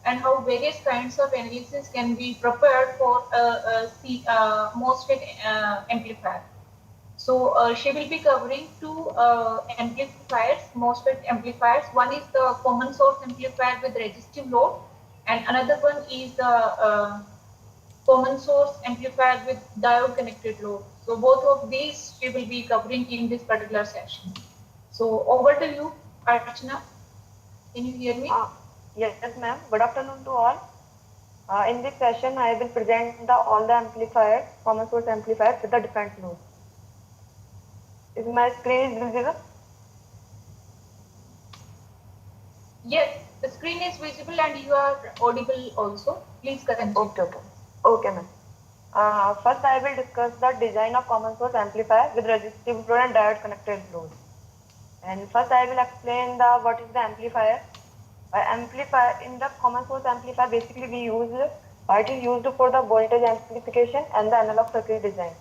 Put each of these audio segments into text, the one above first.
and how various kinds of analysis can be prepared for a MOSFET amplifier. So she will be covering two amplifiers, MOSFET amplifiers. One is the common source amplifier with resistive load, and another one is the common source amplifier with diode connected load. So both of these she will be covering in this particular session. So over to you, Archana. Can you hear me? Yes, ma'am. Good afternoon to all. In this session, I will present all the amplifiers, common source amplifiers with the different loads. Is my screen visible? Yes, the screen is visible and you are audible also. Please continue. Okay, ma'am. First, I will discuss the design of common source amplifier with resistive load and diode connected load. And first, I will explain what is the amplifier. Amplifier in the common source amplifier, basically we use it is used for the voltage amplification and the analog circuit design.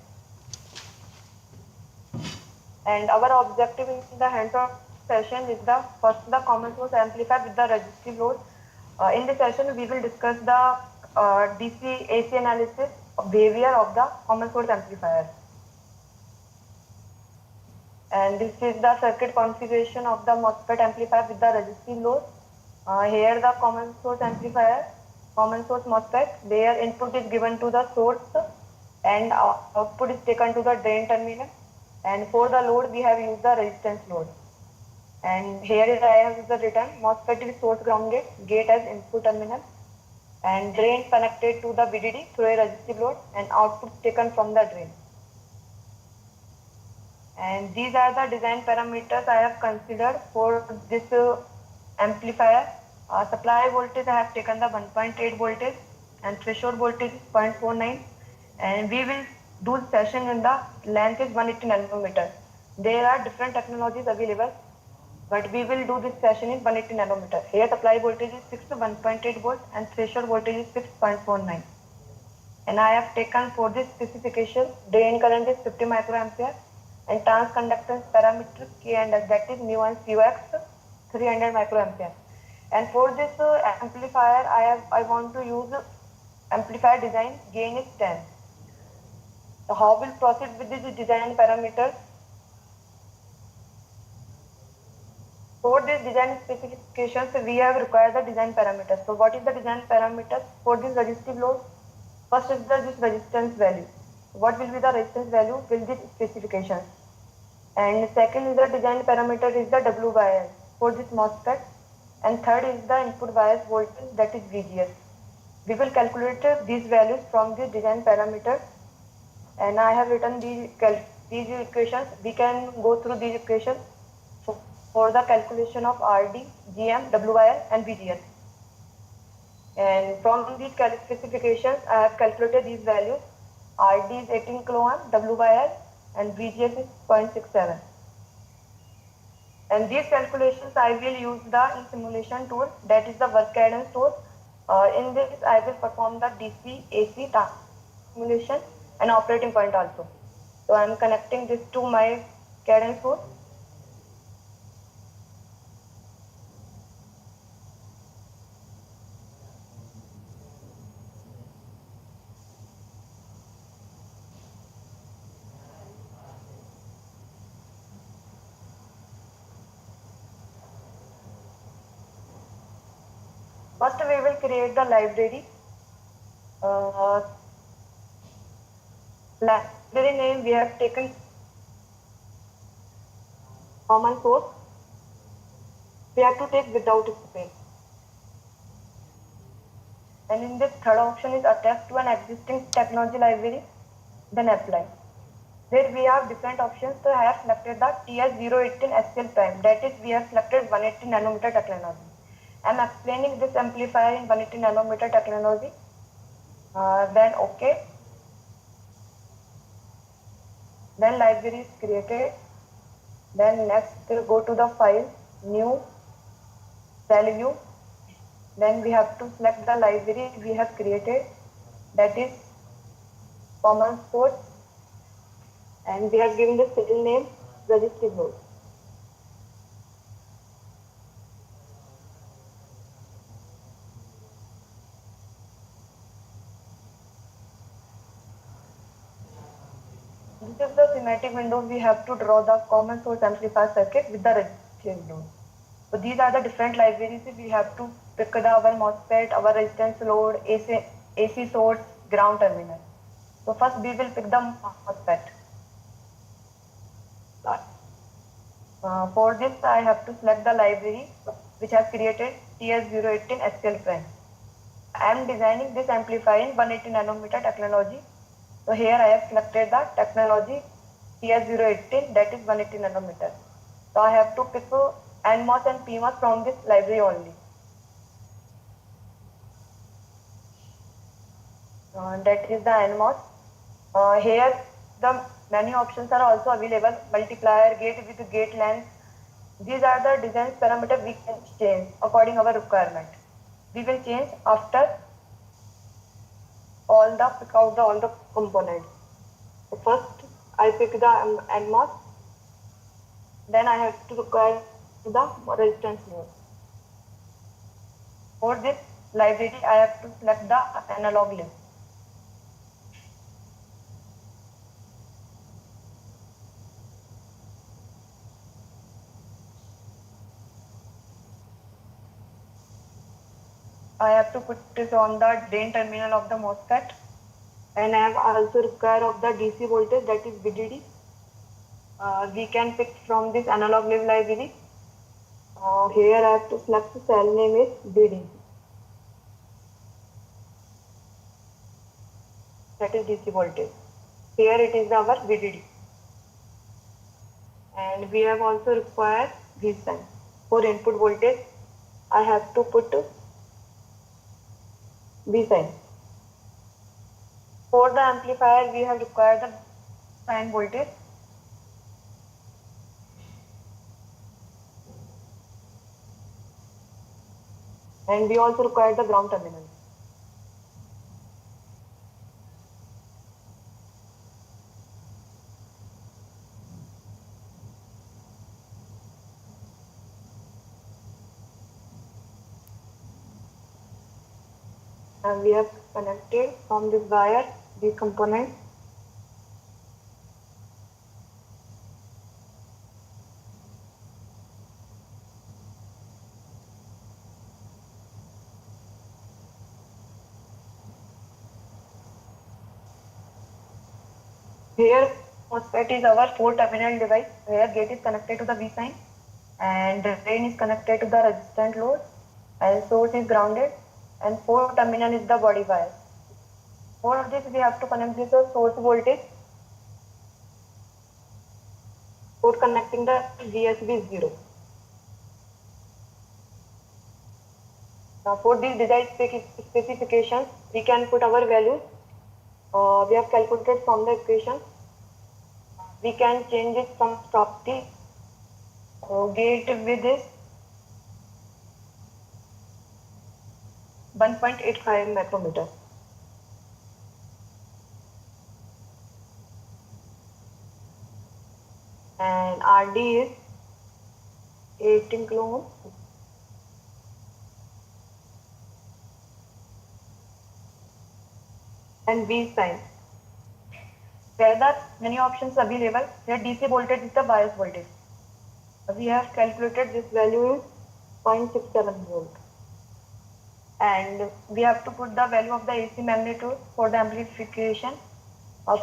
And our objective in the hands-on session is the common source amplifier with the resistive load. In this session, we will discuss the DC AC analysis behavior of the common source amplifier. And this is the circuit configuration of the MOSFET amplifier with the resistive load. Here the common source amplifier, common source MOSFET, their input is given to the source and output is taken to the drain terminal. And for the load, we have used the resistance load. And here I have the written MOSFET is source grounded, gate as input terminal, and drain connected to the VDD through a resistive load, and output taken from the drain. And these are the design parameters I have considered for this amplifier. Supply voltage I have taken the 1.8 voltage and threshold voltage is 0.49, and we will do session in the length is 180 nanometer. There are different technologies available, but we will do this session in 180 nanometer. Here supply voltage is fixed to 1.8 volt and threshold voltage is 6.49. And I have taken for this specification drain current is 50 microampere and transconductance parameter K and S, that is mu and Cux 300 microampere. And for this amplifier, I want to use amplifier design gain is 10. So how will proceed with this design parameters? For this design specifications, we have required the design parameters. So what is the design parameters for this resistive load? First is this resistance value. What will be the resistance value will this specifications? And second is the design parameter is the W by L for this MOSFET. And third is the input bias voltage, that is VGS. We will calculate these values from the design parameters. And I have written these equations. We can go through these equations for the calculation of RD, GM, WL and VGS. And from these specifications, I have calculated these values. RD is 18 kilo ohm, WL and VGS is 0.67. And these calculations I will use the simulation tool, that is the work cadence tool. In this I will perform the DC, AC simulation and operating point also. So I am connecting this to my cadence tool. First we will create the library. Library name we have taken common source. We have to take without space. And in this third option is attached to an existing technology library, then apply. There we have different options. So I have selected the TS018 SCL prime, that is we have selected 180 nanometer technology. I am explaining this amplifier in 180 nanometer technology. Then OK. Then library is created. Then next go to the file, new, cell view. Then we have to select the library we have created, that is common source, and we have given the serial name resistive load. This is the schematic window. We have to draw the common source amplifier circuit with the resistance load. So these are the different libraries. We have to pick our MOSFET, our resistance load, AC source, ground terminal. So first we will pick the MOSFET. For this I have to select the library which has created TS018 SCL Prime. I am designing this amplifier in 180 nanometer technology. So here I have selected the technology TS018, that is 180 nanometer. So I have to pick NMOS and PMOS from this library only. That is the NMOS. Here the many options are also available. Multiplier, gate with gate length. These are the design parameters we can change according our requirement. We will change after pick out all the components. So first I pick the NMOS, then I have to require the resistance node. For this library I have to select the analog list. I have to put this on the drain terminal of the MOSFET, and I have also require of the DC voltage, that is VDD. We can pick from this analog live library. Here I have to select the cell name is VDD, that is DC voltage. Here it is our VDD, and we have also required V sign. For input voltage I have to put V sign. For the amplifier we have required the sign voltage. And we also require the ground terminal. And we have connected from this wire these components. Here MOSFET is our 4-terminal device where gate is connected to the V sign and drain is connected to the resistant load and source is grounded, and 4 terminal is the body wire. For this we have to connect this source voltage for connecting the VSB 0. Now for these design specifications we can put our values. We have calculated from the equation. We can change it from Schottky gate with this 1.85 micrometer. And RD is 18 kilo ohm. And V sign. There are many options available. Here DC voltage is the bias voltage. We have calculated this value is 0.67 volt. And we have to put the value of the AC magnitude for the amplification.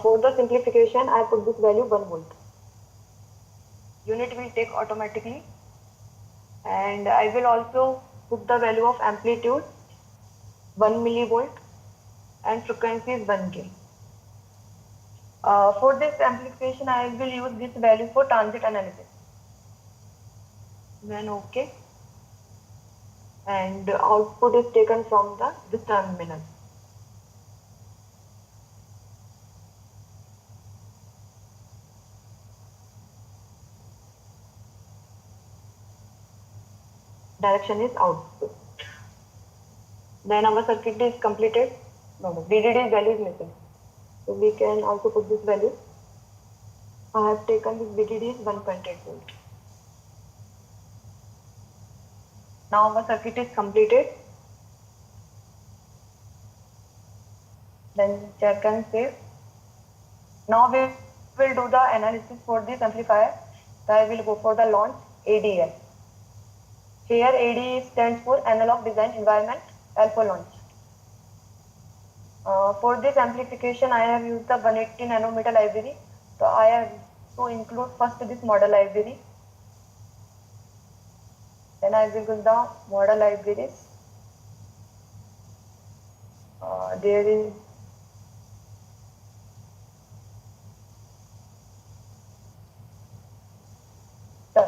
For the simplification, I put this value 1 volt. Unit will take automatically. And I will also put the value of amplitude 1 millivolt and frequency is 1K. For this amplification, I will use this value for transit analysis. Then OK. And the output is taken from this terminal. Direction is output. Then our circuit is completed. No, VDD value is missing. So we can also put this value. I have taken this VDD is 1.8 volt. Now our circuit is completed. Then check and save. Now we will do the analysis for this amplifier, so I will go for the launch ADL. Here AD stands for Analog Design Environment, L for launch. For this amplification, I have used the 180 nanometer library. So I have to include first this model library. Then I will use the model libraries. There is the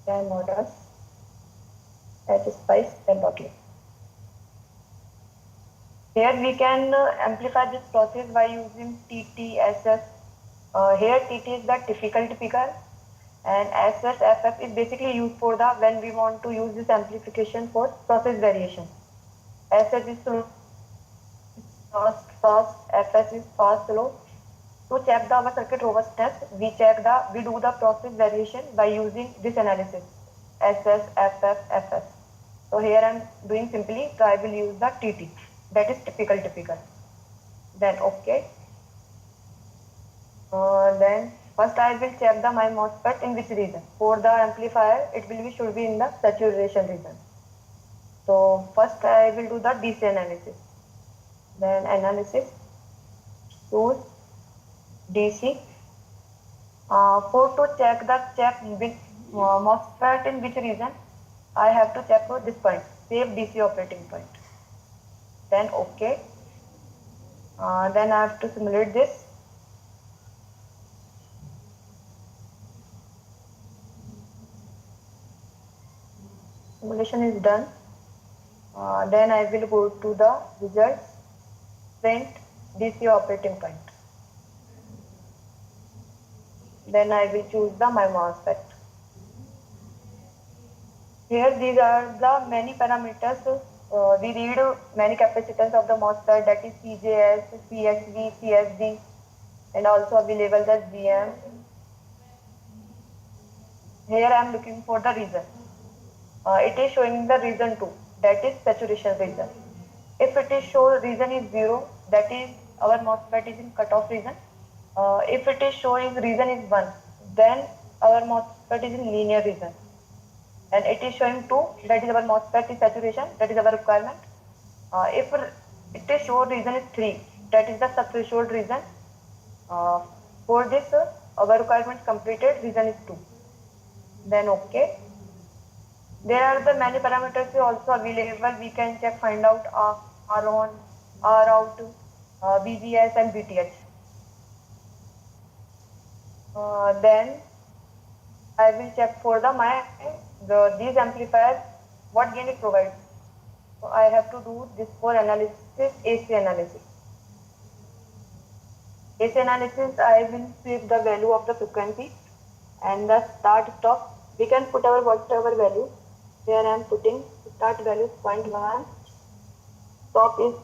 10 models, H spice and bottle. Here we can amplify this process by using TTSS. Here TT is the difficulty figure and SSFF is basically used for the when we want to use this amplification for process variation. SS is fast, FS is fast low. To check the our circuit robustness, we do the process variation by using this analysis SS, FF, FS. So here I am doing simply, so I will use the TT, that is typical. Then okay. Then first I will check the my MOSFET in which region. For the amplifier, it will be should be in the saturation region. So first I will do the DC analysis. Then analysis, source, DC. For to check which MOSFET in which region, I have to check for this point, save DC operating point. Then okay. Then I have to simulate this. Simulation is done. Then I will go to the results, print DC operating point. Then I will choose the my MOSFET. Here these are the many parameters. We read many capacitance of the MOSFET, that is CJS, CSV, CSD, and also available the GM. Here I am looking for the region. It is showing the region 2, that is saturation region. If it is show region is 0, that is our MOSFET is in cutoff region. If it is showing region is 1, then our MOSFET is in linear region. And it is showing 2, that is our MOSFET is saturation, that is our requirement. If it is show region is 3, that is the subthreshold region. For this, our requirement completed, region is 2. Then okay. There are the many parameters also available. We can check, find out R on, R out, BBS and BTH. Then I will check for these amplifiers what gain it provides. So I have to do this for analysis, AC analysis. AC analysis, I will sweep the value of the frequency and the start stop. We can put our whatever value. Here I am putting start value 0.1, stop is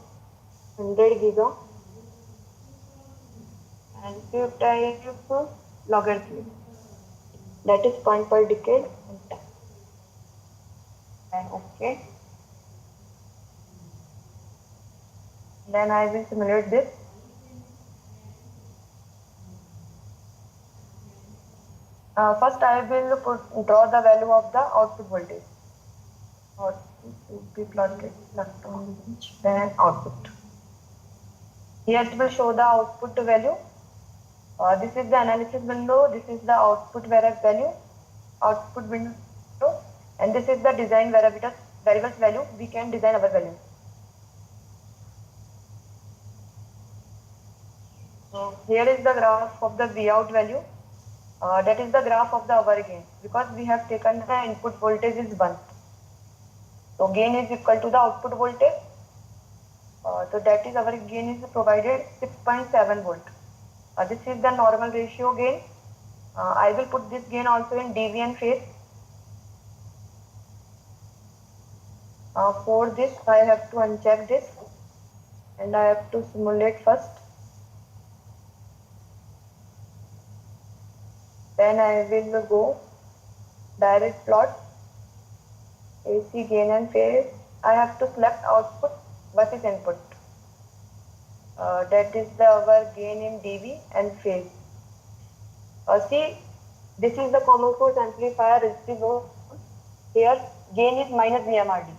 100 giga, and sweep type logarithm, that is point per decade and time. And okay. Then I will simulate this. First I will draw the value of the output voltage. Output will be plotted then output. Here it will show the output value. This is the analysis window, this is the output value, output window, and this is the design variables value. We can design our value. So here is the graph of the Vout value. That is the graph of the our gain, because we have taken the input voltage is 1. So gain is equal to the output voltage. So that is our gain is provided 6.7 volt. This is the normal ratio gain. I will put this gain also in deviant phase. For this I have to uncheck this and I have to simulate first. Then I will go direct plot, AC gain and phase. I have to select output versus input. That is the our gain in dB and phase. See, this is the common source amplifier resistive load. Here, gain is minus VMRD.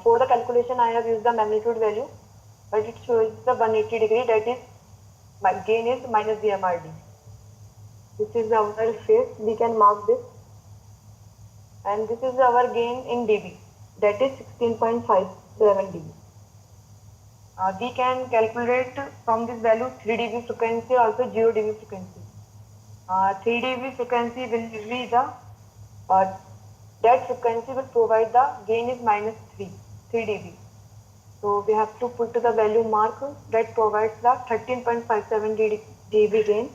For the calculation, I have used the magnitude value, but it shows the 180 degree. That is, my gain is minus VMRD. This is our phase. We can mark this, and this is our gain in dB. That is 16.57 dB. We can calculate from this value 3 dB frequency, also 0 dB frequency. 3 dB frequency will be the uh, that frequency will provide the gain is minus 3 dB. So we have to put the value mark that provides the 13.57 dB gain.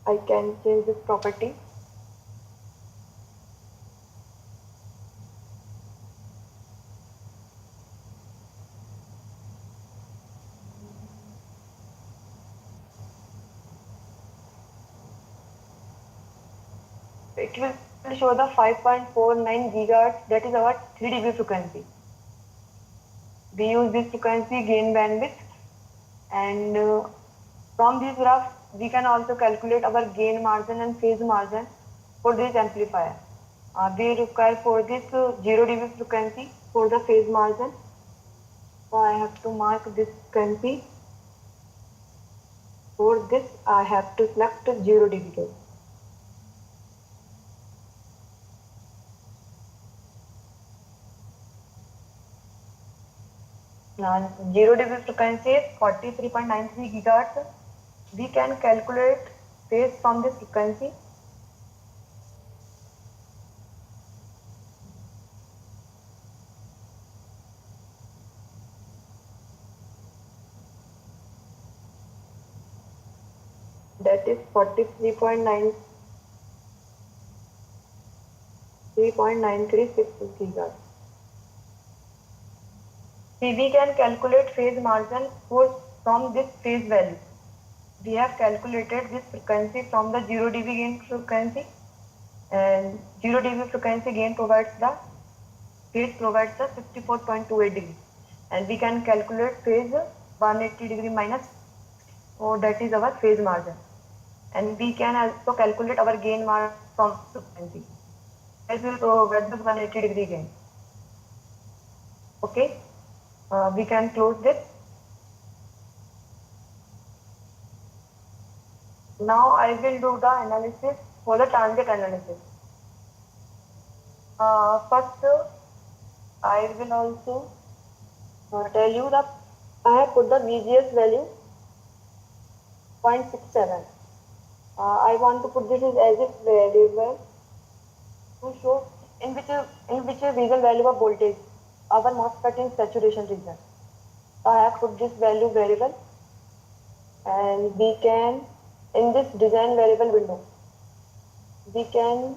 I can change this property. It will show the 5.49 gigahertz, that is our 3 dB frequency. We use this frequency gain bandwidth, and from this graph we can also calculate our gain margin and phase margin for this amplifier. We require for this 0 dB frequency for the phase margin. So I have to mark this frequency. For this I have to select 0 dB gain. Now 0 dB frequency is 43.93 gigahertz. We can calculate phase from this frequency. That is 43.936 gigahertz. See, we can calculate phase margin from this phase value. We have calculated this frequency from the 0 dB gain frequency, and 0 dB frequency gain provides the phase provides the 54.28 degree, and we can calculate phase 180 degree minus, so that is our phase margin, and we can also calculate our gain margin from frequency. This will provide the 180 degree gain. Okay, we can close this. Now I will do the analysis for the transient analysis. First, I will also tell you that I have put the VGS value 0.67. I want to put this as a variable to show in which region value of voltage our MOSFET in saturation region. So I have put this value variable, and we can in this design variable window we can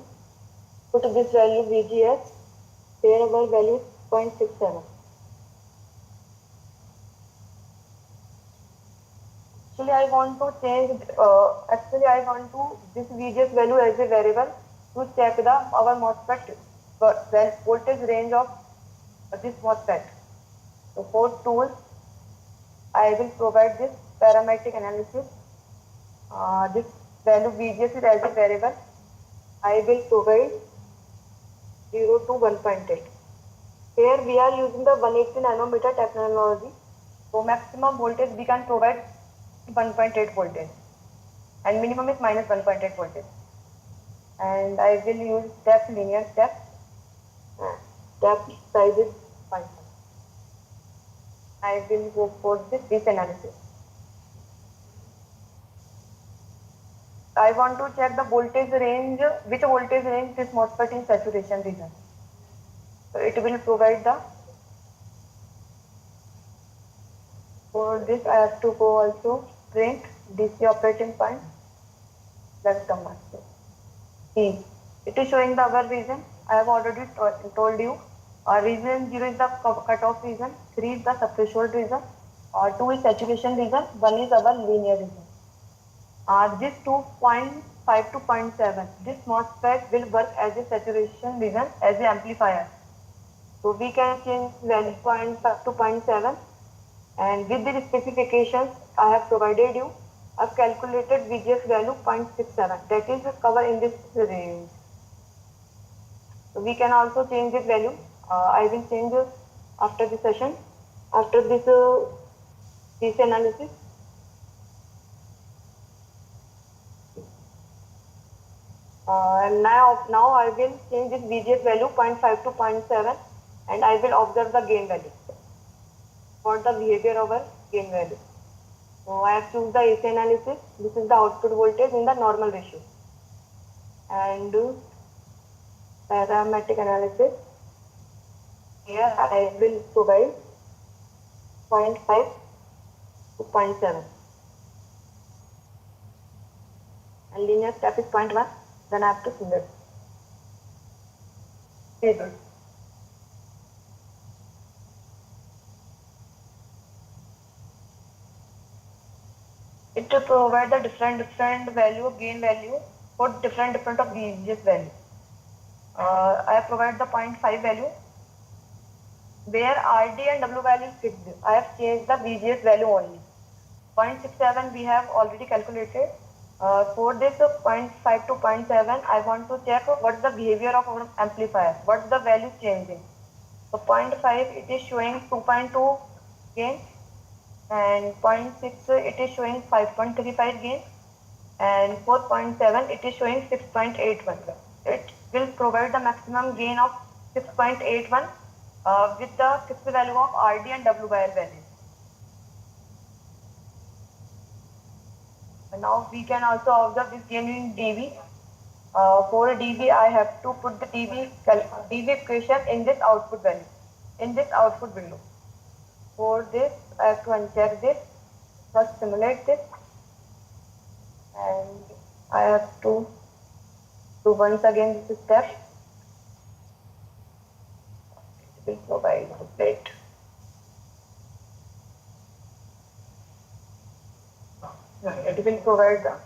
put this value VGS, where our value is 0.67. Actually I want to this VGS value as a variable to check the our MOSFET voltage range of this MOSFET. So for tools I will provide this parametric analysis. This value VGS is as a variable. I will provide 0 to 1.8. Here we are using the 180 nanometer technology. So maximum voltage we can provide 1.8 voltage, and minimum is minus 1.8 voltage. And I will use linear step. Step size is 0.5. I will go for this analysis. I want to check the voltage range, which voltage range this MOSFET in saturation region. So it will provide the, for this I have to go also print DC operating point, select the MOSFET. See, it is showing the our region. I have already told you. Region 0 is the cutoff region, 3 is the subthreshold region, 2 is saturation region, 1 is our linear region. This 2.5 to 0.7, this MOSFET will work as a saturation region as an amplifier. So we can change value point 5 to point 0.7, and with the specifications I have provided you, I've calculated VGS value 0.67, that is cover in this range. So we can also change this value. I will change after the session, after this analysis. And now I will change this VGS value 0.5 to 0.7, and I will observe the gain value for the behavior of our gain value. So I have choose the AC analysis. This is the output voltage in the normal ratio, and parametric analysis. Here I will provide zero point 0.5 to zero point 0.7, and linear step is 0.1. Then I have to select. It will provide the different value, gain value for different of VGS value. I have provided the 0.5 value where RD and W value is fixed. I have changed the VGS value only. 0.67 we have already calculated. For this 0.5 to 0.7, I want to check what's the behavior of our amplifier, what's the value changing. So 0.5 it is showing 2.2 gain, and 0.6 it is showing 5.35 gain, and 4.7 it is showing 6.81. It will provide the maximum gain of 6.81 with the fixed value of RD and W value. Now we can also observe this gain in dB. For dB, I have to put the dB equation in this output value, in this output window. For this, I have to uncheck this, first simulate this, and I have to do once again this step. It will provide the plate. It will provide the,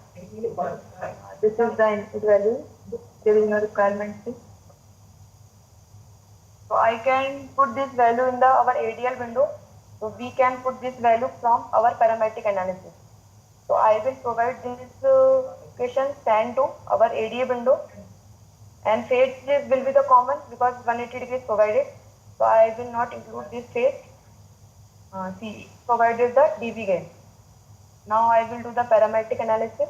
this is the input value, there is no requirement. So I can put this value in our ADL window. So we can put this value from our parametric analysis. So I will provide this equation send to our ADA window, and phase will be the common because 180 degrees provided. So I will not include this phase. See, provided the dB gain. Now I will do the parametric analysis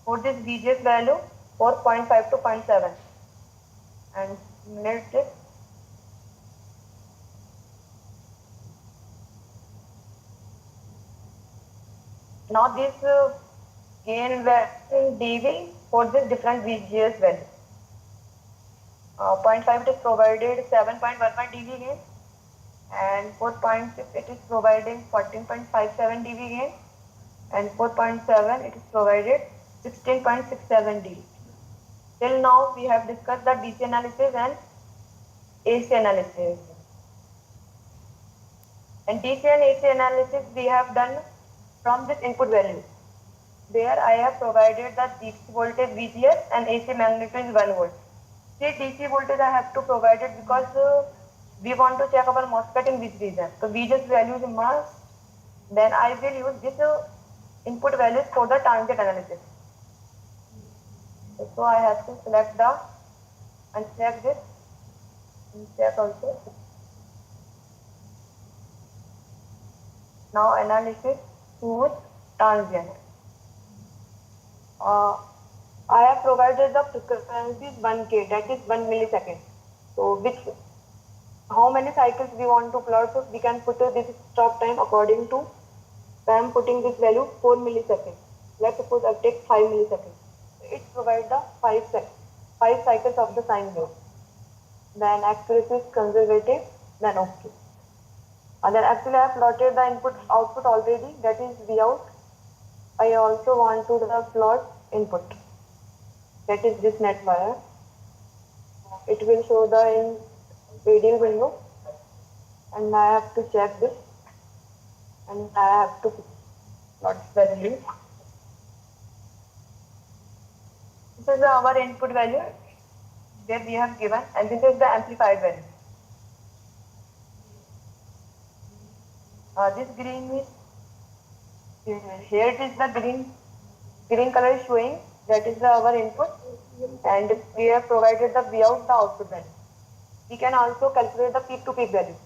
for this VGS value 4.5 to 0.7, and simulate this. Now this gain value dB for this different VGS value. 0.5 it is provided 7.11 dB gain, and 4.6 it is providing 14.57 dB gain, and 4.7 it is provided 16.67 dB. Till now we have discussed the DC analysis and AC analysis. And DC and AC analysis we have done from this input value, where I have provided the DC voltage VGS and AC magnitude is 1 volt. See, DC voltage I have to provide it because we want to check our MOSFET in which region. So VGS value is must. Then I will use this input values for the transient analysis. So I have to select the and check this and check also. Now analysis choose transient. I have provided the frequency is 1K, that is 1 millisecond. So how many cycles we want to plot, so we can put this stop time according to, I am putting this value 4 milliseconds. Let's suppose I take 5 milliseconds. It provides the 5 cycles of the sine wave. Then accuracy is conservative, then okay. And then actually I have plotted the input output already, that is Vout. I also want to plot input, that is this net wire. It will show the in ADL window, and I have to check this, and I have to plot value. This is our input value that we have given, and this is the amplified value. This green is here. It is the green color is showing that is our input, and we have provided the Vout the output value. We can also calculate the peak to peak value,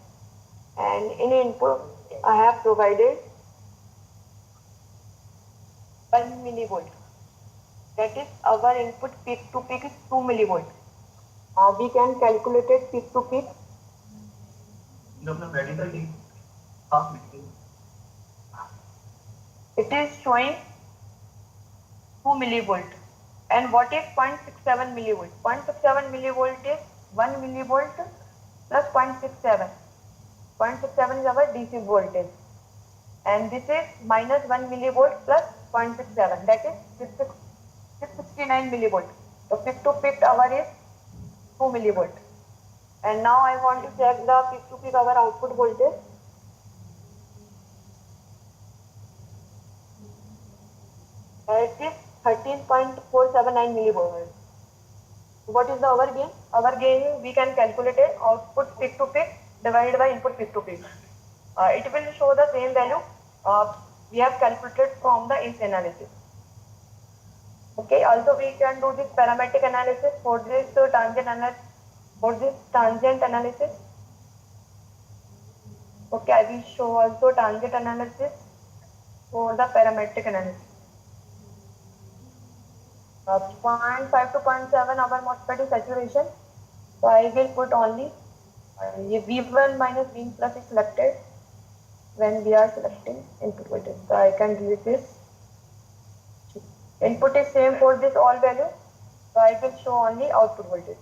and in input I have provided 1 millivolt. That is our input peak to peak is 2 millivolt. We can calculate it peak to peak. It is showing 2 millivolt. And what is 0.67 millivolt? 0.67 millivolt is 1 millivolt plus 0.67. 0.67 is our DC voltage. And this is minus 1 millivolt plus 0.67. That is 669 millivolt. So peak to peak hour is 2 millivolt. And now I want to check the peak to peak hour output voltage. It is 13.479 millivolts. What is the hour gain? Hour gain we can calculate it output peak to peak divided by input peak to peak. It will show the same value we have calculated from the AC analysis. Okay. Also we can do this parametric analysis for this tangent analysis. Okay, I will show also tangent analysis for the parametric analysis. 0.5 to 0.7 our MOSFET is saturation. So I will put only V1 minus V plus is selected when we are selecting input voltage. So I can delete this. Input is same for this all value. So I will show only output voltage.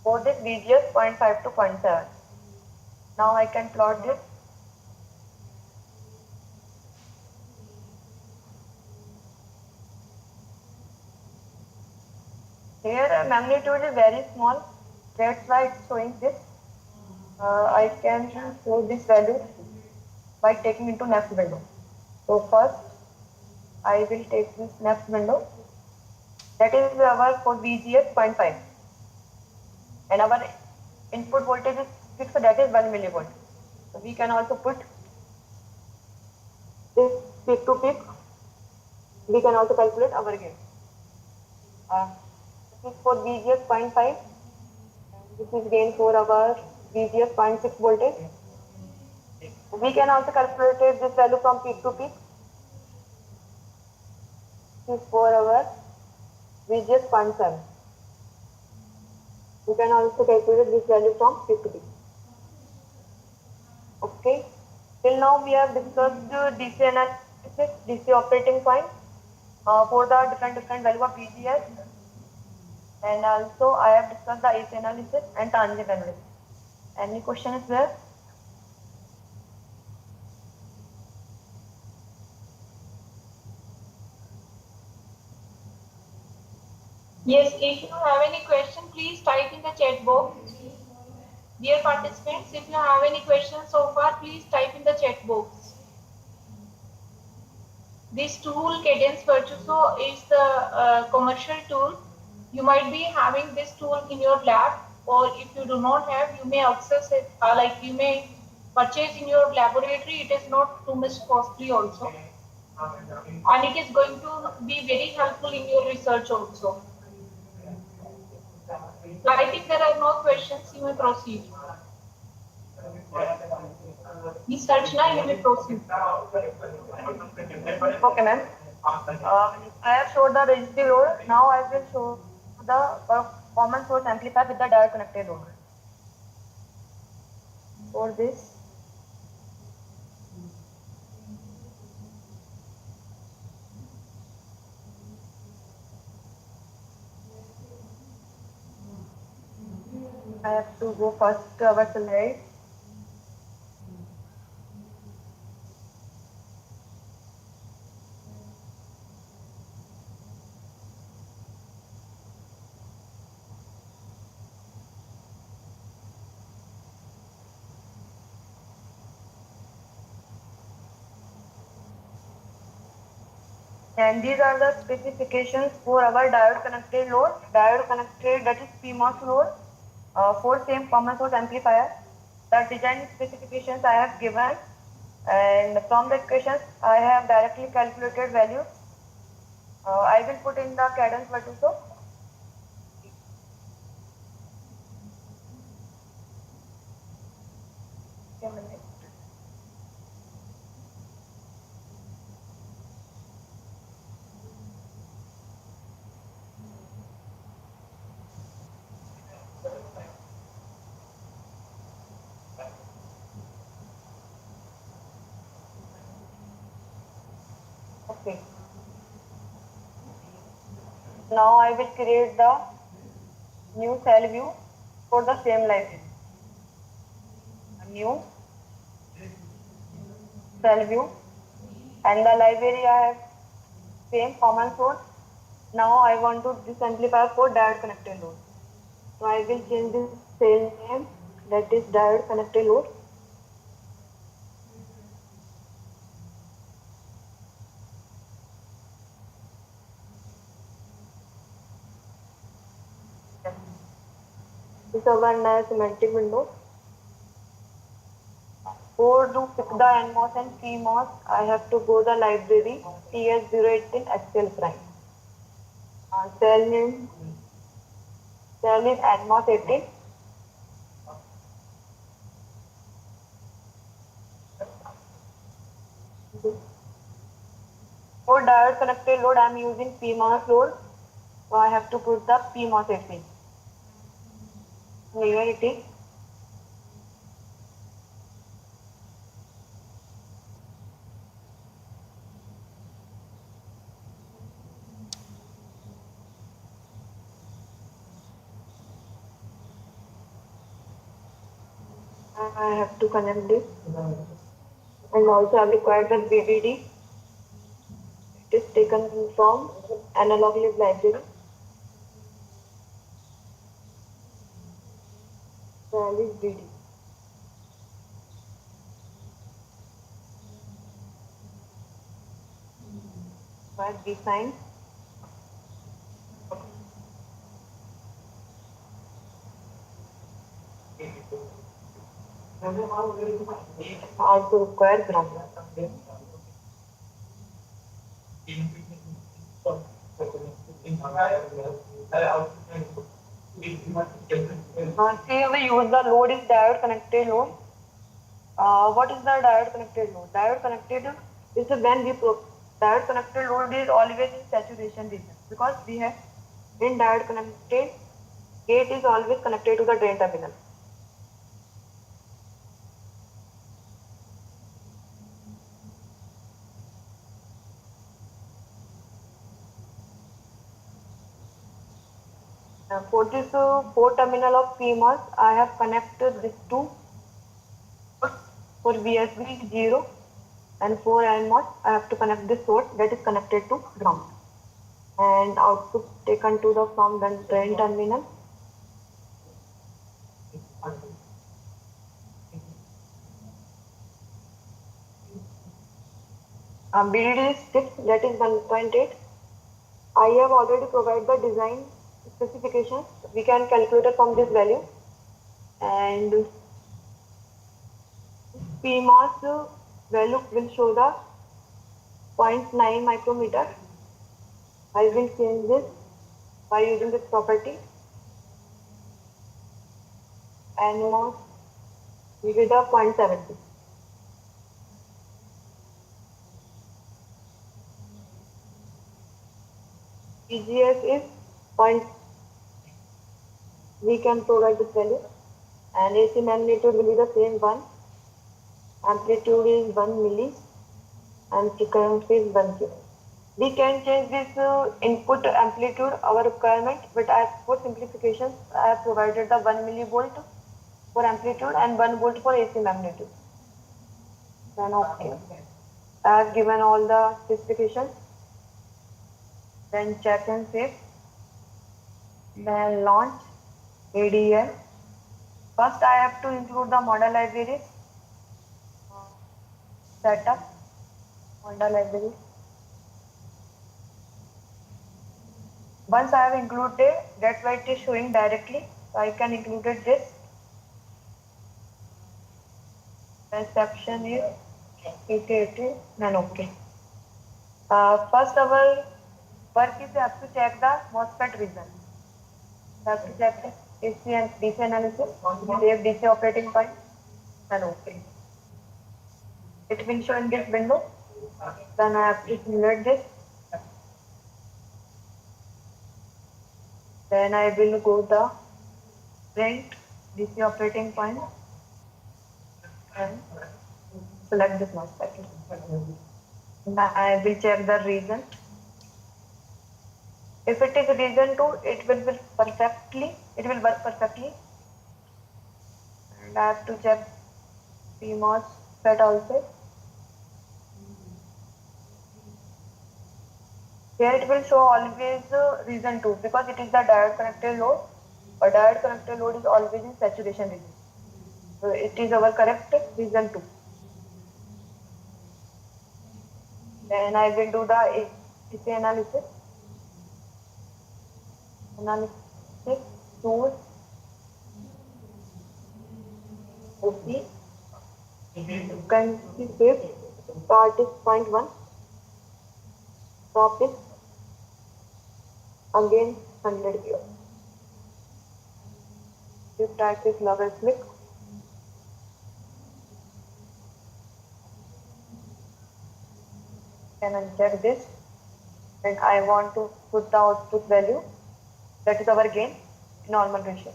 For this VGS 0.5 to 0.7. Now I can plot this. Here magnitude is very small, that's why it's showing this. I can show this value by taking into next window. So first I will take this next window. That is our for VGS 0.5 and our input voltage is fixed, that is 1 millivolt. So we can also put this peak to peak. We can also calculate our gain. This is for VGS 0.5. This is gain for our VGS 0.6 voltage. We can also calculate this value from peak to peak. This is for our VGS 0.7. We can also calculate this value from peak to peak. Okay. Till now we have discussed DC analysis, DC operating point for the different value of VGS, and also I have discussed the AC analysis and tangent analysis. Any question is there? Yes, if you have any question, please type in the chat box. Dear participants, if you have any questions so far, please type in the chat box. This tool, Cadence Virtuoso, is the commercial tool. You might be having this tool in your lab, or if you do not have, you may access it, like you may purchase in your laboratory. It is not too much costly also. And it is going to be very helpful in your research also. So I think there are no questions, you may proceed. Ms. Archana, you may proceed. Okay, ma'am. I have showed the resistive load. Now I will show the common source amplifier with the direct connected load. For this, I have to go first to our slide. And these are the specifications for our diode connected load. Diode connected, that is PMOS load for same common source amplifier. The design specifications I have given, and from the equations I have directly calculated values. I will put in the cadence virtuoso. Okay. Now I will create the new cell view for the same library. A new cell view, and the library I have same common source. Now I want to this amplifier for diode connected load. So I will change this cell name, that is diode connected load. This is our nice semantic window. For to pick the NMOS and PMOS, I have to go the library TS018 XL prime. Cell name, cell is NMOS 18. For diode connected load, I am using PMOS load. So I have to put the PMOS 18. Here it is. I have to connect this. And also I have required the BVD. It is taken from analog lib library. Valid BD. But design. Also require ground. Here we use the load is diode connected load. What is the diode connected load? Diode connected is when we diode connected load is always in saturation region, because we have in diode connected gate is always connected to the drain terminal. For this 4 terminal of PMOS, I have connected this two for VSB 0, and for NMOS I have to connect this source that is connected to ground, and output taken to the from the drain terminal. BDD is 6, that is 1.8. I have already provided the design specifications. We can calculate it from this value, and PMOS value will show the 0.9 micrometer. I will change this by using this property. NMOS will be the 0.70. EGS is point. We can provide this value, and AC magnitude will be the same one. Amplitude is 1 milli, and frequency is 1 kilo. We can change this input amplitude, our requirement, but as for simplification, I have provided the 1 millivolt for amplitude and 1 volt for AC magnitude. Then okay. I have given all the specifications. Then check and save. Then launch ADL. First, I have to include the model library. Setup model library. Once I have included, that's why it is showing directly. So I can include this. section is 8080, then okay. First our work is we have to check the MOSFET region. We have to check the AC and DC analysis, save DC operating point, then okay. It will show in this window. Then I have to simulate this. Then I will go the print DC operating point and select this MOSFET. Now I will check the region. If it is region 2, it will work perfectly. And I have to check PMOSFET also. Here it will show always region 2 because it is the diode connected load. A diode connected load is always in saturation region. So it is our correct region 2. Then I will do the AC analysis. Analysis tools AC. You can see this start is 0.1, stop is again 100 here. This type is level click. Can uncheck this. And I want to put the output value, that is our gain, in normal ratio.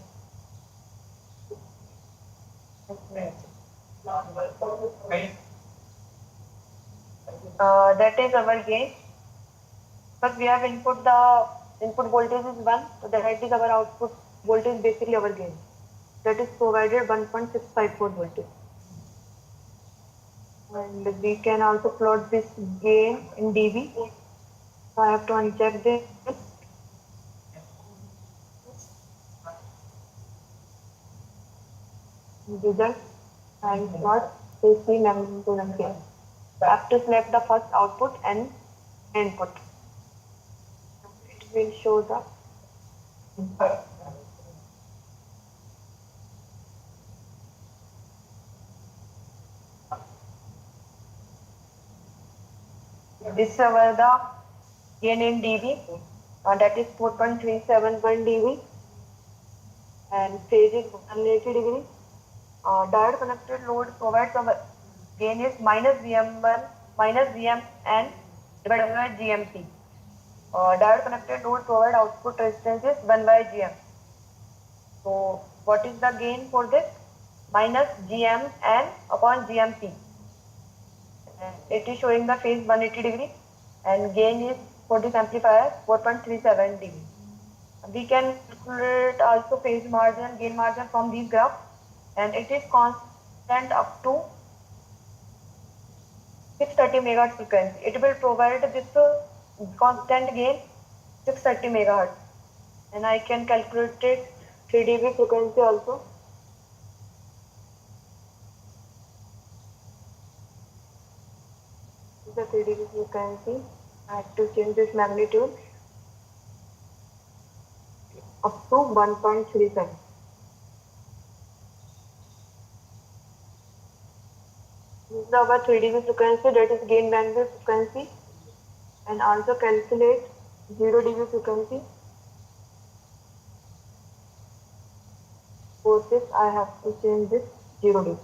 That is our gain. But we have input the input voltage is 1, so that is our output voltage, basically our gain. That is provided 1.654 voltage. And we can also plot this gain in dB. So I have to uncheck this. Result and plot AC magnitude gain. I have to select the first output and input. It will show the this is our the gain in dB, that is 4.37 dB, and phase is 180 degree. Diode connected load provides our gain is minus Vm1 minus Vmn divided by GMT. Diode connected load provide output resistance is 1 by Gm. So what is the gain for this? Minus Gmn upon Gmt. It is showing the phase 180 degree and gain is for this amplifier 4.37 dB. We can calculate also phase margin, gain margin from these graphs, and it is constant up to 630 megahertz frequency. It will provide this constant gain 630 megahertz, and I can calculate it 3 dB frequency also. The 3 dB frequency, I have to change this magnitude up to 1.37. This is our 3 dB frequency, that is gain bandwidth frequency, and also calculate 0 dB frequency. For this I have to change this 0 dB.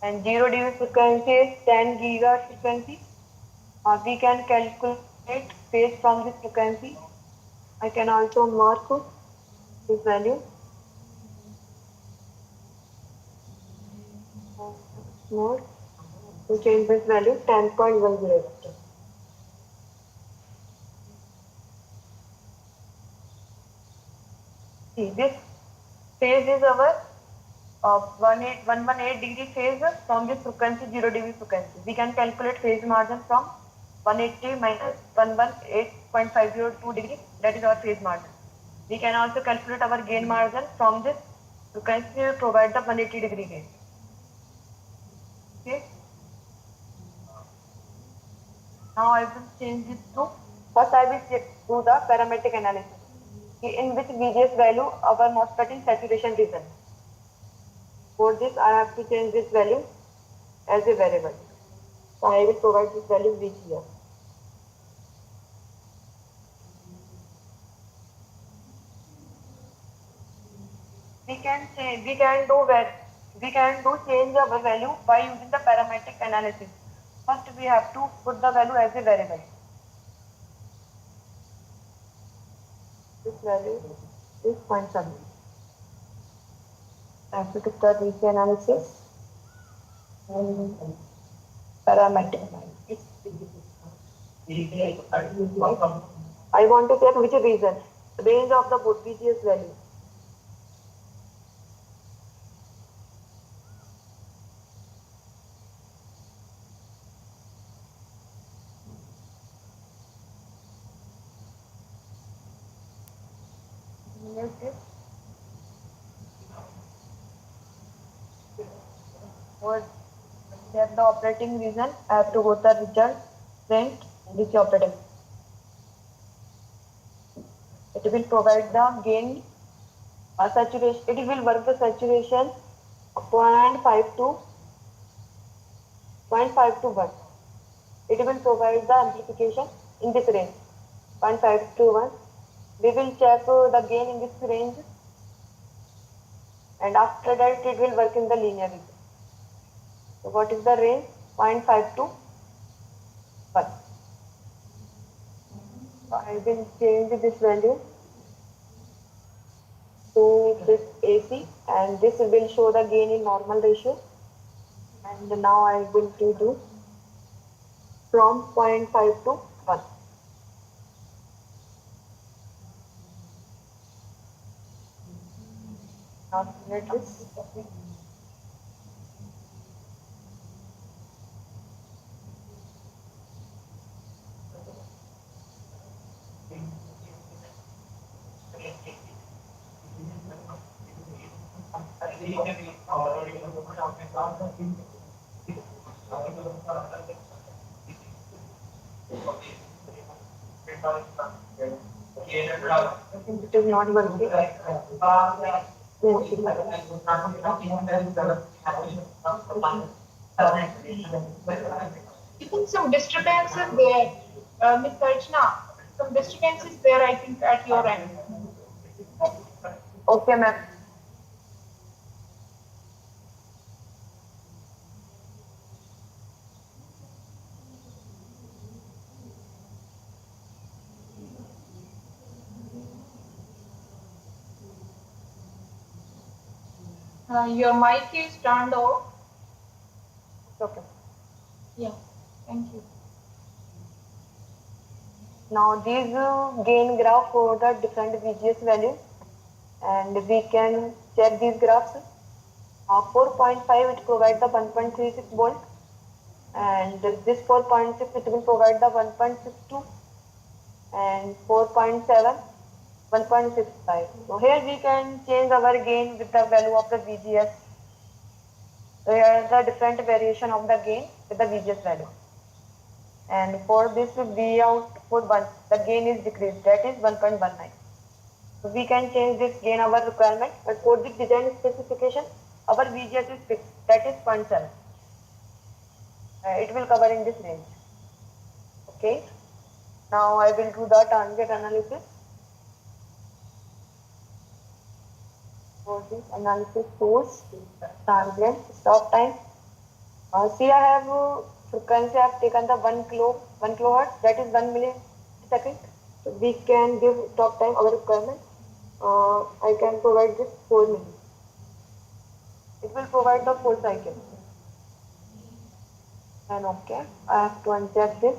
And 0 dB frequency is 10 gigahertz frequency. We can calculate phase from this frequency. I can also mark this value. More to change this value 10.10. See, this phase is our 118 degree phase from this frequency 0 dB frequency. We can calculate phase margin from 180 minus 118.502 degree, that is our phase margin. We can also calculate our gain margin from this frequency to provide the 180 degree gain. Okay. Now I will change this to, first I will do the parametric analysis. in which VGS value our MOSFET in saturation region. For this, I have to change this value as a variable. So I will provide this value VGS. We can do change our value by using the parametric analysis. First, we have to put the value as a variable. This value is 0.7. I have to do the VC analysis and parametric analysis. I want to check which region, range of the VGS value. For check the operating region, I have to go to the result, print, this operating. It will provide the gain saturation. It will work the saturation 0.5 to 0.5 to 1. It will provide the amplification in this range 0.5 to 1. We will check the gain in this range, and after that it will work in the linear region. So what is the range? 0.5 to 1. So I will change this value to this AC, and this will show the gain in normal ratio. And now I will do from 0.5 to 1. Now select this. I think it is not working. I think some disturbance is there, Miss Archana. Some disturbance is there, I think, at your end. Okay, ma'am. Your mic is turned off. Okay. Yeah, thank you. Now these gain graph for the different VGS value, and we can check these graphs. 4.5 it provides the 1.36 volt, and this 4.6 it will provide the 1.62, and 4.7 1.65. So here we can change our gain with the value of the VGS. So here are the different variation of the gain with the VGS value. And for this V output 1, the gain is decreased, that is 1.19. So we can change this gain our requirement, but for the design specification, our VGS is fixed, that is 0.7. It will cover in this range. Okay. Now I will do the target analysis. For this analysis source, target, stop time. See, I have frequency. I have taken the 1 kilohertz, that is 1 millisecond. So we can give stop time our requirement. I can provide this 4 minutes. It will provide the full cycle. And okay, I have to uncheck this,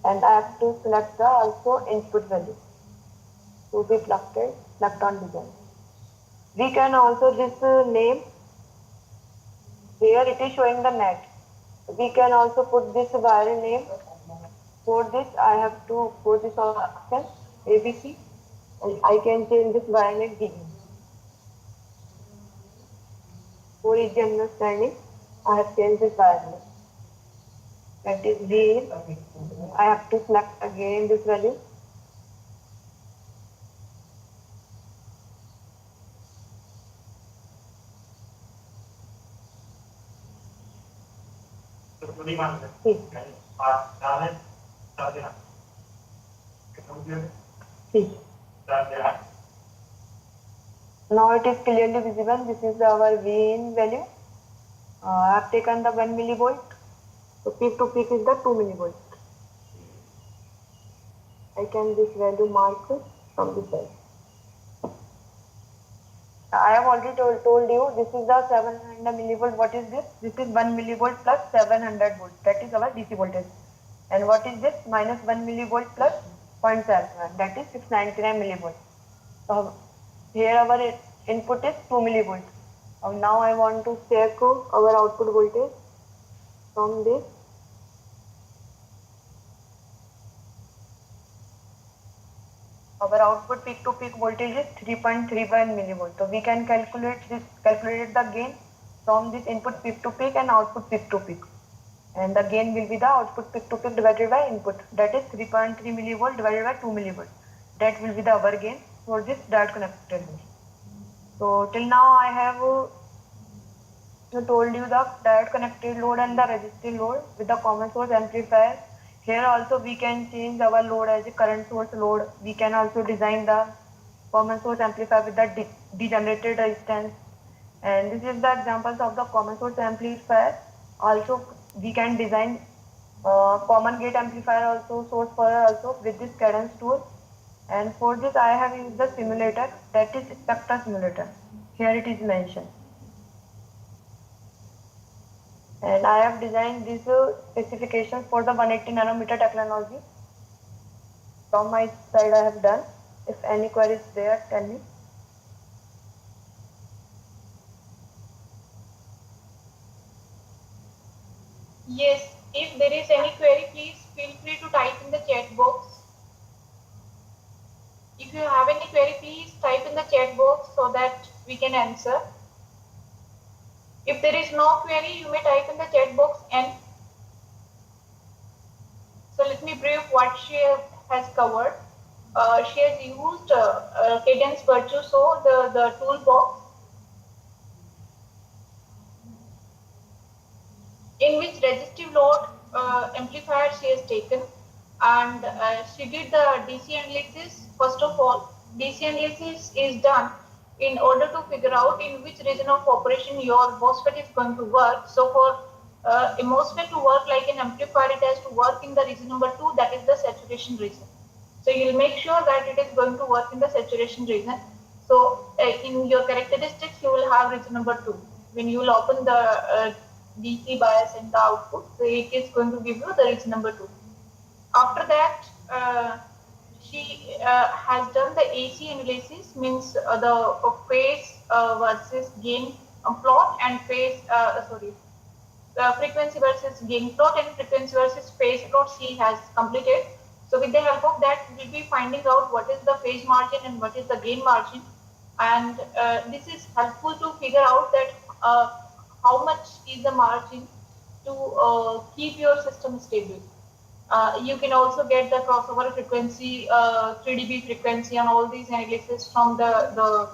and I have to select the also input value to be plugged on design. We can also this name, here it is showing the net. We can also put this wire name. For this I have to put this option ABC, and I can change this wire name D. For easy understanding, I have changed this wire name. That is D. I have to select again this value. See, see. Now it is clearly visible. This is our Vn value. I have taken the 1 millivolt. So peak to peak is the 2 millivolt. I can this value mark from this side. I have already told you this is the 700 millivolt. What is this? This is 1 millivolt plus 700 volt. That is our DC voltage. And what is this? Minus 1 millivolt plus 0.7. That is 699 millivolt. So here our input is 2 millivolt. Now I want to check our output voltage from this. Our output peak to peak voltage is 3.31 millivolt. So we can calculate the gain from this input peak to peak and output peak to peak. And the gain will be the output peak to peak divided by input. That is 3.3 millivolt divided by 2 millivolt. That will be the our gain for this direct connected load. So till now I have told you the direct connected load and the resistive load with the common source amplifier. Here also we can change our load as a current source load. We can also design the common source amplifier with the degenerated resistance. And this is the examples of the common source amplifier. Also we can design common gate amplifier also, source power also with this cadence tool. And for this I have used the simulator, that is spectra simulator. Here it is mentioned. And I have designed these specifications for the 180 nanometer technology. From my side I have done. If any queries there, tell me. Yes, if there is any query, please feel free to type in the chat box. If you have any query, please type in the chat box so that we can answer. If there is no query, you may type in the chat box and so let me brief what she has covered. She has used cadence virtuoso, the toolbox, in which resistive load amplifier she has taken, and she did the DC analysis. First of all, DC analysis is done in order to figure out in which region of operation your MOSFET is going to work. So for a MOSFET to work like an amplifier, it has to work in the region number 2, that is the saturation region. So you will make sure that it is going to work in the saturation region. So in your characteristics, you will have region number 2. When you will open the DC bias in the output, so it is going to give you the region number 2. After that, she has done the AC analysis, means the phase versus gain plot and phase, frequency versus gain plot and frequency versus phase plot she has completed. So with the help of that, we will be finding out what is the phase margin and what is the gain margin. And this is helpful to figure out that how much is the margin to keep your system stable. You can also get the crossover frequency, 3 dB frequency and all these analysis from the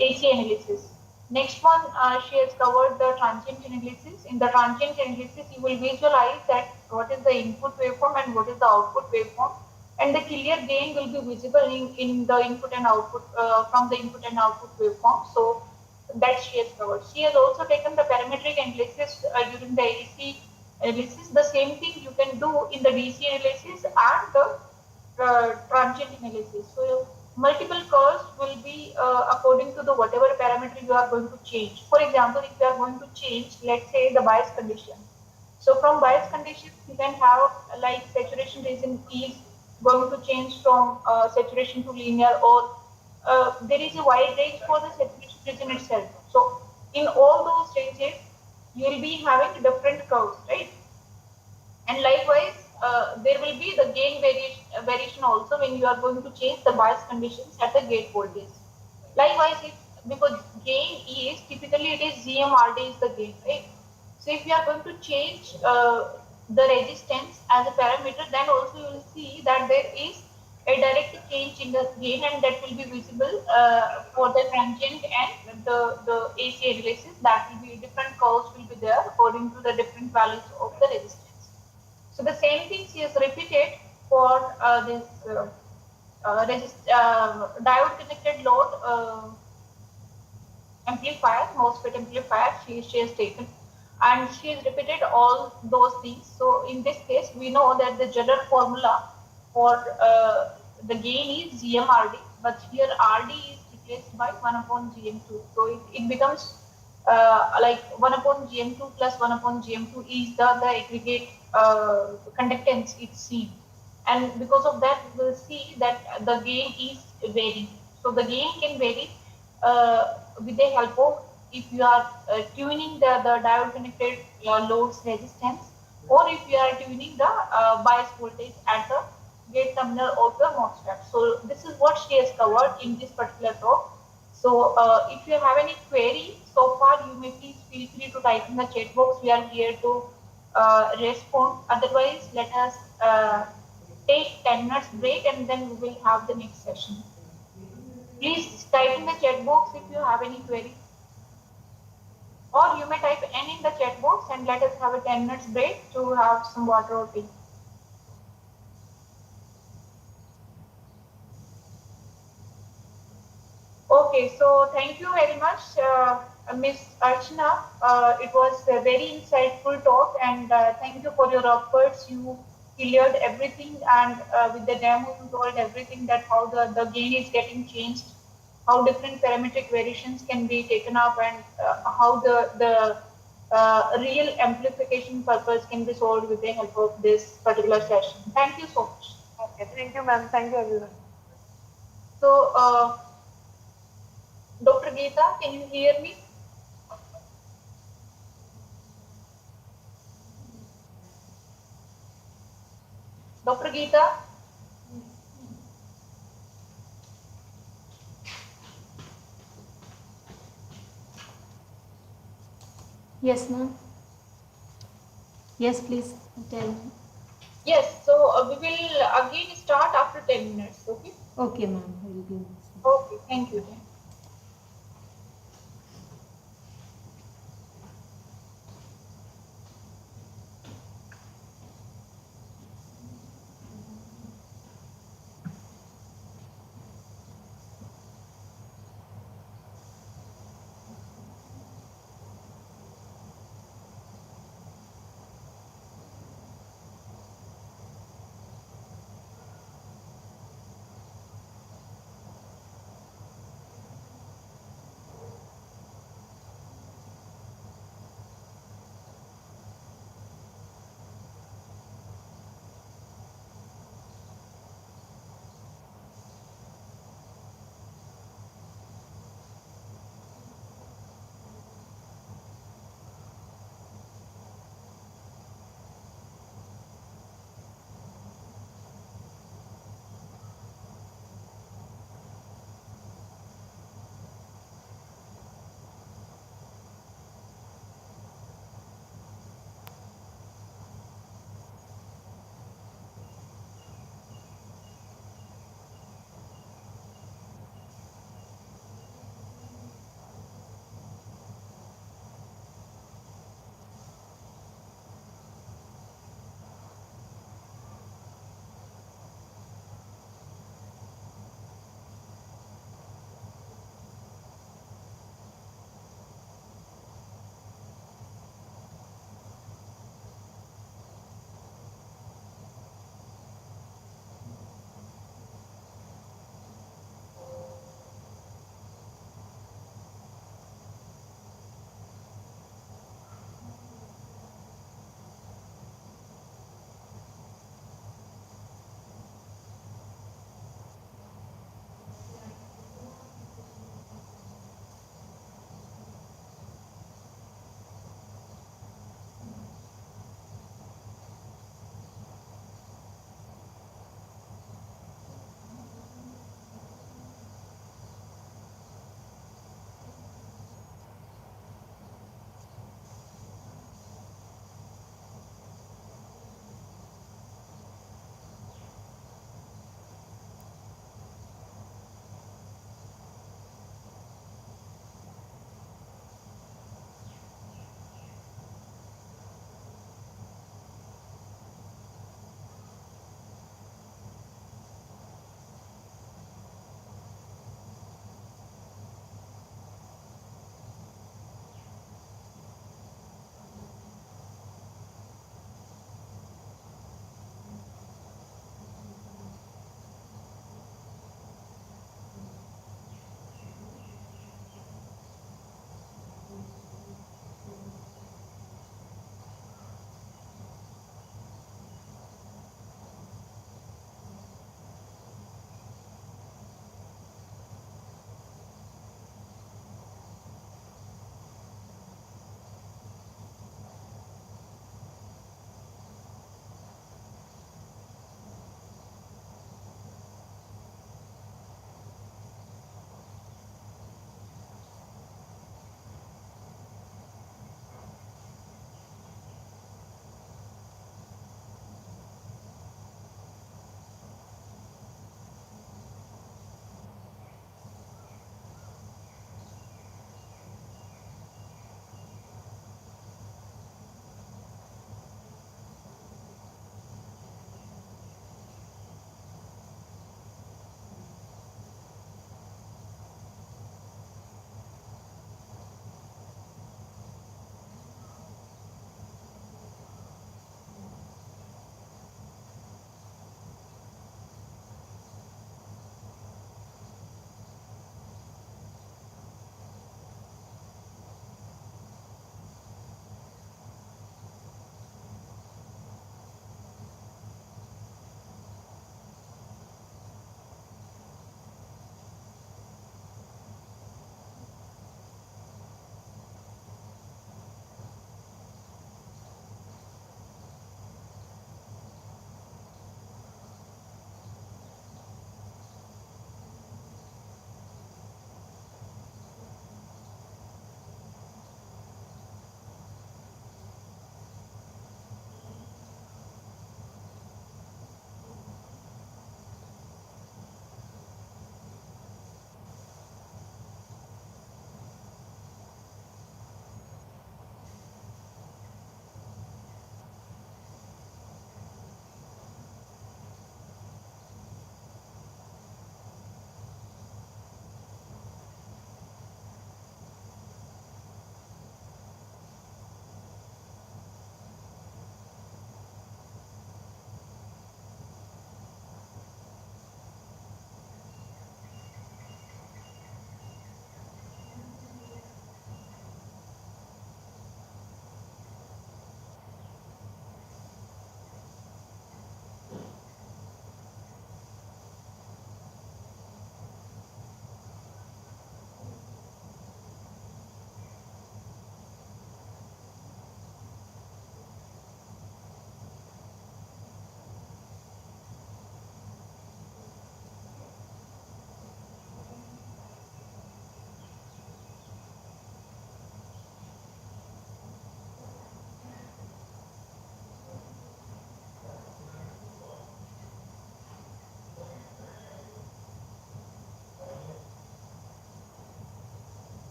AC analysis. Next one, she has covered the transient analysis. In the transient analysis, you will visualize that what is the input waveform and what is the output waveform, and the clear gain will be visible in the input and output from the input and output waveform. So that she has covered. She has also taken the parametric analysis during the AC analysis. The same thing you can do in the DC analysis and the transient analysis. So multiple curves will be according to the whatever parameter you are going to change. For example, if you are going to change, let's say the bias condition. So from bias conditions, you can have like saturation region is going to change from saturation to linear, or there is a wide range for the saturation region itself. So in all those ranges, you will be having different curves, right? And likewise, there will be the gain variation also when you are going to change the bias conditions at the gate voltage. Likewise, if because gain is typically it is GMRD is the gain, right? So if you are going to change the resistance as a parameter, then also you will see that there is a direct change in the gain, and that will be visible for the transient and the AC analysis. That will be different curves will be there according to the different values of the resistance. So the same thing is repeated for this diode connected load amplifier, MOSFET amplifier she has taken, and she has repeated all those things. So in this case, we know that the general formula for the gain is GMRD, but here RD is replaced by 1 upon GM2. So it becomes like 1 upon GM2 plus 1 upon GM2 is the aggregate conductance it's seen. And because of that, we will see that the gain is varying. So the gain can vary with the help of if you are tuning the diode connected loads resistance, or if you are tuning the bias voltage at the gate terminal of the MOSFET. So this is what she has covered in this particular talk. So if you have any query so far, you may please feel free to type in the chat box. We are here to respond. Otherwise, let us take 10 minutes break and then we will have the next session. Please type in the chat box if you have any query, or you may type N in the chat box and let us have a 10 minutes break to have some water or tea. Okay, so thank you very much, Miss Archana. It was a very insightful talk, and thank you for your efforts. You cleared everything, and with the demo, you told everything that how the gain is getting changed, how different parametric variations can be taken up, and how the real amplification purpose can be solved with the help of this particular session. Thank you so much. Okay, thank you, ma'am. Thank you, everyone. So, Dr. Geeta, can you hear me? Dr. Geeta? Yes, ma'am. Yes, please tell me. Yes, so we will again start after 10 minutes, okay? Okay, ma'am. I will be listening. Okay, thank you then.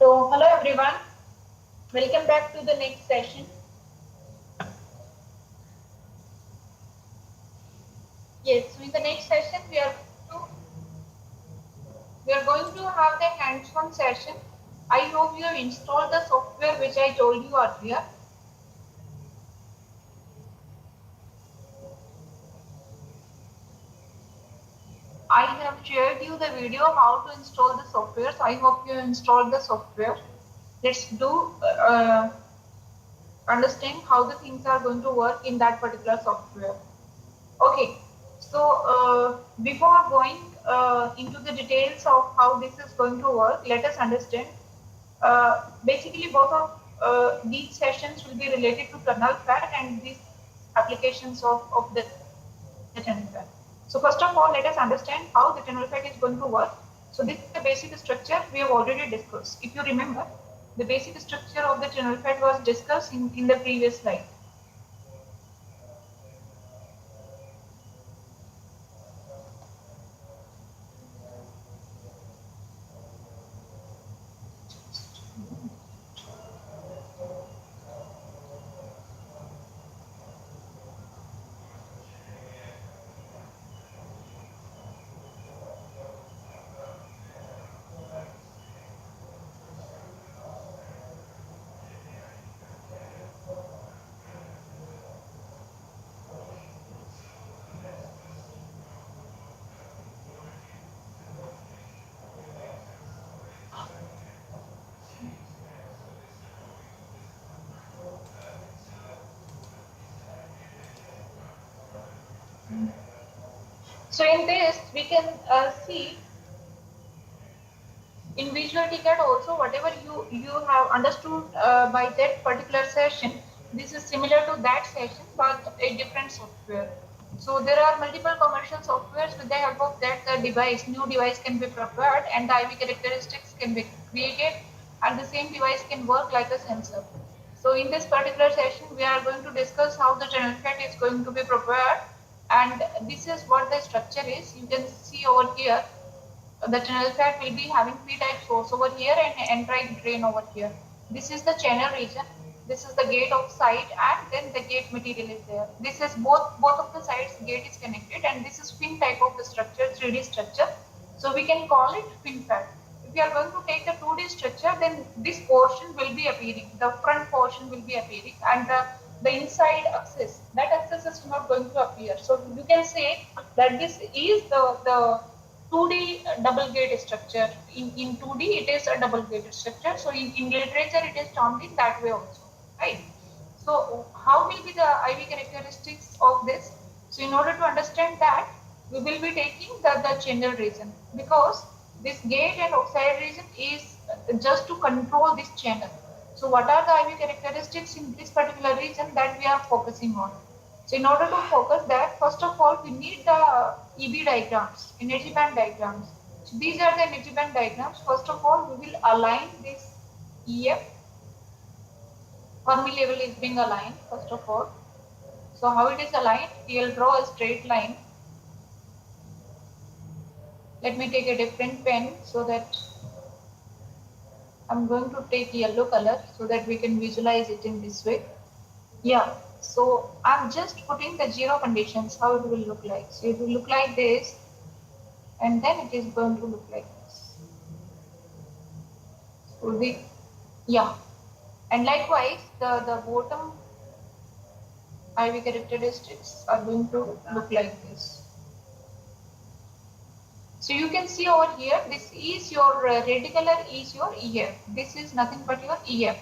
So, hello everyone, welcome back to the next session. Yes, so in the next session we are going to have the hands-on session. I hope you have installed the software which I told you earlier. I have shared you the video how to install the software. So I hope you have installed the software. Let's do understand how the things are going to work in that particular software. Okay, so before going into the details of how this is going to work, let us understand. Basically, both of these sessions will be related to tunnel fat and these applications of the tunnel fat. So first of all, let us understand how the tunnel fat is going to work. So this is the basic structure we have already discussed. If you remember, the basic structure of the tunnel fat was discussed in the previous slide. So in this, we can see in visual ticket also whatever you have understood by that particular session. This is similar to that session, but a different software. So there are multiple commercial softwares with the help of that new device can be prepared and the IV characteristics can be created, and the same device can work like a sensor. So in this particular session, we are going to discuss how the tunnel fat is going to be prepared, and this is what the structure is. You can see over here the tunnel fat will be having p-type source over here and enteric drain over here. This is the channel region. This is the gate of site, and then the gate material is there. This is both of the sides gate is connected, and this is fin type of the structure, 3D structure. So we can call it fin fat. If we are going to take the 2D structure, then this portion will be appearing. The front portion will be appearing, and the inside axis, that axis is not going to appear. So you can say that this is the 2D double gate structure. In 2D, it is a double gate structure. So in literature, it is termed in that way also, right? So how will be the IV characteristics of this? So in order to understand that, we will be taking the channel region, because this gate and oxide region is just to control this channel. So what are the IV characteristics in this particular region that we are focusing on? So in order to focus that, first of all, we need the EB diagrams, energy band diagrams. So these are the energy band diagrams. First of all, we will align this EF. Fermi level is being aligned, first of all. So how it is aligned? We will draw a straight line. Let me take a different pen so that I'm going to take yellow color so that we can visualize it in this way. Yeah, so I'm just putting the zero conditions, how it will look like. So it will look like this, and then it is going to look like this. So yeah, and likewise, the bottom IV characteristics are going to look like this. So you can see over here, this is your red color is your EF. This is nothing but your EF.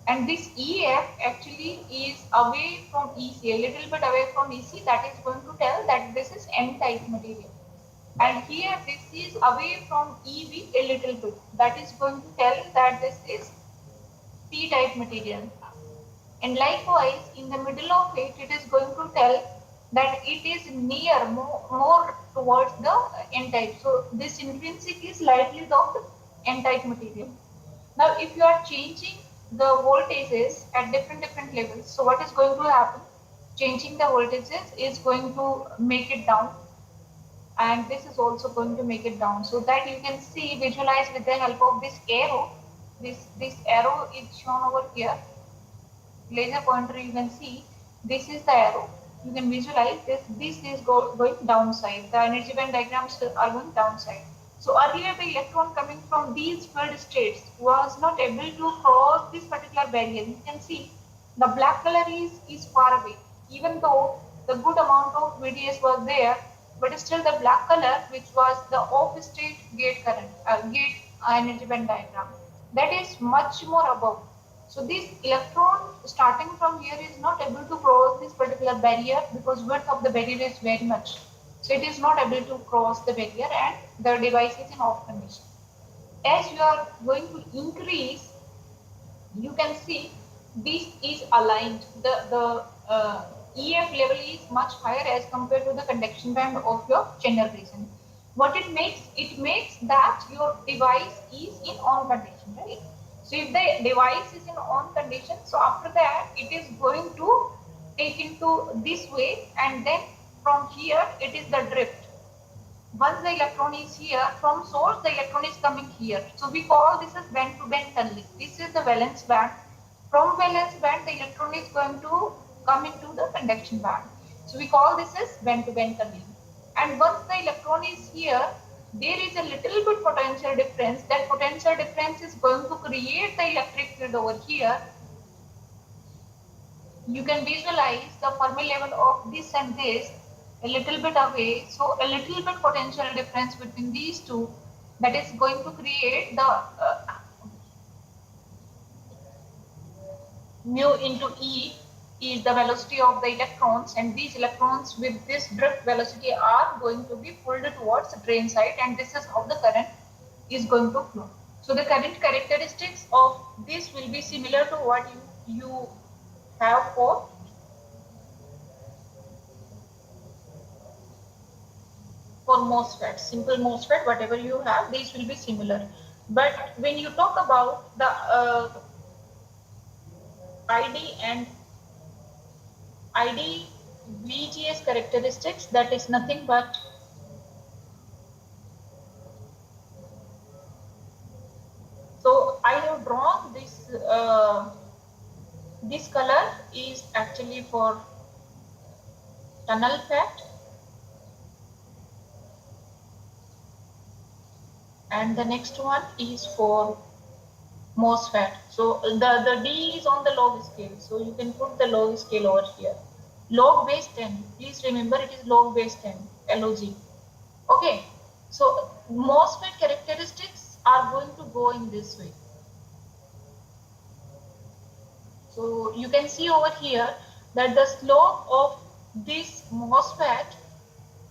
And this EF actually is away from EC, a little bit away from EC. That is going to tell that this is N-type material. And here this is away from EV a little bit. That is going to tell that this is P-type material. And likewise, in the middle of it, it is going to tell that it is near, more towards the N-type. So this intrinsic is slightly of N-type material. Now, if you are changing the voltages at different levels, so what is going to happen? Changing the voltages is going to make it down. and this is also going to make it down, so that you can see, visualize with the help of this arrow. This arrow is shown over here, laser pointer. You can see this is the arrow. You can visualize this is going downside. The energy band diagrams are going downside. So earlier the electron coming from these filled states was not able to cross this particular barrier. You can see the black color is far away, even though the good amount of VDS was there, but still the black color, which was the off state gate current, gate energy band diagram, that is much more above. So this electron starting from here is not able to cross this particular barrier because width of the barrier is very much. So it is not able to cross the barrier and the device is in off condition. As you are going to increase, you can see this is aligned. The EF level is much higher as compared to the conduction band of your channel region. What it makes? It makes that your device is in on condition, right? So if the device is in on condition, so after that it is going to take into this way, and then from here it is the drift. Once the electron is here, from source the electron is coming here. So we call this as band to band tunneling. This is the valence band. From valence band the electron is going to come into the conduction band. So we call this as band to band tunneling. And once the electron is here, there is a little bit potential difference. That potential difference is going to create the electric field over here. You can visualize the Fermi level of this and this a little bit away. So a little bit potential difference between these two, that is going to create the mu into E is the velocity of the electrons, and these electrons with this drift velocity are going to be pulled towards the drain side, and this is how the current is going to flow. So the current characteristics of this will be similar to what you have for MOSFET, simple MOSFET, whatever you have, these will be similar. But when you talk about the ID and ID VGS characteristics, that is nothing but so I have drawn this. This color is actually for tunnel FET, and the next one is for MOSFET. So the D is on the log scale. So you can put the log scale over here. Log base 10. Please remember it is log base 10, LOG. Okay. So MOSFET characteristics are going to go in this way. So you can see over here that the slope of this MOSFET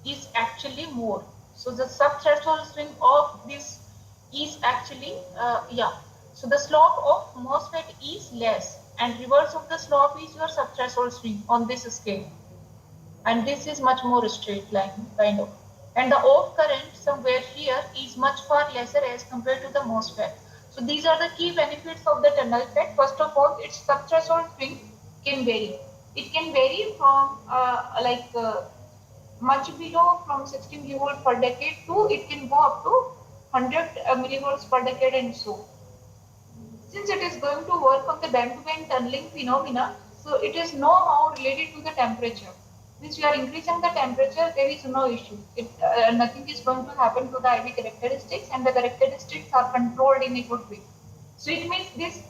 is actually more. So the subthreshold swing of this is actually, so the slope of MOSFET is less, and reverse of the slope is your subthreshold swing on this scale. And this is much more straight line, kind of. And the off current somewhere here is much far lesser as compared to the MOSFET. So these are the key benefits of the tunnel FET. First of all, its subthreshold swing can vary. It can vary from much below from 16 millivolts per decade to it can go up to 100 millivolts per decade and so. Since it is going to work on the band-to-band tunneling phenomena, so it is no how related to the temperature. Since you are increasing the temperature, there is no issue. Nothing is going to happen to the IV characteristics, and the characteristics are controlled in a good way. So it means this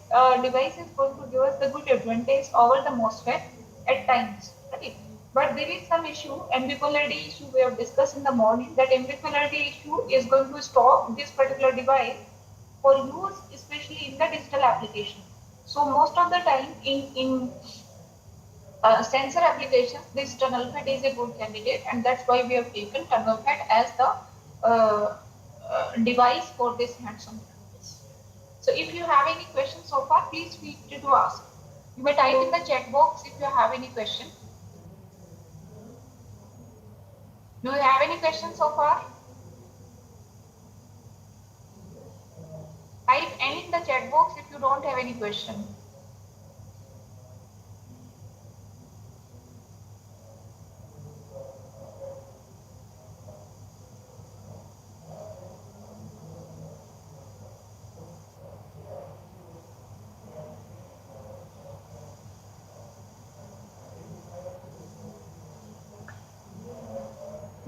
device is going to give us the good advantage over the MOSFET at times, right? But there is some issue, ambipolarity issue we have discussed in the morning. That ambipolarity issue is going to stop this particular device for use, especially in the digital application. So most of the time in sensor applications, this tunnel FET is a good candidate, and that's why we have taken tunnel FET as the device for this hands-on practice. So if you have any questions so far, please feel free to ask. You may type in the chat box if you have any question. Do you have any questions so far? Type any in the chat box if you don't have any question.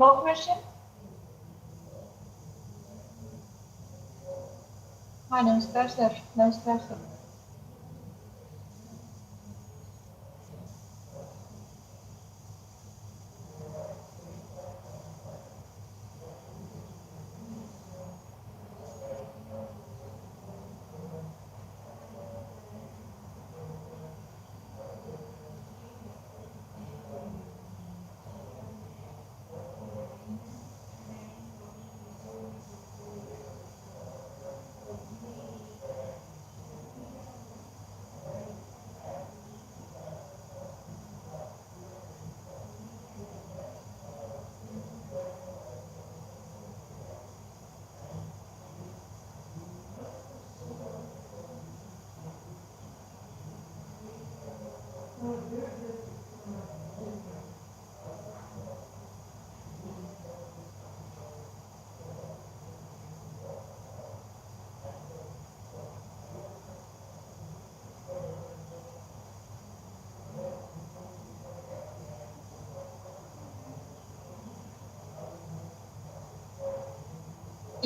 More question? हाँ नमस्कार sir. नमस्कार sir.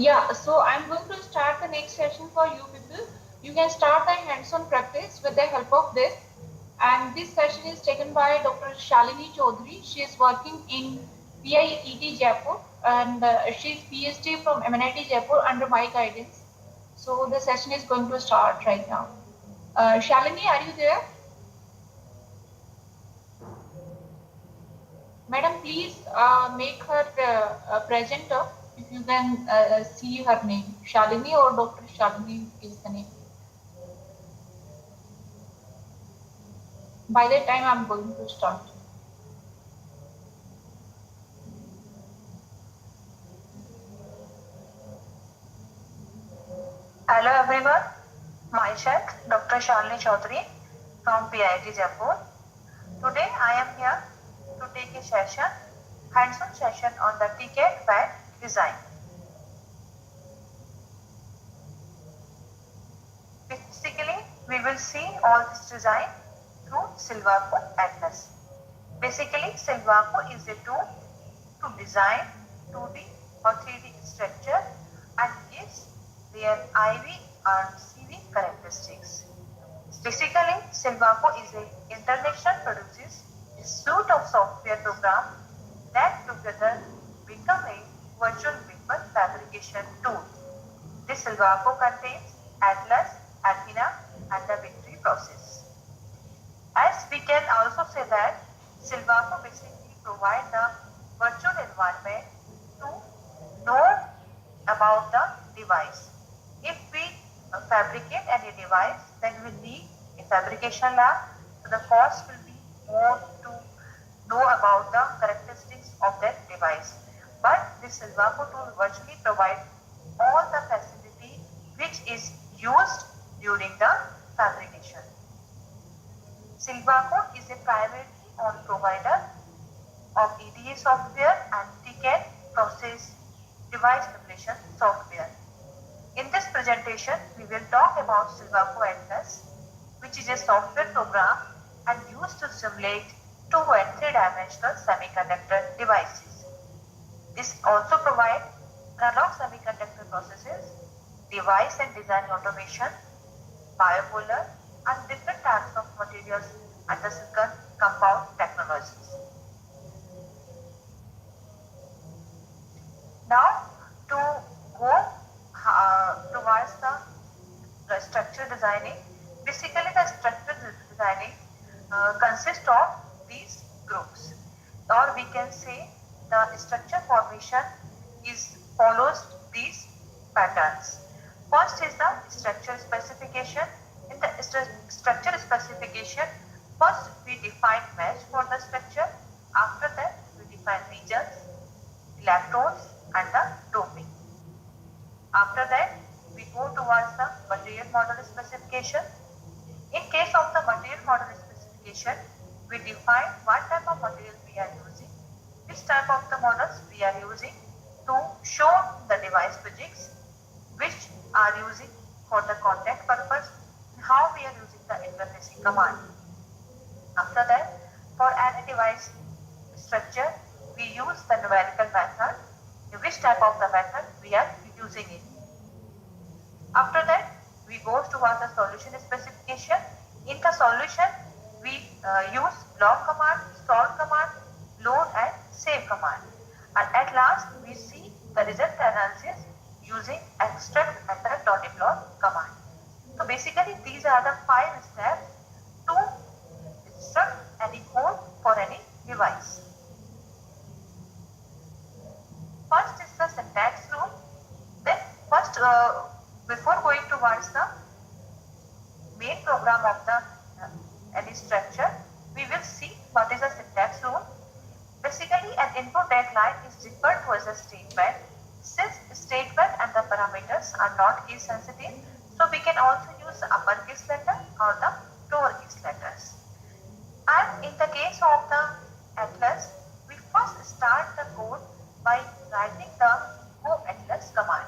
Yeah, so I'm going to start the next session for you people. You can start the hands-on practice with the help of this. And this session is taken by Dr. Shalini Chaudhary. She is working in PIET Jaipur and she is PhD from MNIT Jaipur under my guidance. So the session is going to start right now. Shalini, are you there? Madam, please make her presenter if you can see her name. Shalini or Dr. Shalini is the name. By that time, I'm going to start. Hello everyone, myself Dr. Shalini Chaudhary from PIT Jaipur. Today I am here to take a session, hands-on session on the ticket pad design. Basically, we will see all this design through Silvaco Atlas. Basically, Silvaco is a tool to design 2D or 3D structure and gives their IV and CV characteristics. Basically, Silvaco is an international produces a suite of software programs that together become a virtual vehicle fabrication tool. This Silvaco contains Atlas, Athena, and the Victory process. As we can also say that Silvaco basically provides the virtual environment to know about the device. If we fabricate any device, then we need a fabrication lab. So the cost will be more to know about the characteristics of that device. But this Silvaco tool virtually provides all the facility which is used during the fabrication. Silvaco is a privately owned provider of EDA software and ticket process device simulation software. In this presentation, we will talk about Silvaco Atlas, which is a software program and used to simulate 2 and 3-dimensional semiconductor devices. This also provides analog semiconductor processes, device and design automation, biopolar, and different types of materials under silicon compound technologies. Now, to go towards the structure designing, basically the structure designing consists of these groups, or we can say the structure formation is follows these patterns. First is the structure specification. In the structure specification, first we define mesh for the structure. After that, we define regions, electrodes, and the doping. After that, we go towards the material model specification. In case of the material model specification, we define what type of material we are using, which type of the models we are using to show the device physics, which are using for the contact purpose, and how we are using the interfacing command. After that, for any device structure, we use the numerical method, which type of the method we are using it. After that, we go towards the solution specification. In the solution, we use log command, solve command, load and save command. And at last, we see the result analysis using extract and the plot command. So basically, these are the 5 steps to extract any code for any device. First is the syntax rule. Then first, before going towards the main program of the any structure, we will see what is a syntax rule. Basically, an input deadline is referred to as a statement. Since statement and the parameters are not case sensitive, so we can also use the uppercase letter or the lowercase letters. And in the case of the atlas, we first start the code by writing the go atlas command.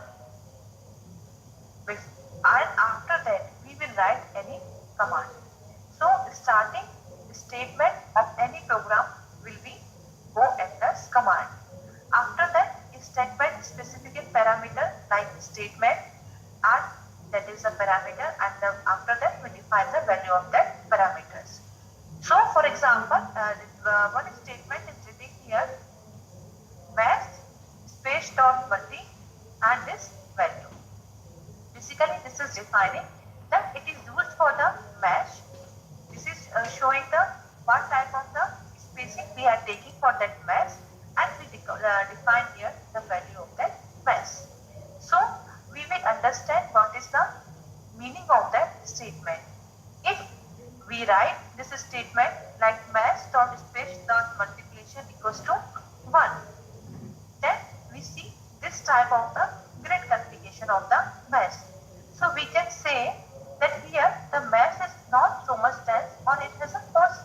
And after that, we will write any command. So starting statement of any program will be go atlas command. After that, statement specific parameter like statement, and that is a parameter, and after that we define the value of that parameters. So for example, one statement is written here, mass space dot multi and this value. Basically, this is defining that it is used for the mesh. This is showing the what type of the spacing we are taking for that mesh, and we define here the value of that mesh. So we will understand what is the meaning of that statement. If we write this statement like mass dot space dot multiplication equals to 1, then we see this type of the grid configuration of the mesh. So we can say that here the mesh is not so much dense or it has a coarse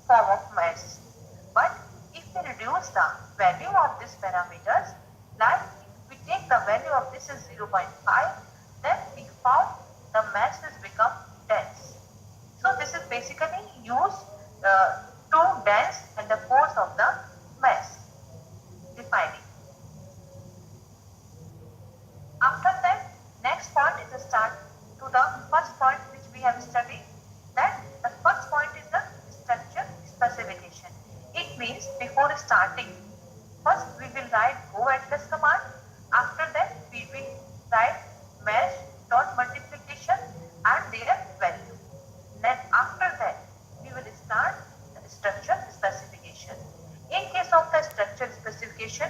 form of mesh. But if we reduce the value of these parameters, like if we take the value of this is 0.5, then we found the mesh has become dense. So this is basically used to dense and the coarse of the mesh defining. After that, next point is the start to the first point which we have studied. That the first point is the structure specification. It means before starting, first we will write go atlas command. After that, we will write mesh dot multiplication and their value. Then after that, we will start the structure specification. In case of the structure specification,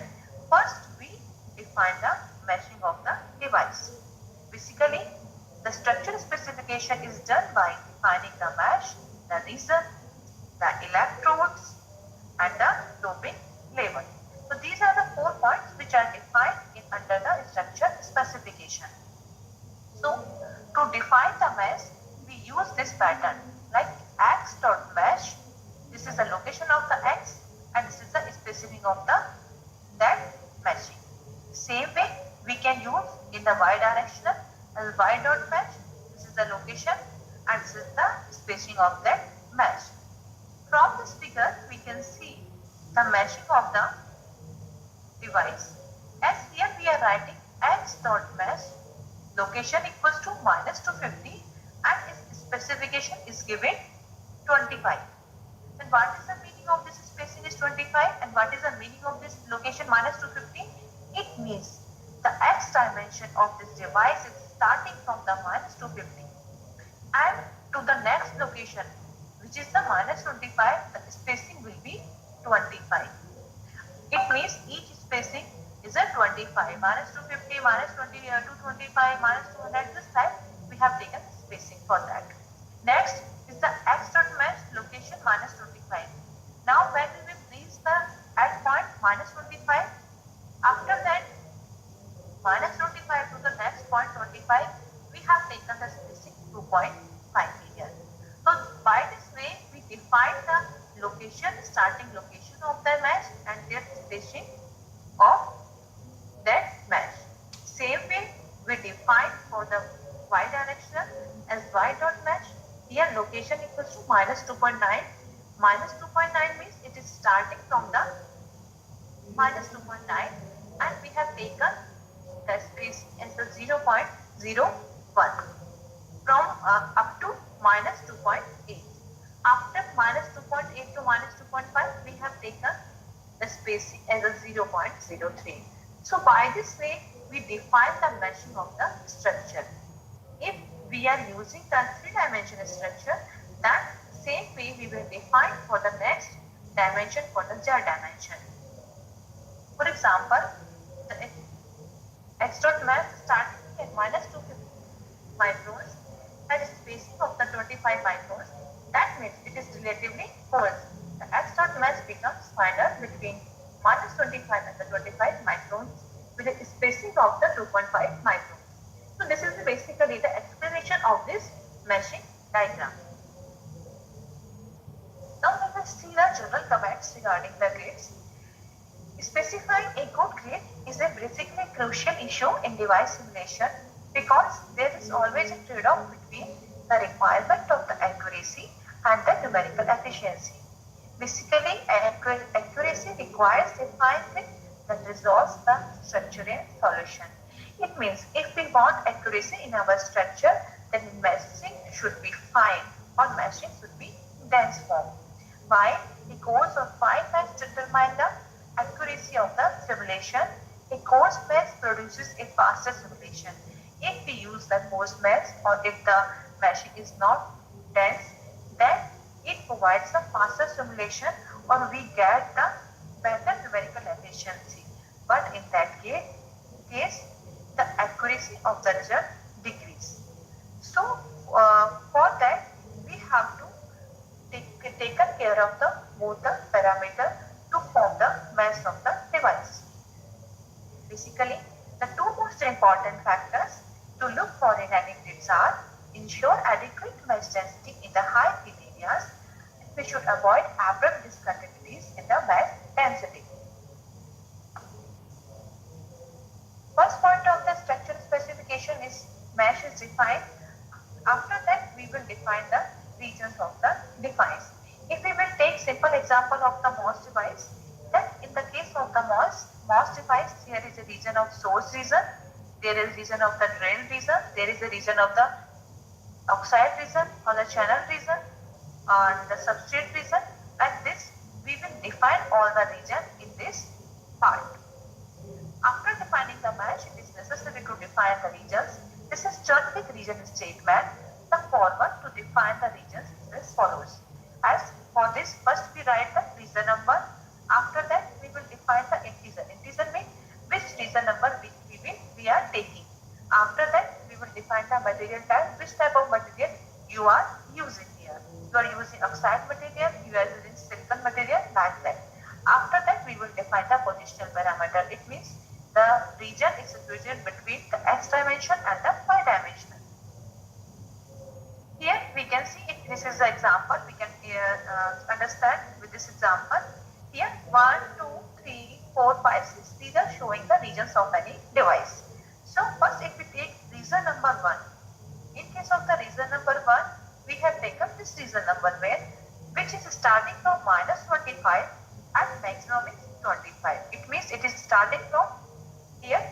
first we define the meshing of the device. Basically, the structure specification is done by defining the mesh, the region, the electrodes, and the doping level. So these are the 4 points which are defined under the structure specification. So to define the mesh, we use this pattern like x.mesh. This is the location of the x, and this is the specifying of the that meshing. Same way we can use in the y directional as y.mesh. This is the location and this is the spacing of that mesh. From this figure, we can see the meshing of the device. As here we are writing x.mesh, location equals to -250 and its specification is given 25. And what is the meaning of this spacing is 25 and what is the meaning of this location -250? It means the x dimension of this device is starting from the -250 and to the next location, which is the -25, the spacing will be 25. It means each spacing is a 25, -250, -225, -200, this type we have taken spacing for that. Next is the x.mesh location -25. Now when we will reach the at point -25, after that -25 to the next point 25, we have taken the spacing 2.5 here. So by this way we define the location, starting location of the mesh and their spacing of that mesh. Same way we define for the y direction as y.mesh. Here location equals to -2.9. -2.9 means it is starting from the minus 2.9, and we have taken the space as the 0.01 from up to minus 2.8. After minus 2.8 to minus 2.5, we have taken the spacing as a 0.03. So by this way, we define the meshing of the structure. If we are using the three-dimensional structure, that same way we will define for the next dimension for the z dimension. For example, the x dot mesh starting at minus 250 microns has a spacing of the 25 microns. That means it is relatively coarse. The x dot mesh becomes finer between minus 25 and the 25 microns with a spacing of the 2.5 microns. So this is basically the explanation of this meshing diagram. Now let us see the general comments regarding the grades. Specifying a good grade is a basically crucial issue in device simulation because there is always a trade-off between the requirement of the accuracy and the numerical efficiency. Basically, accuracy requires a fine fit that resolves the structure in solution. It means if we want accuracy in our structure, then meshing should be fine or meshing should be dense form. While a course of fine mesh determines the accuracy of the simulation, a coarse mesh produces a faster simulation. If we use the coarse mesh or if the meshing is not dense, then it provides a faster simulation or we get the better numerical efficiency. But in that case the accuracy of the result decreases. So for that we have to take care of the both the parameter to form the mesh of the device. Basically, the two most important factors to look for in any grids are ensure adequate mesh density in the high field areas, and we should avoid abrupt discontinuities in the mesh density. First point of the structural specification is mesh is defined. After that, we will define the regions of the device. If we will take simple example of the MOS device, then in the case of the MOS device, here is a region of source region, there is region of the drain region, there is a region of the oxide region or the channel region and the substrate region. Like this, we will define all the region in this part. After defining the mesh, it is necessary to define the regions. This is done with region statement. The forward to define the regions is as follows. As for this, first we write the region number. After that, we will define the integer. Integer means which region number we are taking. After that, we will define the material type, which type of material you are using here. You are using oxide material, you are using silicon material, like that. After that, we will define the positional parameter. It means the region is situated between the x dimension and the y dimension. Here we can see if this is the example, we can understand with this example. Here 1, 2, 3, 4, 5, 6, these are showing the regions of any device. So first if we take region number 1, in case of the region number 1, we have taken this region number where, which is starting from minus 25 and maximum is 25. It means it is starting from here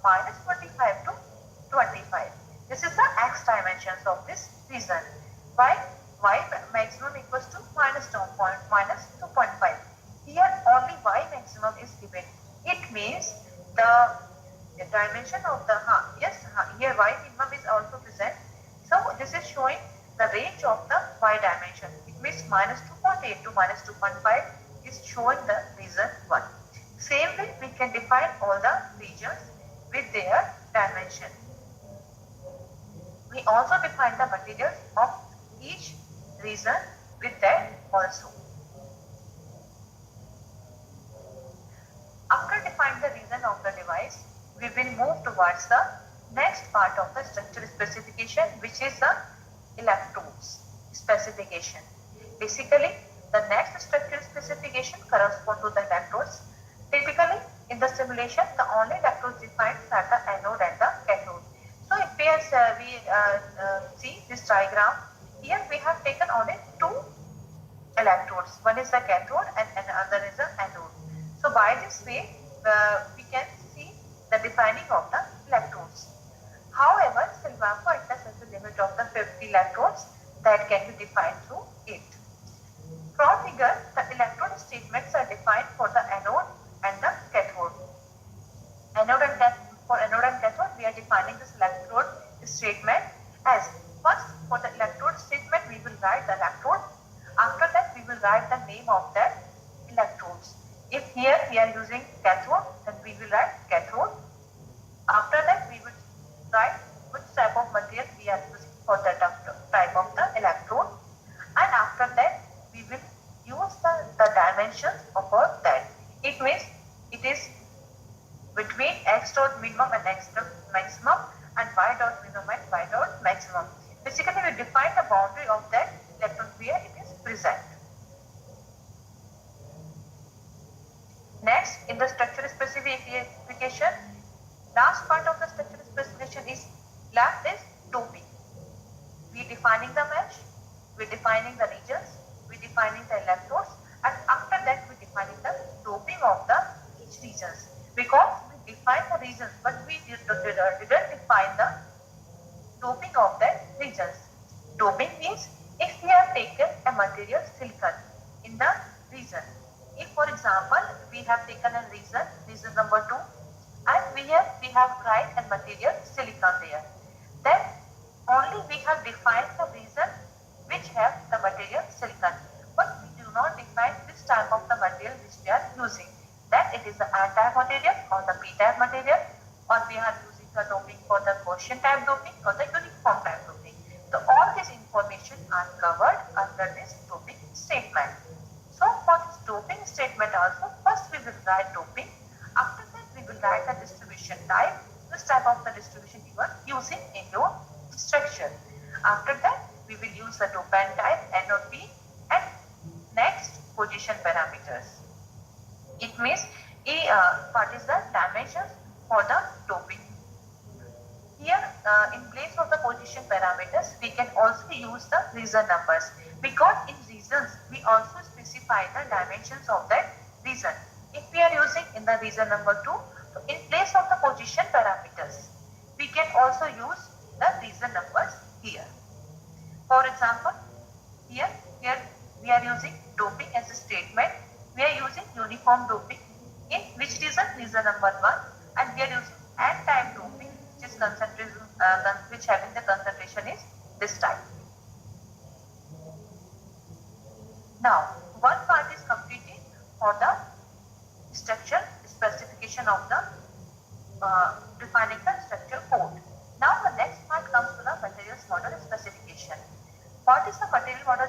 minus 25 to 25. This is the x dimensions of this region. While y maximum equals to minus 2.5. Here only y maximum is given. It means the dimension of the here y minimum is also present. So this is showing the range of the y dimension. It means minus 2.8 to minus 2.5 is showing the region 1. Same way we can define all the regions with their dimension. We also define the materials of each region with that also. After defining the region of the device, we will move towards the next part of the structural specification, which is the electrodes specification. Basically, the next structural specification corresponds to the electrodes. Typically, in the simulation, the only electrodes defined are the anode and the cathode. So, if we see this diagram, here we have taken only two electrodes. One is the cathode and another is the anode. So by this way, we can see the defining of the electrodes. However, Silvaco Atlas has a limit of the 50 electrodes that can be defined through it. From figure, the electrode statements are defined for the anode and the cathode. For anode and cathode, we are defining this electrode statement as first for the electrode statement we will write the electrode. After that we will write the name of that electrodes. If here we are using cathode, then we will write cathode. After that we will write which type of material we are using for that type of the electrode, and after that we will use the dimensions of that. It means it is between x dot minimum and x dot maximum and y dot minimum and y dot maximum. Basically, we define the boundary of that electron where it is present. Next, in the structure specification, last part of the structure specification is left is doping. We defining the mesh, we defining the regions, we defining the electrodes, and after that we defining the doping of the each regions. Because we define the regions, but we didn't define the doping of that regions. Doping means if we have taken a material silicon in the region. If for example we have taken a region number 2, and we have write a material silicon there, then only we have defined the region which have the material silicon, but we do not define which type of the material which we are using, that it is the N-type material or the P-type material, or we are using the doping for the Gaussian type doping or the uniform type doping. So all this information are covered under this doping statement. So for this doping statement also, first we will write doping. After that we will write the distribution type, which type of the distribution you are using in your structure. After that we will use the dopant type N or P, and next position parameters. It means what is the dimensions for the doping. Here in place of the position parameters we can also use the region numbers, because in regions we also specify the dimensions of that region. If we are using in the region number 2, so in place of the position parameters we can also use the region numbers here. For example, here we are using doping as a statement. We are using uniform doping in which region number 1, and we are using N-type doping, which is concentration, which having the concentration is this type. Now, one part is completed for the structure specification of the defining the structure code. Now the next part comes to the materials model specification. What is the material model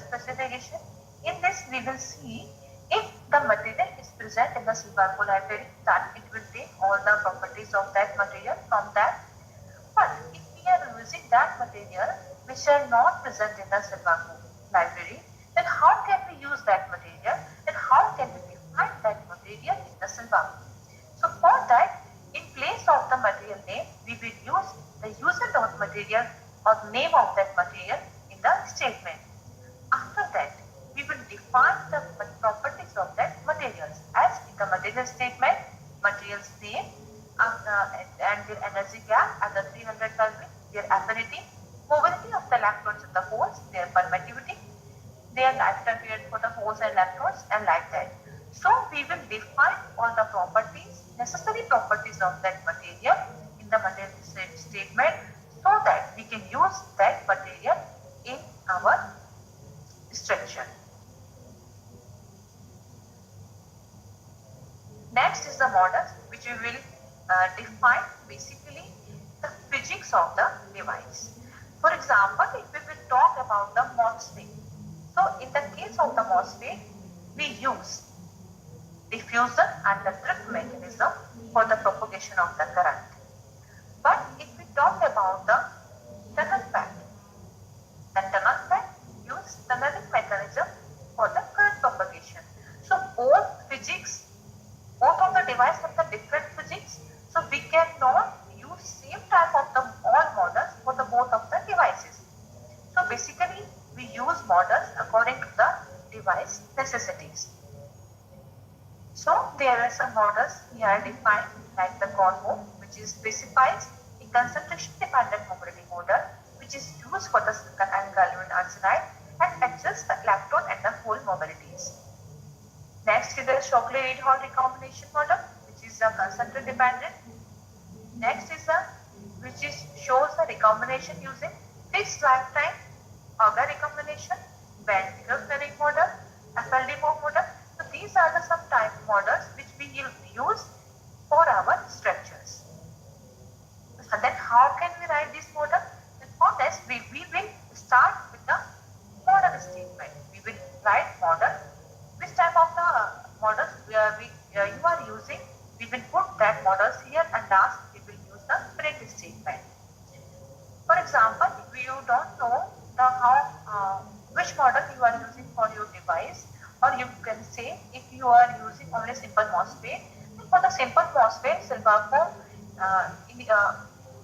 specification? In this we will see if the material is present in the Silvaco library, that it will take all the properties of that material from that. But if we are using that material which are not present in the Silvaco library, then how can we use that material, and how can we define that material in the Silvaco? So for that, in place of the material name, we will use the user dot material or name of that material in the statement. After that, we will define the properties of that materials as in the material statement, materials name, and their energy gap at the 300 Kelvin, their affinity, mobility of the electrons in the holes, their permittivity, their lifetime period for the holes and electrodes, and like that. So we will define all the properties, necessary properties of that material in the material statement, so that we can use that material in our structure. Next is the models, which we will define basically the physics of the device. For example, if we will talk about the MOSFET. So in the case of the MOSFET, we use diffusion and the drift mechanism for the propagation of the current. But if we talk about the tunnel FET, the tunnel FET use tunneling mechanism for the current propagation. So both of the device have the different physics, so we cannot use same type of the all models for the both of the devices. So basically we use models according to the device necessities. So there are some models here defined like the CORMO, which is specifies a concentration dependent mobility model which is used for the silicon and gallium arsenide and adjusts the electron and the hole mobilities. Next is the Shockley-Reed-Hall recombination model, which is a concentration dependent. Next is a which is shows the recombination using fixed lifetime Auger recombination, ventricular flaring model, FLD model. So these are the some type models which we use for our structures. And then how can we write this model? For this we will start with the model statement. We will write model. Which type of the models you are using, we will put that models here, and last we will use the print statement. For example, if you don't know the which model you are using for your device, or you can say if you are using only simple MOSFET, then for the simple MOSFET, Silvaco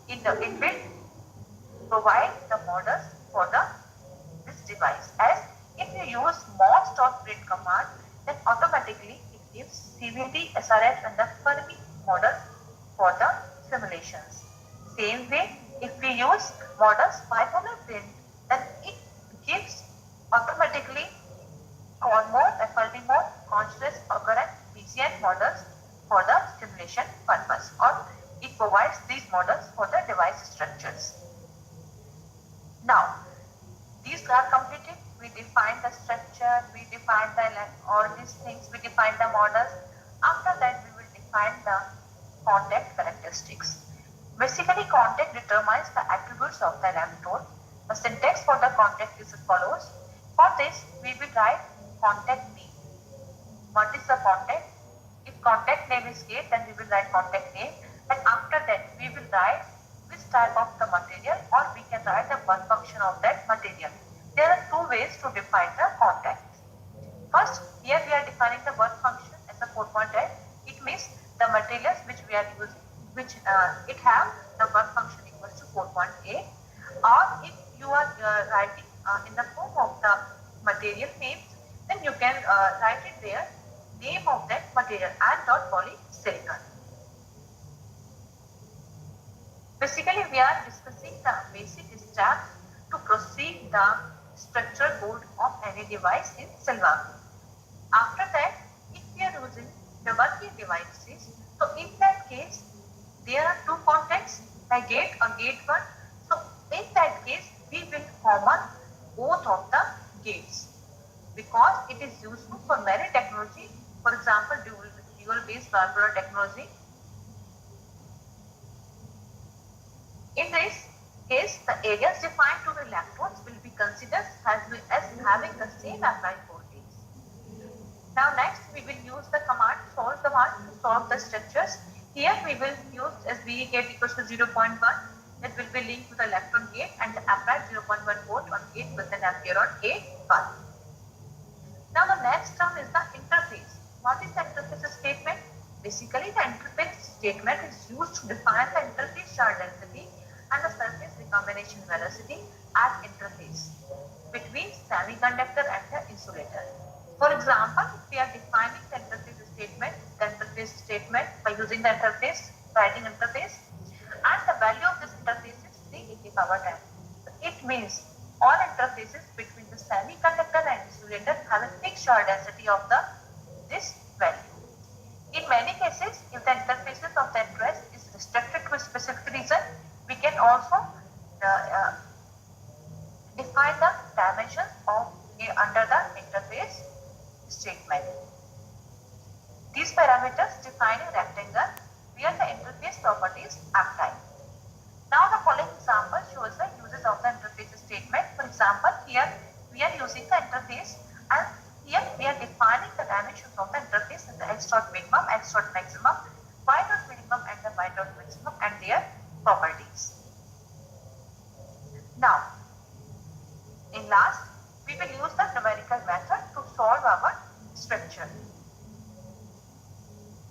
in the inbuilt provide the models for this device. As if you use MOS.print command, then automatically it gives CVD, SRF and the Fermi models for the simulations. Same way, if we use models bipolar print, then it gives automatically CON mode, FLD mode, conscious, Auger and BCN models for the simulation purpose, or it provides these models for the device structures. Now, these are completed. We define the structure, we define all these things, we define the models. After that, we will define the contact characteristics. Basically, contact determines the attributes of the electrode. The syntax for the contact is as follows. For this, we will write contact name. What is the contact? If contact name is gate, then we will write contact name. And after that, we will write which type of the material, or we can write the work function of that material. There are two ways to define the contact. First, here we are defining the work function as a 4.8. It means the materials which we are using, which it have the work function equals to 4.8. Or if you are writing in the form of the material names, then you can write it there, name of that material, and.polysilicon. Basically, we are discussing the basic steps to proceed the structural board of any device in Silvaco. After that, if we are using the working devices, so in that case, there are two contacts, a gate or gate 1. So in that case, we will common both of the gates because it is useful for many technology. For example, dual base bipolar technology. In this case, the areas defined to the electrodes will be considered as having the same applied voltage. Now next, we will use the command solve command to solve the structures. Here we will use as VE gate equals to 0.1. That will be linked to the electron gate and the applied 0.1 volt on gate with an ampere on A1. Now the next term is the interface. What is the interface statement? Basically, the interface statement is used to define the interface charge density and the surface recombination velocity as interface between semiconductor and the insulator. For example, if we are defining the interface statement by using the interface, writing interface, and the value of this interface is 3 e to the power 10. It means all interfaces between the semiconductor and insulator have a fixed charge density of this value. In many cases, if the interfaces of the interest is restricted to a specific region, we can also define the dimensions of under the interface statement. These parameters define a rectangle where the interface properties apply. Now the following example shows the uses of the interface statement. For example, here we are using the interface, and here we are defining the dimensions of the interface in the x dot minimum, x dot maximum, y dot minimum and the y dot maximum and their properties. Now, in last, we will use the numerical method to solve our structure.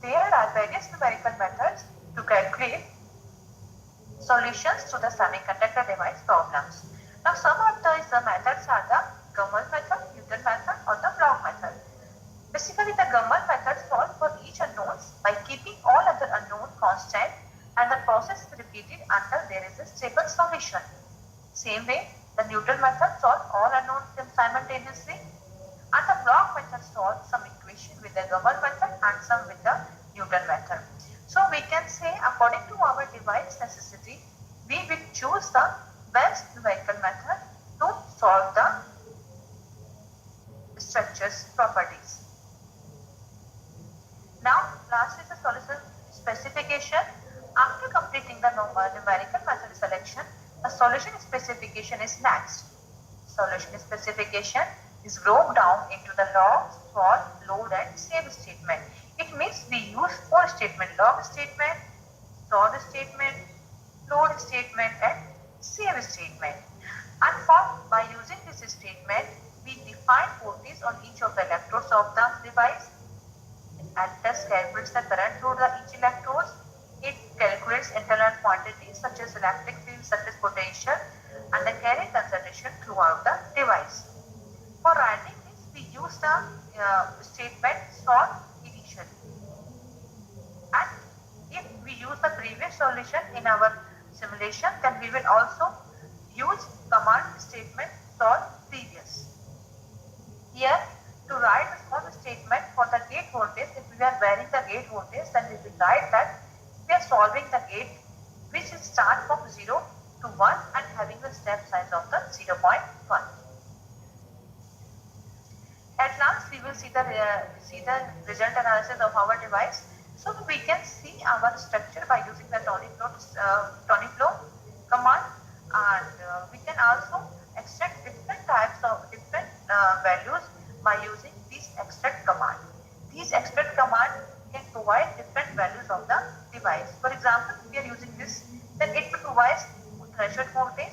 There are various numerical methods to calculate solutions to the semiconductor device problems. Now, some of these methods are the Gummel method, Newton method, or the Bloch method. Basically, the Gummel method solves for a stable solution. Same way, the Newton method solves all unknowns simultaneously, and the block method solves some equation with the Gummel method and some with the Newton method. So we can say, according to our device necessity, we will choose the best numerical method to solve the structure's properties. Now, last is the solution specification. After completing the numerical method selection, the solution specification is next. Solution specification is broken down into the log, solve, load and save statement. It means we use 4 statements: log statement, solve statement, load statement and save statement. And by using this statement, we define voltage on each of the electrodes of the device. Test calculates the current through each electrode. It calculates internal quantities such as electric field, such as potential, and the carry conservation throughout the device. For writing this, we use the statement solve initially. And if we use the previous solution in our simulation, then we will also use command statement solve previous. Here, to write a small statement for the gate voltage, if we are varying the gate voltage, then we will write that we are solving the gate which is start from 0 to 1 and having the step size of the 0.1. At last, we will see the result analysis of our device. So we can see our structure by using the Tony-Flow command, and we can also extract different types of different values by using these extract command. These extract command can provide different values of the device. For example, if we are using this, then it will provide threshold voltage.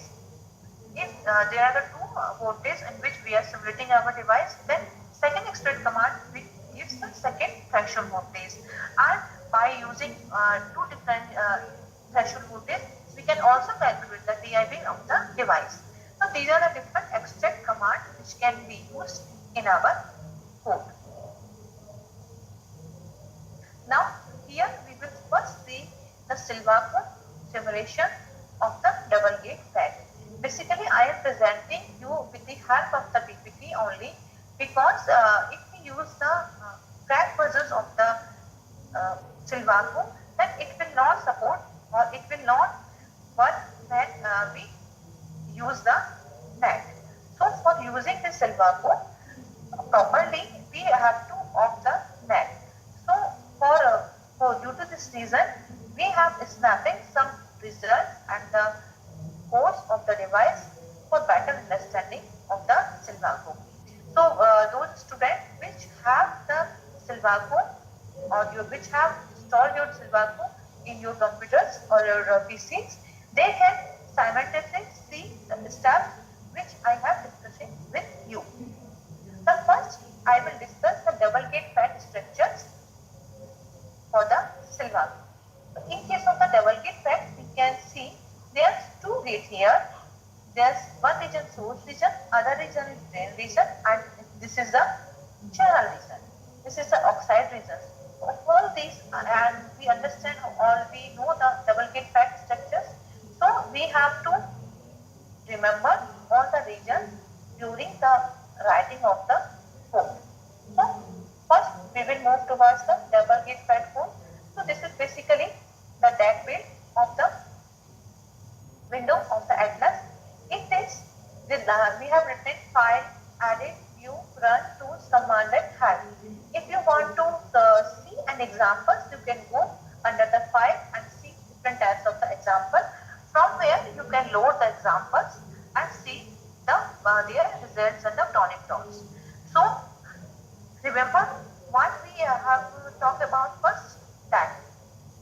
If there are the 2 voltages in which we are simulating our device, then second extract command gives the second threshold voltage. And by using 2 different threshold voltage, we can also calculate the DIB of the device. So these are the different extract commands which can be used in our code. Now here we will first see the Silvaco simulation of the double gate FET. Basically, I am presenting you with the help of the PPT only, because if we use the crack versions of the Silvaco, then it will not support or it will not work when we use the net. So for using the Silvaco properly, we have to off the net. So for due to this reason, we have snapping some results and the course of the device for better understanding of the Silvaco. So those students which have the Silvaco or which have installed your Silvaco in your computers or your PCs, they can simultaneously see the steps which I have discussing with you. The first, I will discuss the double gate FET structures for the Silvaco. So in case of the double gate FET, we can see there's 2 gates here. There's one region source region, other region is drain region, and this is the channel region. This is the oxide region. All these, and we understand we know the double gate FET structures. So we have to remember all the regions during the writing of the code. So first we will move towards the double gate FET code. So this is basically the deck build of the window of the Atlas. It is we have written file, edit, view, run, tools, command and help. If you want to see an example, you can go under the file and see different types of the example, from where you can load the examples and see their results and the tonic plots. So remember what we have talked about first, that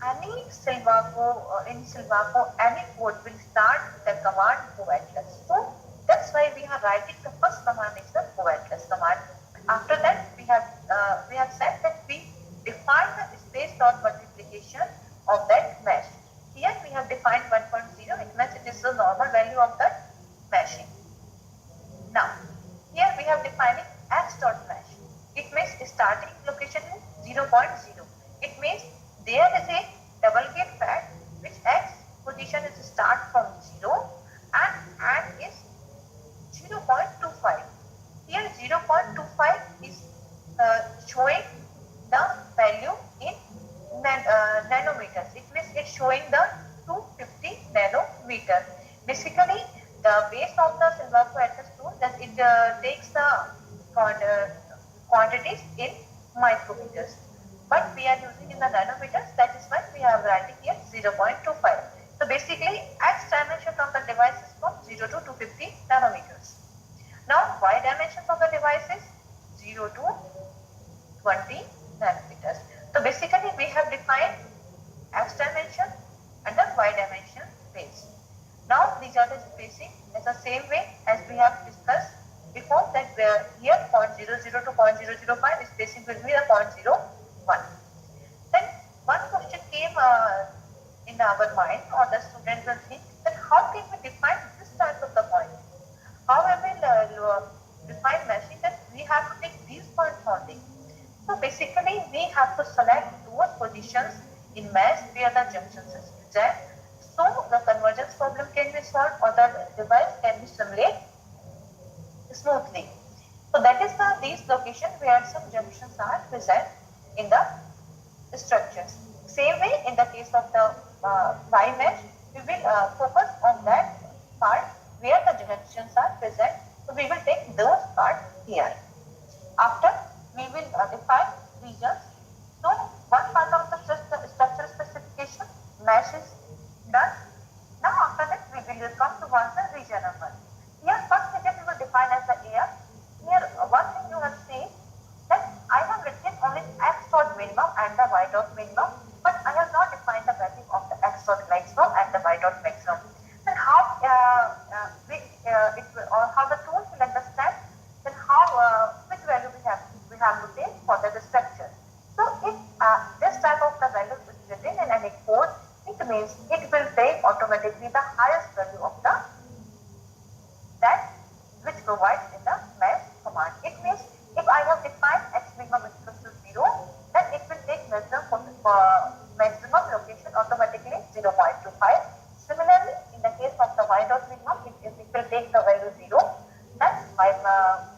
any Silvaco, in Silvaco, any code will start with the command go atlas. So that's why we are writing the first command is the go atlas command. After that, we have said that we define the space dot multiplication of that mesh. Here we have defined 1.0. It means it is the normal value of that meshing. Now here we have defining x dot mesh. It means starting location is 0.0. It means there is a double gate FET which x position is start from showing the value in nanometers. It means it's showing the 250 nanometer. Basically, the base of the Silvaco Atlas tool that it takes the quantities in micrometers, but we are using in the nanometers. That is why we are writing here 0.25. So basically, X dimension of the device is from 0 to 250 nanometers. Now, Y dimensions of the device is 0 to 20 nanometers. So basically, we have defined X dimension and the Y dimension space. Now, these are the spacing in the same way as we have discussed before, that here 0.00 to 0.005 spacing will be the 0.01. Then one question came in our mind, or the student will think that how can we define this type of the point? How I will define meshing that we have to take these points only. So basically, we have to select those positions in mesh where the junctions is present, so the convergence problem can be solved or the device can be simulated smoothly. So that is these locations where some junctions are present in the structures. Same way, in the case of the Y mesh, we will focus on that part where the junctions are present. So we will take those parts here. After, we will define regions. So one part of the structure specification mesh is done. Now after that, we will come to one the region number. Here first region we will define as the air. Here one thing you have seen that I have written only x dot minimum and the y dot minimum, but I have not defined the value of the x dot maximum and the y dot maximum. Then how how the tool will understand then how which value we have to take for the structure. So if this type of the value is written in any code, it means it will take automatically the highest value of the that which provides in the mesh command. It means if I have defined x minimum is equal to 0, then it will take maximum location automatically 0.25. Similarly, in the case of the y dot minimum, it will take the value 0, then my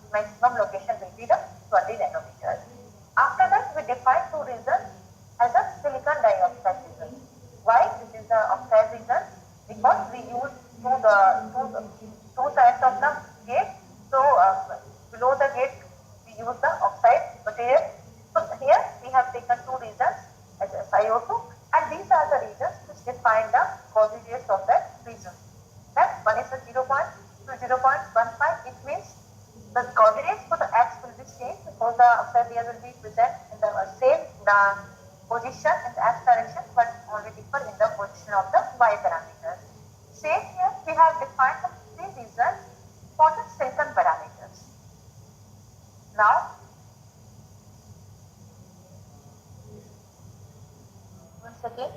maximum location will be the 20 nanometers. After that, we define two regions as a silicon dioxide region. Why this is the oxide region? Because we use two sides of the gate. So below the gate we use the oxide material. So here we have taken two regions as SiO2, and these are the regions which define the coordinates of that region. That one is a 0.2 0.15. It means the coordinates for the x will be same because the oxide layer will be present in the same position in the x direction, but only differ in the position of the y parameters. Same here, we have defined the three regions for the silicon parameters. Now, once again,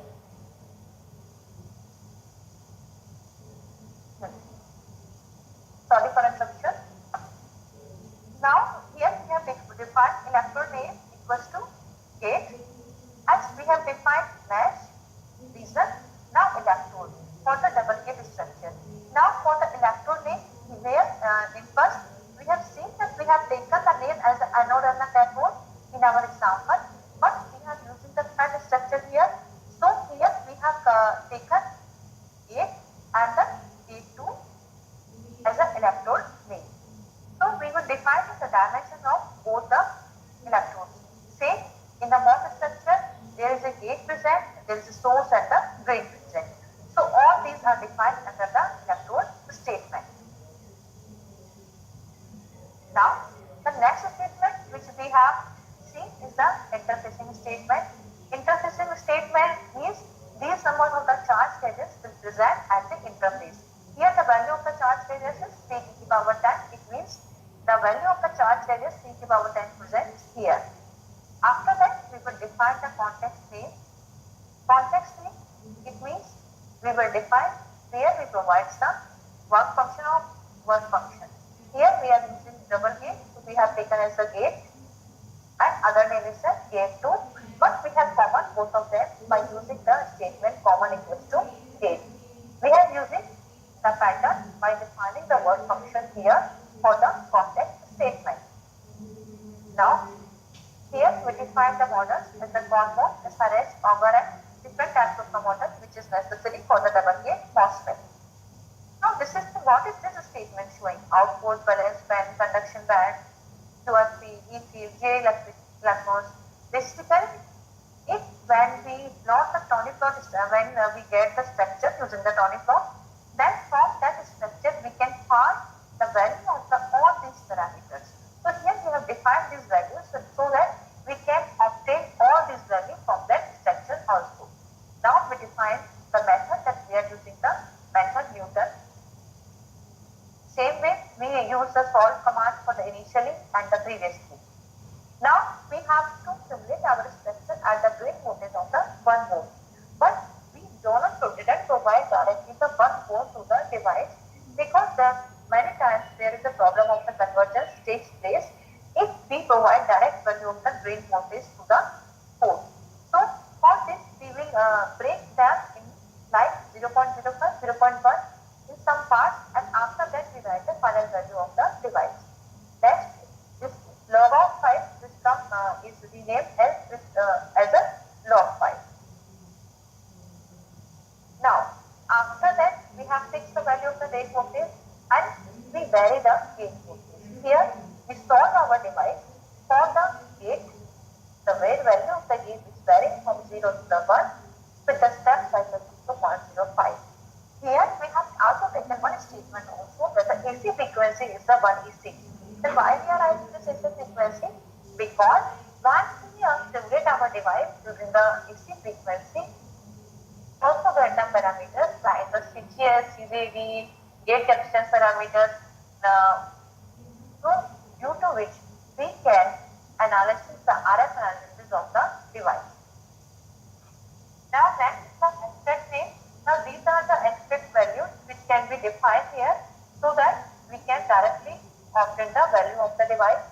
sorry for interruption. Now, here we have defined electrode name equals to gate. As we have defined mesh, region, now electrode for the double gate structure. Now for the electrode name, where in first we have seen that we have taken the name as the anode and the cathode in our example, but we are using the third structure here. So here we have taken gate and the gate 2 as an electrode name. So we will define the dimension of both the electrodes. Say in the MOS structure, there is a gate present, there is a source and the drain present. So all these are defined under the electrode statement. Now, the next statement which we have seen is the interfacing statement. Interfacing statement means these numbers of the charge stages will present at the interface. Here the value of the charge stages is 3 to the power 10. It means the value of the charge stages 3 to the power 10 presents here. After that, we will define the context name. Context name, it means we will define where we provide the work function of work function. Here we are using double gate, so we have taken as a gate, and other name is a gate 2, but we have common both of them by using the statement common equals to gate. We are using the pattern by defining the work function here for the context statement. Now, Here we define the models as the conmod, SRS, auger and different types of the models which is necessary for the double gate MOSFET. Now what is this statement showing? Output, balance band, conduction band, QFP, E field, J electrons. Basically, if when we plot the tonic plot, when we get the structure using the tonic plot, then from that structure we can find the value of all these parameters. So here we have defined these values so that we can obtain all these values from that structure also. Now we define the method that we are using the method Newton. Same way we use the solve command for the initially and the previously. Now we have to simulate our structure at the drain voltage of the 1 volt. But we didn't provide directly the 1 volt to the device because many times there is a problem of the convergence takes place if we provide direct value of the drain voltage to the port. So for this we will break them in like 0.05, 0.1 in some parts, and after that we write the final value of the device. Next, this log of 5 system is renamed as a log 5. Now, after that we have fixed the value of the gate voltage and we vary the gate voltage. Here we solve our device for the gate. The value of the gate is varying from 0 to the 1 with the step cycle to 0.05. Here we have also taken one statement also that the AC frequency is the 1E6. Then why we are writing this AC frequency? Because once we simulate our device using the AC frequency, also the random parameters like the CGS, CJD, gate capacitance parameters, so due to which we can analyze the RF analysis of the device. Now next is the expect name. Now these are the expect values which can be defined here so that we can directly obtain the value of the device.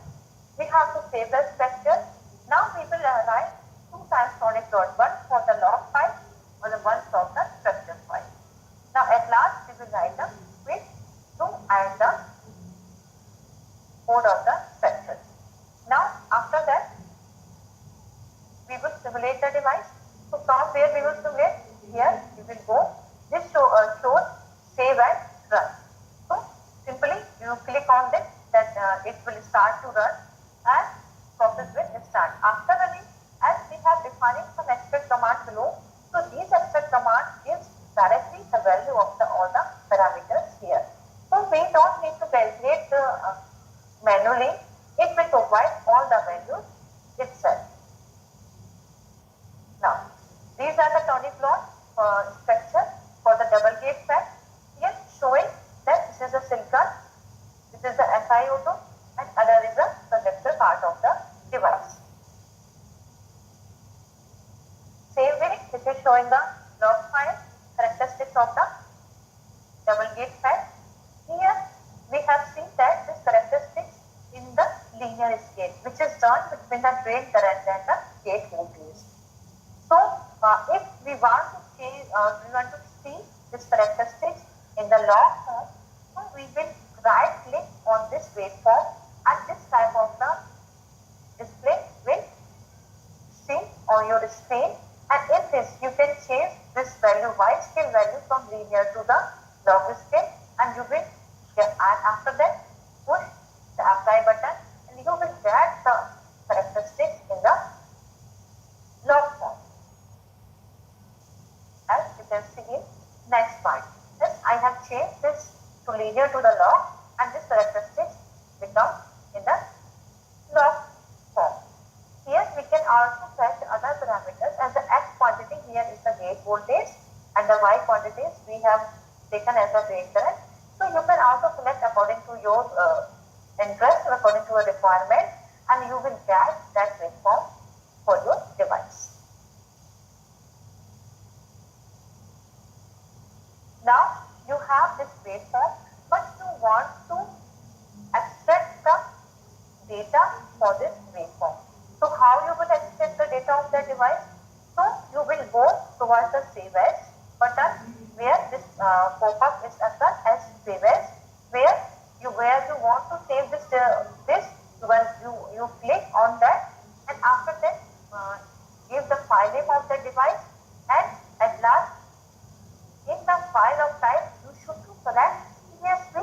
We have to save the structure. Now we will write 2 times tonic plot, 1 for the log file or the 1 for the structure file. Now at last we will write the with to add the code of the structure. Now after that we will simulate the device. So from where we will simulate? Here we will go. This shows save and run. So simply you click on this, that it will start to run and process will start. After running, as we have defining some expect command below, so these expect command gives directly the value of all the parameters here. So we don't need to calculate manually. It will provide all the values itself. Now, these are the tonic plot structure for the double gate FET. Here showing that this is a silicon, this is the SiO2 and other is the conductor part of the device. Same way, this is showing the log file characteristics of the double gate FET. Here we have seen that this characteristics in the linear scale which is done between the drain current and the gate voltage. So if we want to change, we want to see this characteristics in the log form, so we will right click on this waveform and this type of the display will see on your screen, and in this you can change this value y scale value from linear to the log scale, and you will get, and after that push the apply button and you will get the characteristics in the log form. As you can see in next part. This I have changed this to linear to the log and this characteristics become in the log form. Here we can also fetch other parameters, as the x quantity here is the gate voltage and the y quantities we have taken as a drain current. So you can also select according to your interest, according to your requirement, and you will get that waveform for your device. Now you have this waveform, but you want to extract the data for this waveform. So how you will extract the data of the device? So you will go towards the Save As button where this pop-up is occurred as Save As, where you want to save this. When you click on that, and after file name of the device, and at last in the file of type you should to select CSV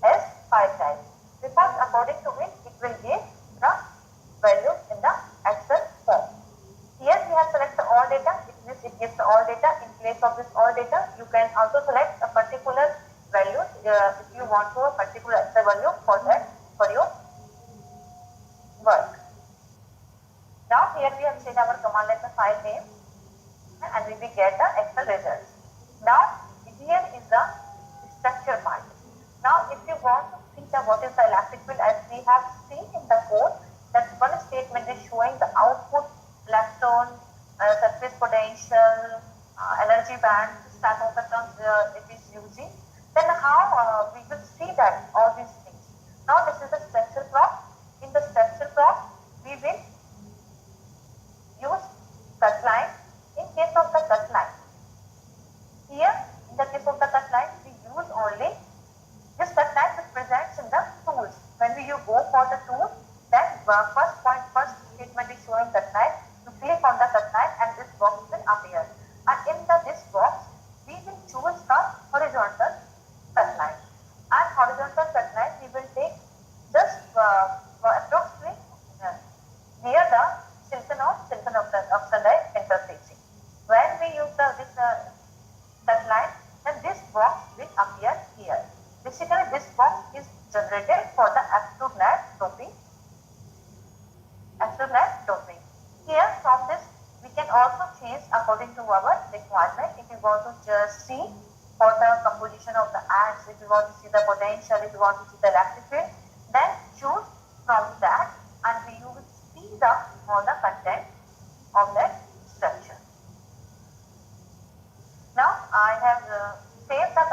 as file type, because according to which it will give the value in the Excel form. Here we have selected all data, it means it gives all data. In place of this all data, you can also select a particular value if you want to a particular Excel value for that, for your work. Now here we have set our command line the file name and we will get the Excel results. Now here is the structure part. Now if you want to see the what is the elastic field, as we have seen in the code, that one statement is showing the output, electron, surface potential, energy band, this type of the terms it is using. Then how we will see that all these things. Now this is the structure plot. In the structure plot, we will use cut line. In case of the cut line, here in the case of the cut line, we use only this cut line which presents in the tools. When you go for the tool, then first statement is showing cut line. You click on the cut line and this box will appear. And in this box, we will choose the horizontal cut line. And horizontal cut line we will take just approximately near the silicon oxide interfacing. When we use this cut line, then this box will appear here. Basically, this box is generated for the absolute net doping. Here, from this, we can also change according to our requirement. If you want to just see for the composition of the atoms, if you want to see the potential, if you want to see the electric field, then choose from that, and you will see all the content of that structure. Now I have saved that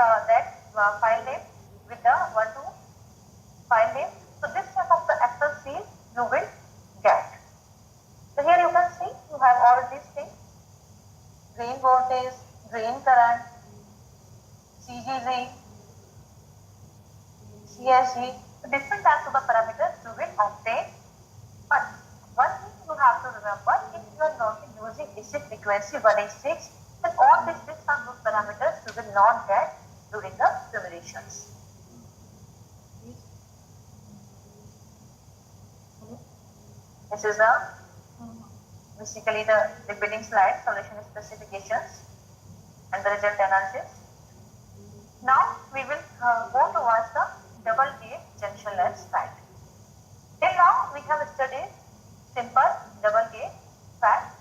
file name with the file name. So this type of the Excel sheet you will get. So here you can see you have all these things: drain voltage, drain current, CGZ, CSG. So different types of the parameters you will obtain. But one thing you have to remember, if you are not using AC frequency 186, then all these and those parameters you will not get during the simulations. This is basically the repeating slide, solution specifications and the result analysis. Now we will go towards the double gate junctionless FAT. Till now we have studied simple double gate FAT.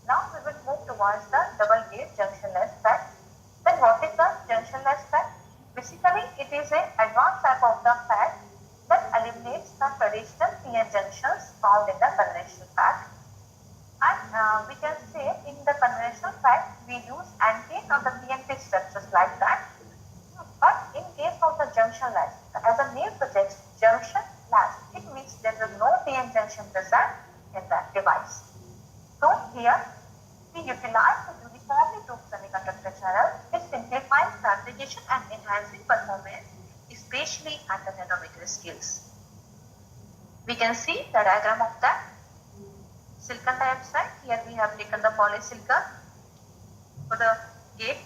Now we will move towards the double gate junctionless FAT. Then what is the junctionless FAT? Basically it is an advanced type of the FAT that eliminates the traditional PN junctions found in the conventional FAT. And we can say in the conventional FAT we use anti or the PNP structures like that. But in case of the junctionless, as the name suggests, junctionless, it means there is no PN junction present in that device. So here we utilize the uniformly grouped semiconductor channel, which simplifies fabrication and enhancing performance, especially at the nanometer scales. We can see the diagram of that. Silicon dioxide, here we have taken the polysilicon for the gate.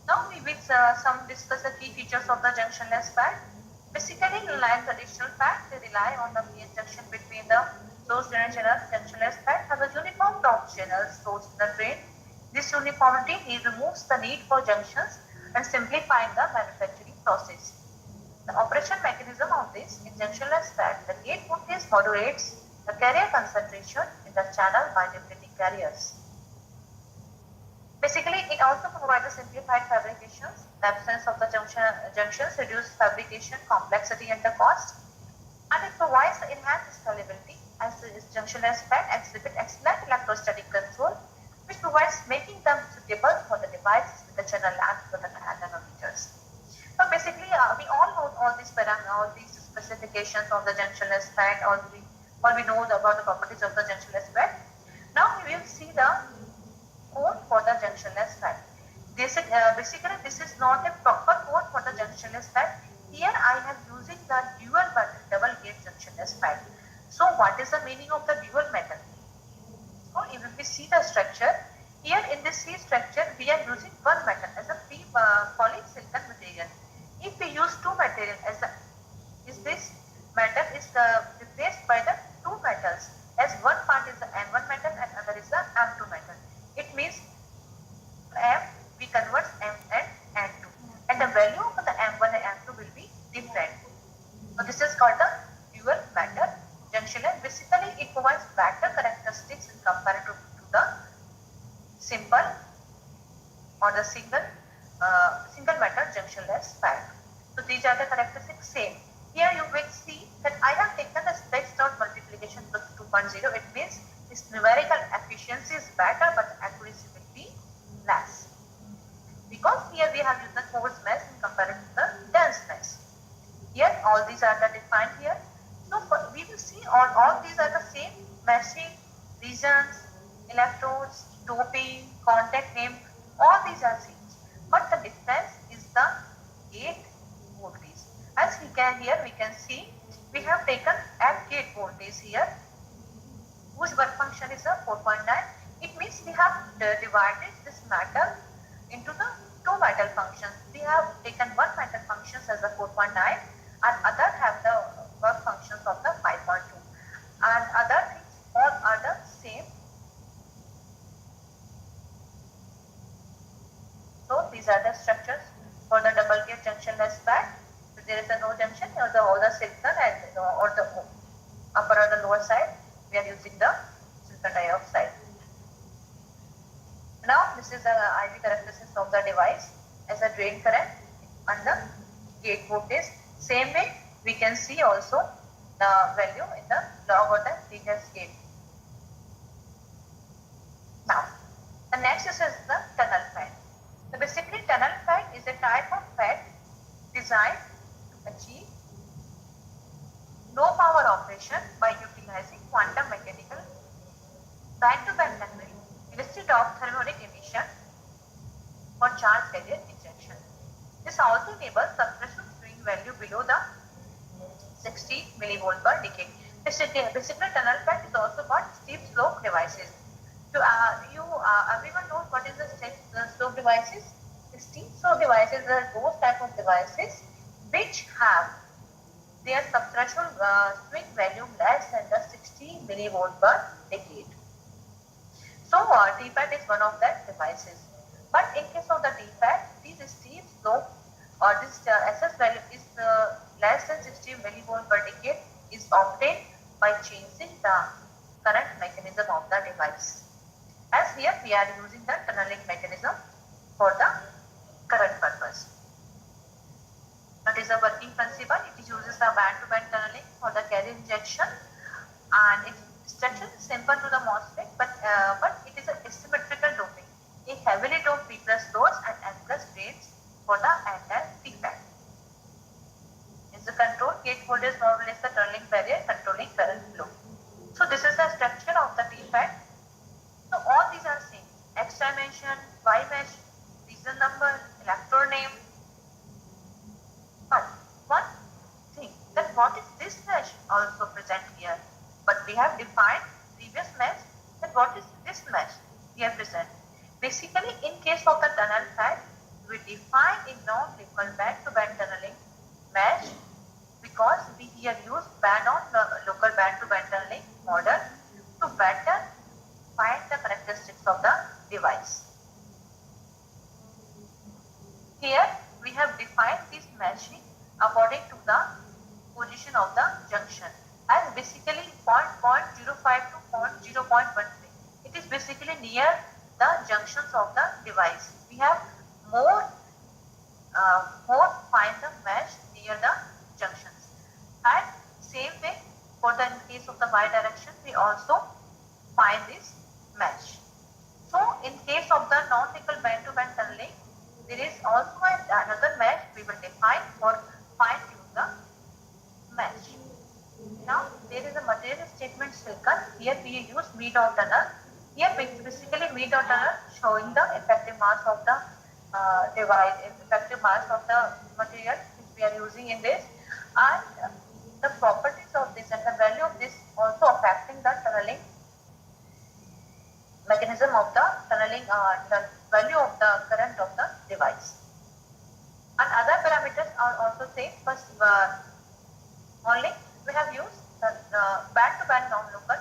Now we will discuss the key features of the junctionless FAT. Basically, like traditional FAT, they rely on the PN junction between the source drain channel. Junctionless FAT has a uniform top channel source in the drain. This uniformity removes the need for junctions and simplifying the manufacturing process. The operation mechanism of this in junctionless FAT, the gate voltage moderates the carrier concentration in the channel by depleting carriers. Basically, it also provides a simplified fabrications. The absence of the junctions reduces fabrication complexity and the cost, and it provides the enhanced scalability as the junctionless FAT exhibit excellent electrostatic control, which provides making them suitable for the devices with the channel length to the nanometers. So basically, we all know all these specifications of the junctionless FAT. All we know about the properties of the junctionless FAT. Now we will see the code for the junctionless FAT. Basically, this is not a proper code for the junctionless FAT. Here I am using the dual button double gate junction what is the meaning of the dual metal? So if we see the structure, here in this C structure, we are using one metal as a polysilicon material. If we use two material as a, is this metal is replaced by the two metals, as one part is the M1 metal and other is the M2 metal. It means M we convert M and N2, and the value of the M1 and M2 will be different. So this is called the dual metal junction, and basically it provides better characteristics in comparison to the simple or the single metal junctionless pack. So these are the characteristics same. Here you will see that I have taken the specs dot multiplication to 2.0. It means this numerical efficiency is better, but the accuracy will be less. Because here we have used the coarse mesh in comparison to the dense mesh. Here all these are the defined here. So we will see all these are the same meshing, regions, electrodes, doping, contact name, all these are same. But the difference is the gate voltage. As we can see we have taken at gate voltage here, whose work function is a 4.9. It means we have divided this metal into the two metal functions. We have taken one metal functions as a 4.9 and other have the work functions of the 5.2, and other things all are the same. So these are the structures for the double gate junctionless pack. So there is a no junction or the silicon and or the upper or the lower side we are using the silicon dioxide. Now this is the IV characteristics of the device as a drain current and the gate voltage. Same way we can see also the value in the log or the linear scale. Now the next is the tunnel fan. So basically tunnel fan is a type of fan designed to achieve low power operation by utilizing quantum mechanical back-to-back tunneling instead of thermodynamic emission for charge carrier injection. This also enables suppression swing value below the 60 millivolt per decade. Basically, tunnel fan is also called steep slope devices. So everyone knows what is the steep slope devices. The steep slope devices are those type of devices which have their subthreshold swing value less than the 60 millivolt per decade. So TPAT is one of that devices. But in case of the TPAT, this steep slope or this SS value is less than 60 millivolt per decade is obtained by changing the current mechanism of the device. As here we are using the tunneling mechanism for the current purpose. That is a working principle. It uses the band-to-band tunneling for the carrier injection, and its structure is simple to the MOSFET, but it is a asymmetrical doping. A heavily doped P plus source and N plus drains for the entire TPAT. Is the control gate voltage modulates the tunneling barrier, controlling current flow. So this is the structure of the TPAT. So all these are same. X dimension, Y mesh, region number, electrode name. But one thing that what is this mesh also present here. But we have defined previous mesh that what is this mesh here present. Basically, in case of the tunnel fan, we define a non-local band-to-band tunneling mesh because we here use local band-to-band tunneling model to better find the characteristics of the device. Here we have defined this meshing according to the position of the junction as basically 0.05 to 0.13. It is basically near the junctions of the device. We have more find the mesh near the junctions. And same way for the in case of the Y direction, we also find this mesh. So in case of the non-nickel band-to-band tunneling, there is also another mesh we will define for fine-tune the mesh. Now there is a material statement silicon. Here we use mid-dot tunnel. Here basically mid-dot tunnel showing the effective mass of the device, effective mass of the material which we are using in this, and the properties of this and the value of this also tunneling, the value of the current of the device. And other parameters are also same. First, only we have used the band-to-band non-local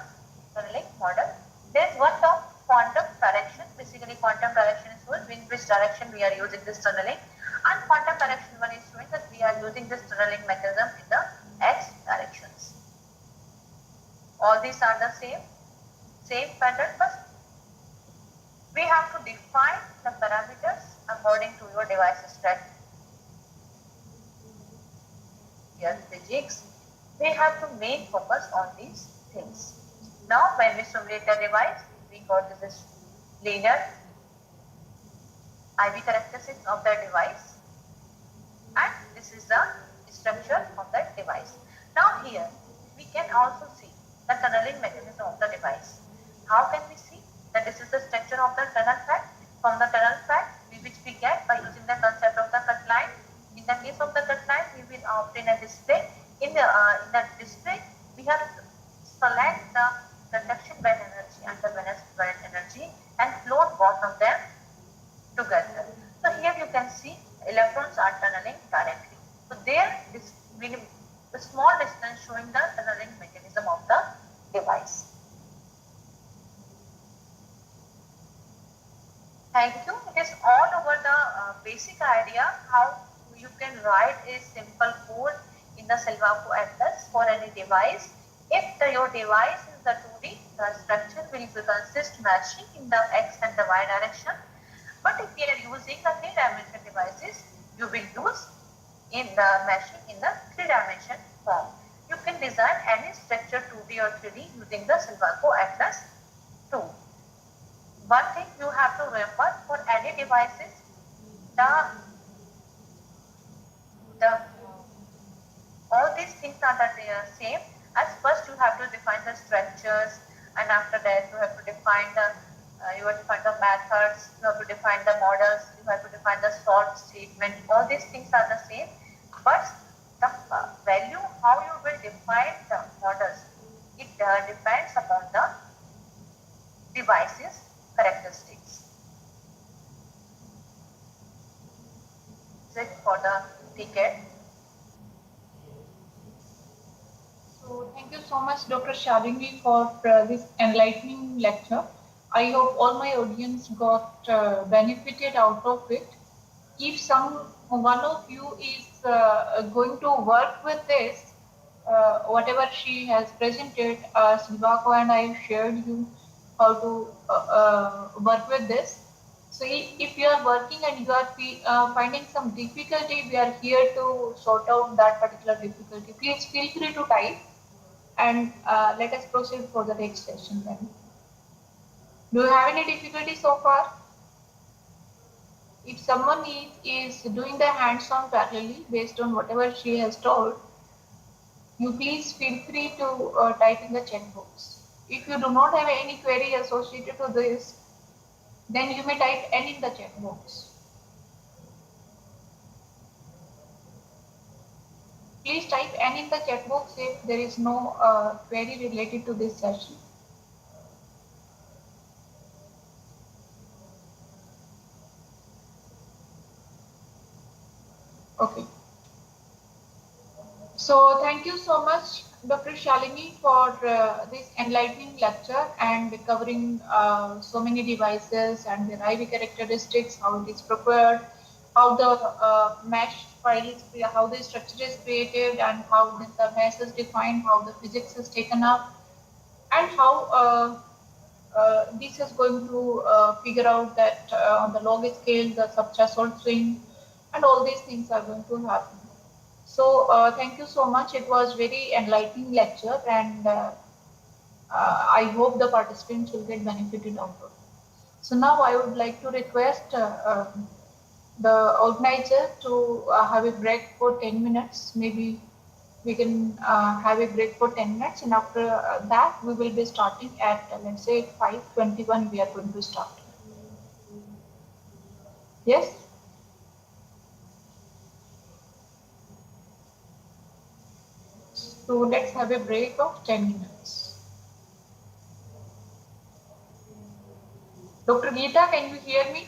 tunneling model. There is one term, quantum direction. Basically, quantum direction is in which direction we are using this tunneling, and quantum direction one is showing that we are using this tunneling mechanism in the x directions. All these are the same pattern, but we have to define the parameters according to your device strategy. Here physics, we have to main focus on these things. Now when we simulate the device, we got this linear IV characteristics of the device, and this is the structure of the device. Now here we can also see the tunneling mechanism of the device. How can we see that this is the structure of the tunnel fact? From the tunnel fact which we get by using the concept of the cut line. In the case of the cut line, we will obtain a display. In the display, we have to select the conduction band energy and the valence band energy and float both of them together. So here you can see electrons are tunneling directly. So there this will the small distance showing the tunneling mechanism of the device. Thank you. It is all over the basic idea how you can write a simple code in the Silvaco Atlas for any device. If your device is the 2D, the structure will consist matching in the x and the y direction. But if you are using the 3-dimensional devices, you will use in the meshing in the 3-dimension form. You can design any structure 2D or 3D using the Silvaco Atlas tool. One thing you have to remember, for any devices, all these things are the same. As first you have to define the structures, and after that you have to define the methods, you have to define the models, you have to define the sort statement. All these things are the same, but the value how you will define the models, it depends upon the device's characteristics. Is it for the ticket? So thank you so much, Dr. Shalini, for this enlightening lecture. I hope all my audience got benefited out of it. If one of you is going to work with this, whatever she has presented, Silvaco and I have shared you how to work with this. So if you are working and you are finding some difficulty, we are here to sort out that particular difficulty. Please feel free to type, and let us proceed for the next session then. Do you have any difficulty so far? If someone is doing the hands-on parallelly based on whatever she has told, you please feel free to type in the chat box. If you do not have any query associated to this, then you may type N in the chat box. Please type N in the chat box if there is no query related to this session. Okay. So thank you so much, Dr. Shalini, for this enlightening lecture and covering so many devices and their IV characteristics, how it is prepared, how the mesh file is, how the structure is created, and how the mesh is defined, how the physics is taken up, and how this is going to figure out that on the log scale, the subthreshold swing, and all these things are going to happen. So thank you so much. It was very enlightening lecture, and I hope the participants will get benefited out of it. So now I would like to request the organizer to have a break for 10 minutes. Maybe we can have a break for 10 minutes, and after that we will be starting at let's say 5:21 we are going to start. Yes? So let's have a break of 10 minutes. Dr. Geeta, can you hear me?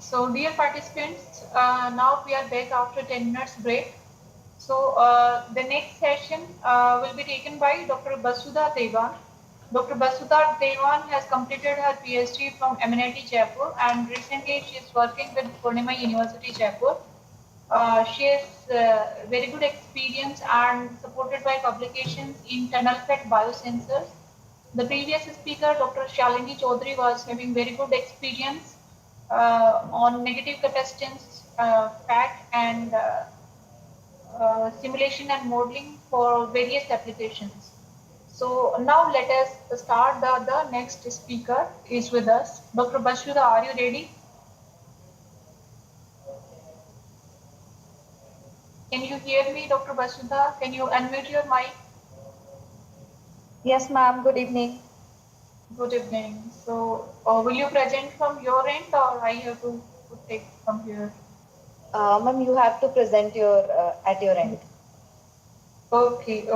So, dear participants, now we are back after 10 minutes break. So, the next session will be taken by Dr. Basudha Devan. Dr. Basudha Devan has completed her PhD from MNIT Jaipur and recently she is working with Purnima University Jaipur. She has very good experience and supported by publications in tunnel fed biosensors. The previous speaker, Dr. Shalini Chaudhary, was having very good experience on negative capacitance, FAT, and simulation and modeling for various applications. So now let us start. The next speaker is with us. Dr. Basudha, are you ready? Can you hear me, Dr. Basudha? Can you unmute your mic? Yes, ma'am. Good evening. Good evening. So will you present from your end or I have to take from here? Ma'am, you have to present your at your end. Okay.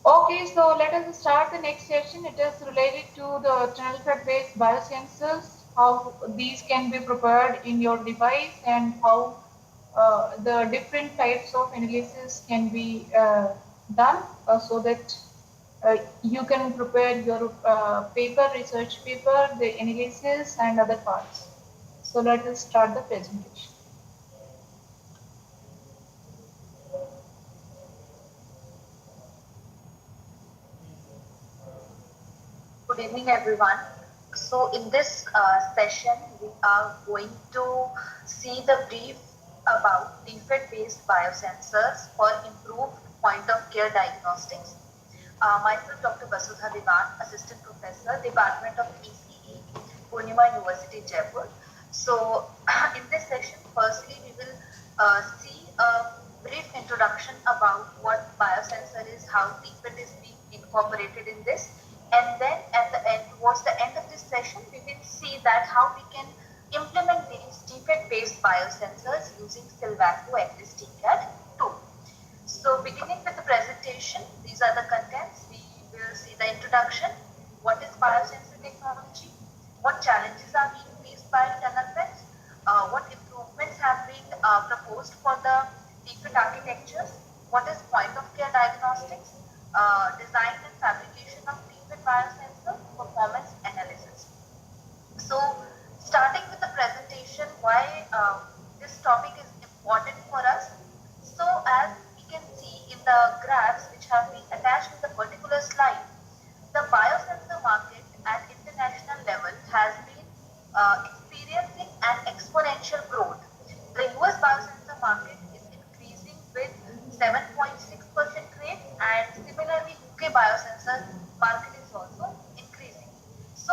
Okay, so let us start the next session. It is related to the tunnel fed based biosensors, how these can be prepared in your device and how the different types of analysis can be done so that you can prepare your paper, research paper, the analysis and other parts. So let us start the presentation. Good evening, everyone. So, in this session, we are going to see the brief about defect-based biosensors for improved point-of-care diagnostics. Myself, Dr. Vasudha Devan, Assistant Professor, Department of ECE, Purnima University, Jaipur. So, in this session, firstly, we will see a brief introduction about what biosensor is, how defect is being incorporated in this, and then at the end, towards the end of this session, we will see that how we can implement these defect-based biosensors using Silvaco existing CAD tool. So beginning with the presentation, these are the contents. We will see the introduction, what is biosensor technology, what challenges are being faced by tunnel feds, what improvements have been proposed for the defect architectures, what is point of care diagnostics, design and fabrication of defect biosensor, performance analysis. So starting with the presentation, why this topic is important for us. So as we can see in the graphs which have been attached to the particular slide, the biosensor market at international level has been experiencing an exponential growth. The US biosensor market is increasing with 7.6% rate, and similarly UK biosensor market is also increasing. So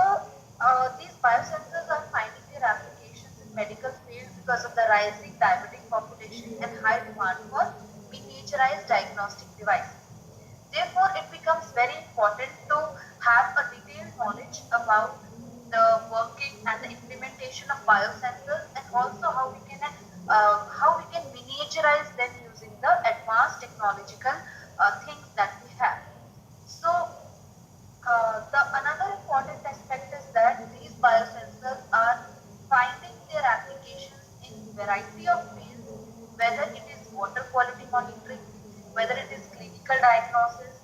these biosensors are finding their applications in medical field because of the rising diabetic population and high demand for miniaturized diagnostic devices. Therefore, it becomes very important to have a detailed knowledge about the working and the implementation of biosensors, and also how we can miniaturize them using the advanced technological things that we have. So, the another important aspect is that these biosensors are finding their applications in variety of fields, whether it is water quality monitoring, whether it is clinical diagnosis,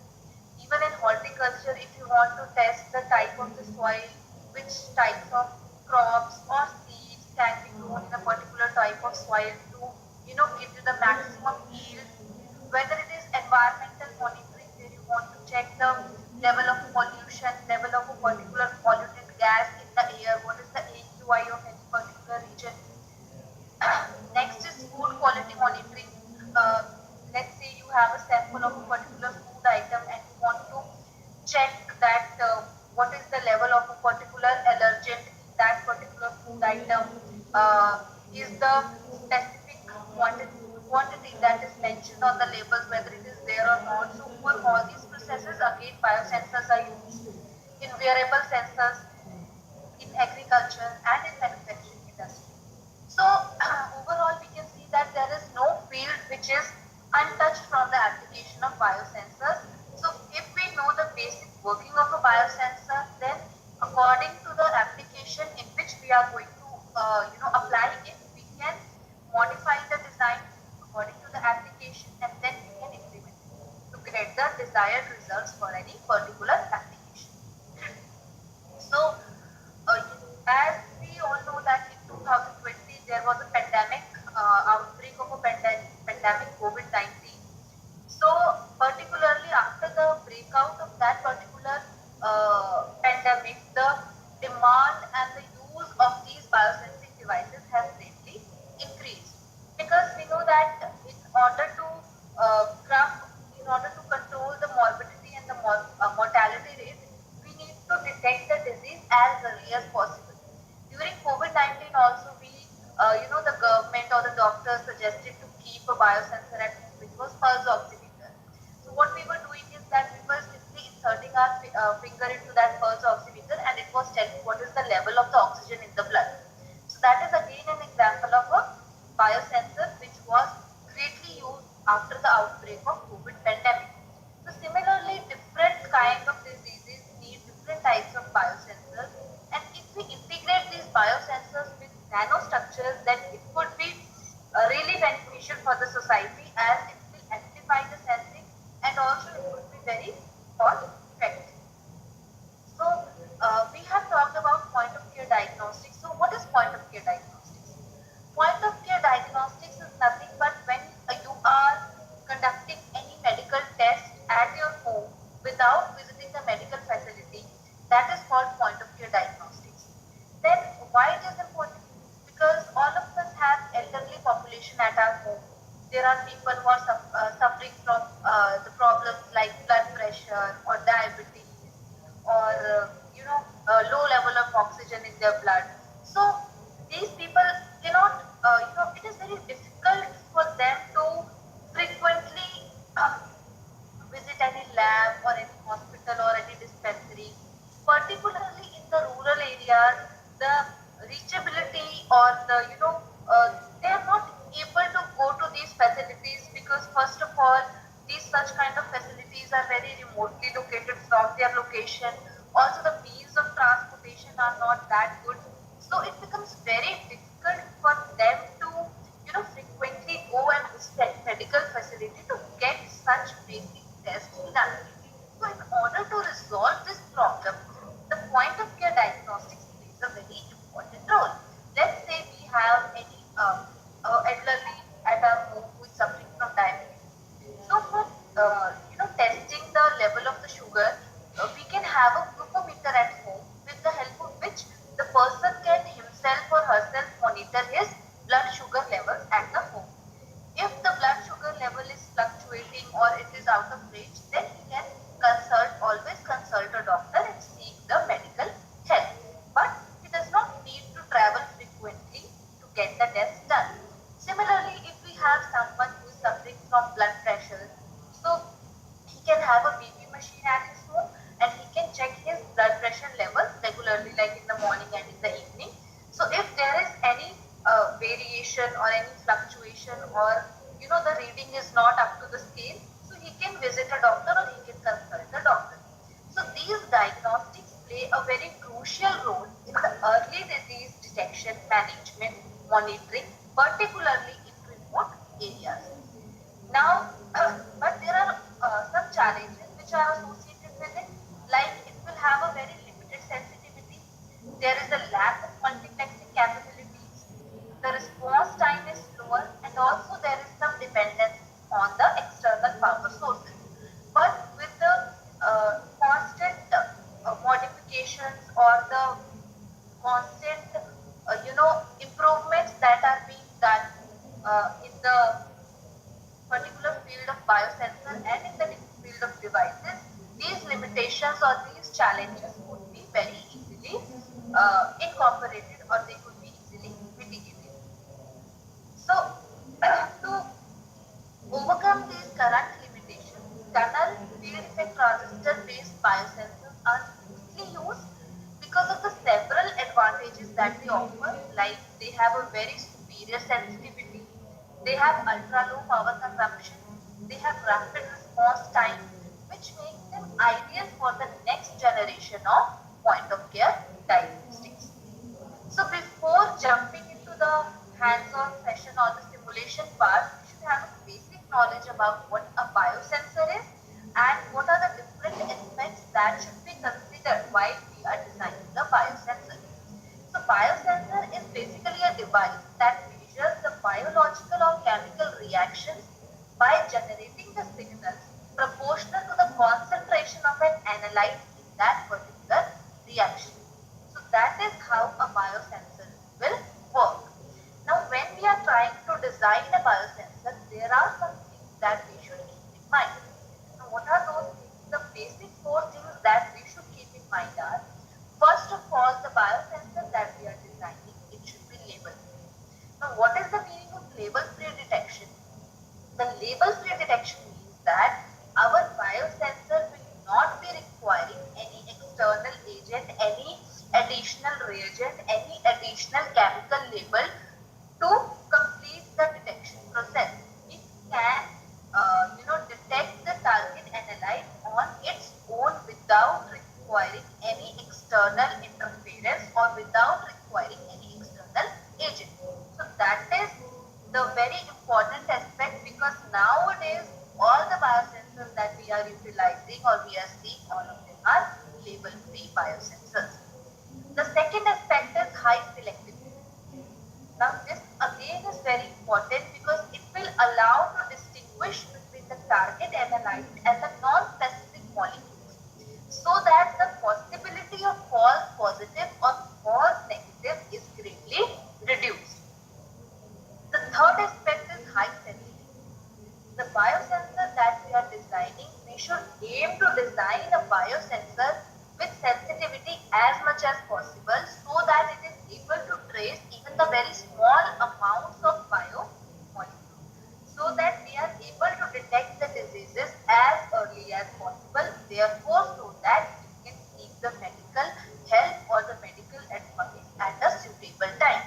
even in horticulture, if you want to test the type of the soil, which types of crops or seeds can be grown in a particular type of soil to give you the maximum yield, whether it is environmental monitoring where you want to check the level of pollution, level of a particular pollutant gas in the air, what is the AQI of any particular region. Next is food quality monitoring. Uh, let's say you have a sample of a particular food item and you want to check that what is the level of a particular allergen in that particular food item. Is the specific quantity that is mentioned on the labels, whether it is there or not. So for all these processes, again, biosensors are used in wearable sensors, in agriculture and in manufacturing industry. So overall, we can see that there is no field which is untouched from the application of biosensors. So if we know the basic working of a biosensor, then according to the application in which we we are going to apply it, we can modify the design according to the application, and then we can implement it to get the desired results for any particular application. So, as we all know that in 2020 there was a pandemic, outbreak of a pandemic COVID-19. So, particularly after the breakout of that particular pandemic, the demand and the use of these biosensing devices has greatly increased, because we know that in order to control the morbidity and the mortality rate, we need to detect the disease as early as possible. During COVID-19 also, the government or the doctors suggested to keep a biosensor at home, which was pulse oximeter. So what we were doing is that we were simply inserting our finger into that pulse oximeter, and it was telling what is the level of the oxygen in the blood. So that is again an example of a biosensor which was greatly used after the outbreak of COVID pandemic. So similarly, different kind of diseases need different types of biosensors, and if we integrate these biosensors with nanostructures, then it could be really beneficial for the society, as it will amplify the sensing, and also it could be very cost effective. So we have talked about point of care diagnostics. So what is point of care diagnostics? Point of care diagnostics is nothing but when you are conducting any medical test at your home without visiting the medical facility. That is called point of care diagnostics. Then why it is important? Because all of us have elderly population at our home. There are people who are suffering from the problems like blood pressure or diabetes, or low level of oxygen in their blood. So these people cannot, it is very difficult for them to frequently visit any lab or any hospital or any dispensary. Particularly in the rural areas, the reachability or they are not able to go to these facilities, because first of all, these such kind of facilities are very remotely located from their location. Also, the means of transportation are not that good. So it becomes very difficult for them to, frequently go and visit medical facility to get such basic tests done. So in order to resolve this problem, the point of care diagnostics plays a very important role. Let's say we have any elderly at our home who is suffering from diabetes. So for testing the level of the sugar, we can have a glucometer at home, with the help of which the person can himself or herself monitor his blood sugar levels at the home. If the blood sugar level is fluctuating or it is out of range, then he can always consult a doctor and seek the medical help. But he does not need to travel frequently to get the test done. Similarly, if we have someone who is suffering from blood pressure, so he can have a BP machine at his home, and he can check his blood pressure levels regularly, like in the morning and in the evening. So if there is any variation or any fluctuation, or the reading is not up to the scale, so he can visit a doctor or he can consult the doctor. So these diagnostics play a very crucial role in the early disease detection, management, monitoring, particularly in remote areas. Now, but there are some challenges which are associated with it, like it will have a very limited sensitivity. There is a lack of multiplexing capabilities. The response time is slower, and also there is some dependence on the external power sources. But with the constant modifications, or the constant, improvements that are being done in the particular field of biosensor and in the field of devices, these limitations or these challenges could be very easily incorporated, or they could be easily mitigated. So, to overcome these current limitations, tunnel field effect transistor based biosensors are mostly used because of the several advantages that they offer, like they have a very superior sensitivity, they have ultra low power consumption, they have rapid response time, which makes them ideal for the next generation of point of care diagnostics. So before jumping into the hands-on session or the simulation part, we should have a basic knowledge about what a biosensor is and what are the different aspects that should be considered while we are designing a biosensor. So biosensor is basically a device that measures the biological or chemical reactions by generating the signals proportional to the concentration of an analyte in that particular reaction. So that is how a biosensor will work. Now when we are trying to design a biosensor, there are some things that we should keep in mind. Now what are those things? The basic four things that we should keep in mind are, first of all, the biosensor that we are designing, it should be label free. Now what is the meaning of label free detection? The label free detection means that our biosensor will not be requiring any external agent, any additional reagent, any additional chemical label to complete the detection process. It can, detect the target analyte on its own without requiring any external interference or without requiring any external agent. So that is the very important aspect, because nowadays all the biosensors that we are utilizing or we are seeing, all of them are label free biosensors. The second aspect is high selectivity. Now this again is very important because it will allow to distinguish between the target analyte and the non-specific molecules, so that the possibility of false positive or false negative is greatly reduced. The third aspect is high sensitivity. The biosensor that we are designing, we should aim to design a biosensor with sensitivity as much as possible, so that it is able to trace even the very small amounts of biomolecules, so that we are able to detect the diseases as early as possible, therefore so that we can seek the medical help or the medical advice at a suitable time.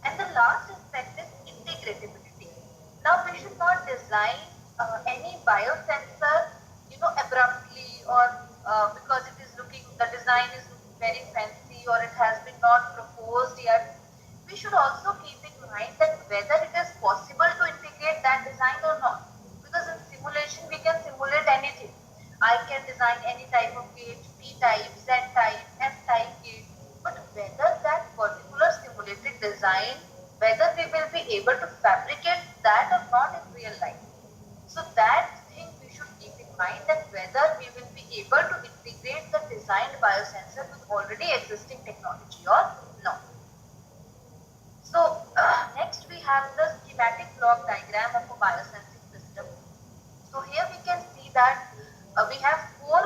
And the last aspect is integratability. Now we should not design any biosensor, abruptly, or because it is looking, the design is looking very fancy or it has been not proposed yet. We should also keep in mind that whether it is possible to integrate that design or not. Because in simulation we can simulate anything. I can design any type of gate, P type, Z type, F type gate, but whether that particular simulated design, whether we will be able to fabricate that or not in real life. So that thing we should keep in mind, that whether we will be able to integrate the designed biosensor with already existing technology or not. So next we have the schematic block diagram of a biosensing system. So here we can see that we have four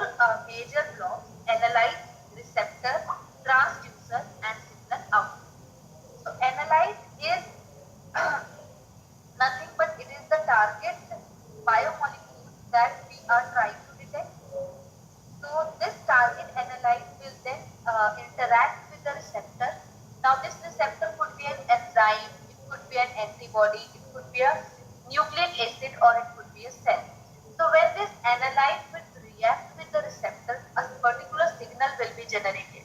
major blocks: analyte, receptor, transducer and signal output. So analyte is nothing but it is the target biomolecule that we are trying to detect. So this target analyte will then interact with the receptor. Now this receptor could be an enzyme, it could be an antibody, it could be a nucleic acid, or it could be a cell. So when this analyte will react with the receptor, a particular signal will be generated.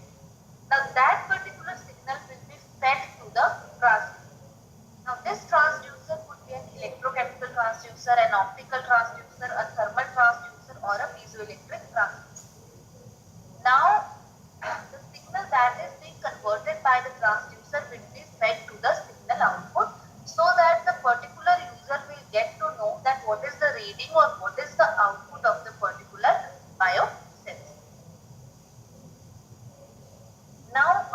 Now that particular signal will be fed to the transducer. Now this transducer could be an electrochemical transducer, an optical transducer, a thermal transducer, or a piezoelectric transducer. Now the signal that is being converted by the transducer will be fed to the signal output, so that the particular user will get to know that what is the reading or what is the output of the particular biosensor. Now,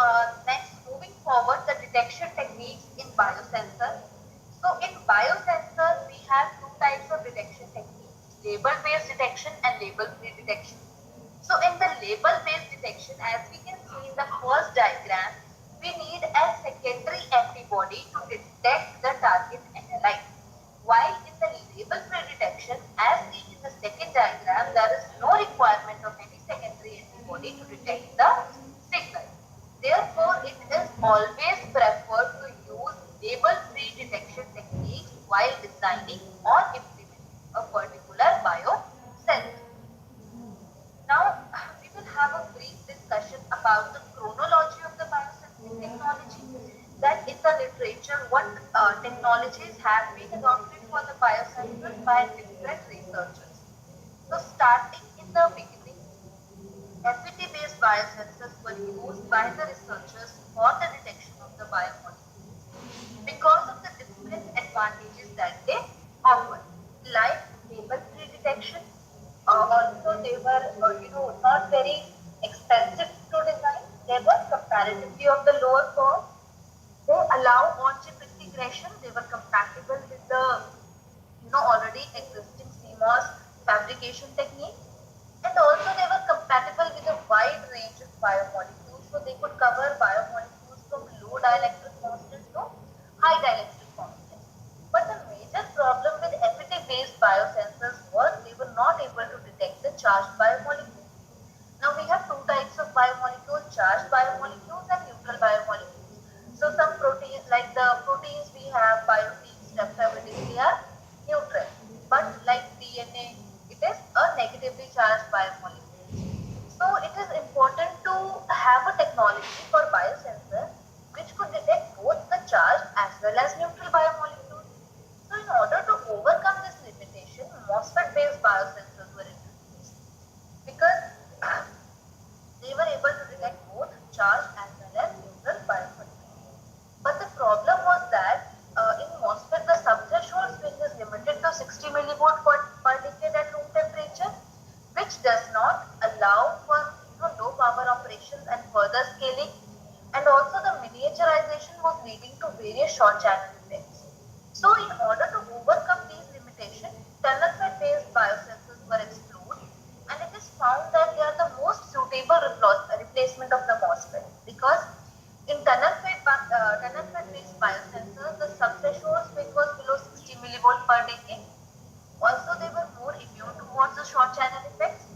next, moving forward, the detection techniques in biosensor. So, in biosensor, we have two types of detection techniques: label-based detection and label-free detection. So, in the label-based detection, as we can see in the first diagram, we need a secondary antibody to detect the target analyte. While in the label-free detection, as seen in the second diagram, there is no requirement of any secondary antibody to detect the signal. Therefore, it is always preferred to use label-free detection techniques while designing or implementing a particular biosensor. Now, we will have a brief discussion about the chronology of the biosensing technology. that in the literature what technologies have been adopted for the biosensors by different researchers. So starting in the beginning, FET-based biosensors were used by the researchers for the detection of the biomolecules because of the different advantages that they offer, like label-free detection. Also, they were, not very expensive to design. They were comparatively of the lower cost. They allow on-chip integration. They were compatible with the already existing CMOS fabrication techniques, and also they were compatible with a wide range of biomolecules. So they could cover biomolecules from low dielectric constant to high dielectric constant. But the major problem with FET-based biosensors was they were not able to detect the charged biomolecules. Now we have two types of biomolecules, charged biomolecules and neutral biomolecules. So some proteins, like the proteins we have, biotics, peptides, they are neutral. But like DNA, it is a negatively charged biomolecule. So it is important to have a technology for biosensor which could detect both the charged as well as neutral biomolecules. So in order to overcome this limitation, MOSFET-based biosensors were introduced because they were able to detect both charged as well as neutral biomolecules. But the problem was that in MOSFET, the subthreshold swing is limited to 60 millivolt per decade at room temperature, which does not allow for low power operations and further scaling. And also the miniaturization was leading to various short channel effects. So in order to overcome these limitations, tunnel FET based biosensors were explored, and it is found that they are the most suitable replacement of the MOSFET because in tunnel FET based biosensors, the subthreshold swing was below 60 millivolt per decade. Also, they were more immune towards the short channel effects.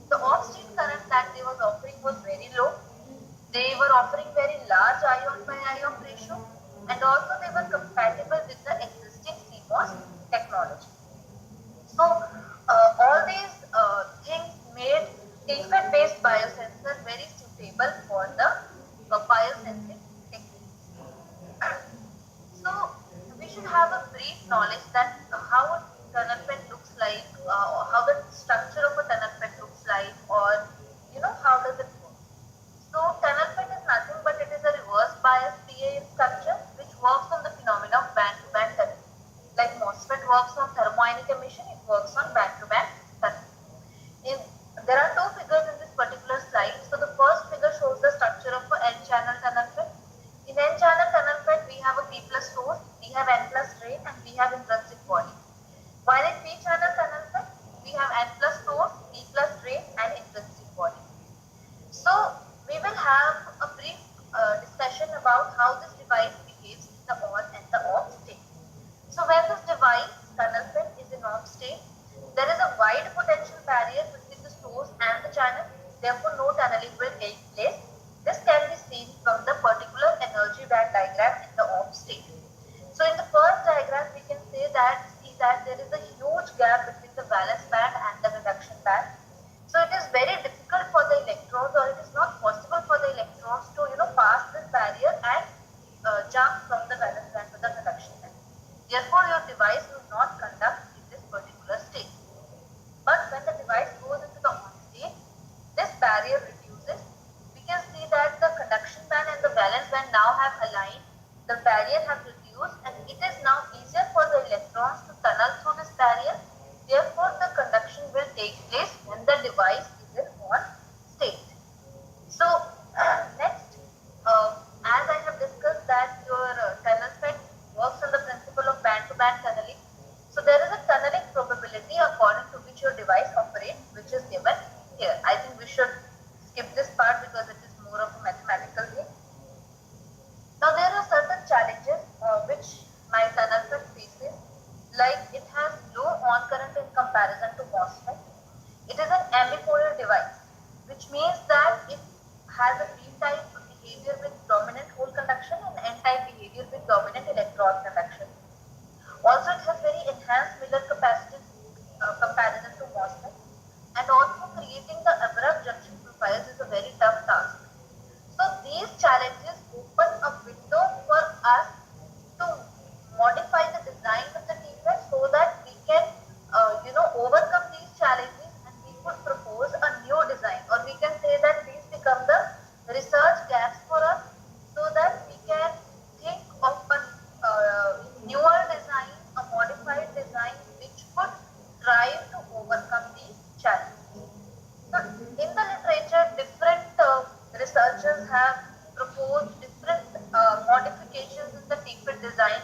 The off-state current that they was offering was very low. They were offering very large ion by ion ratio, and also they were compatible with the existing CMOS technology. So all these things made TFET-based biosensor very suitable for the biosensing techniques. So we should have a brief knowledge that how a tunnel FET looks like, how the structure of a tunnel FET looks like, or how does it work. So tunnel FET is nothing but it is a reverse bias PA structure which works on the phenomena of band-to-band tunneling. Like MOSFET works on thermoionic emission, it works on band-to-band tunneling. In, there are two figures in this particular slide. So the first figure shows the structure of an N-channel tunnel FET. In N-channel tunnel FET, we have a P plus source, we have N plus drain, and we have intrinsic body. While in P-channel tunnel FET, we have N plus source, P plus drain, and intrinsic body. So we will have a brief discussion about how this device behaves in the on and the off state. So when this device, tunnel FET, is in off state, there is a wide potential barrier between the source and the channel, therefore no tunneling will take place. This can be seen from the particular energy band diagram in the off state. So in the first diagram, we can see that there is a huge gap between the valence band and the conduction band. So it is very difficult for the electrons, or it is not possible for the electrons to pass this barrier and jump from the valence band to the conduction band. Therefore, your device will not conduct in this particular state. But when the device goes into the on state, this barrier reduces. We can see that the conduction band and the valence band now have aligned. The barrier has reduced, and it is now easier for the electrons to tunnel through this barrier. Therefore, the conduction will take place when the device is in on state. So next, as I have discussed that your tunnel FET works on the principle of band-to-band tunneling. So there is a tunneling probability according to which your device operates, which is given here. I think we should skip this part because it is more of a mathematical thing. Now there are certain challenges which my tunnel FET faces, like it has low on current in comparison to MOSFET. It is an ambipolar device, which means that it has a p-type behavior with dominant hole conduction and n-type behavior with dominant electron conduction. Also, it has very enhanced Miller capacitance comparison to MOSFET, and also creating the abrupt junction profiles is a very tough task. So these challenges open a window for us to modify the design of the TFET so that we can, overcome these challenges and we could propose a new design, or we can say that these become the research gaps for us so that we can think of a newer design, a modified design which could try to overcome these challenges. So in the literature, different researchers have proposed different modifications in the TFET design.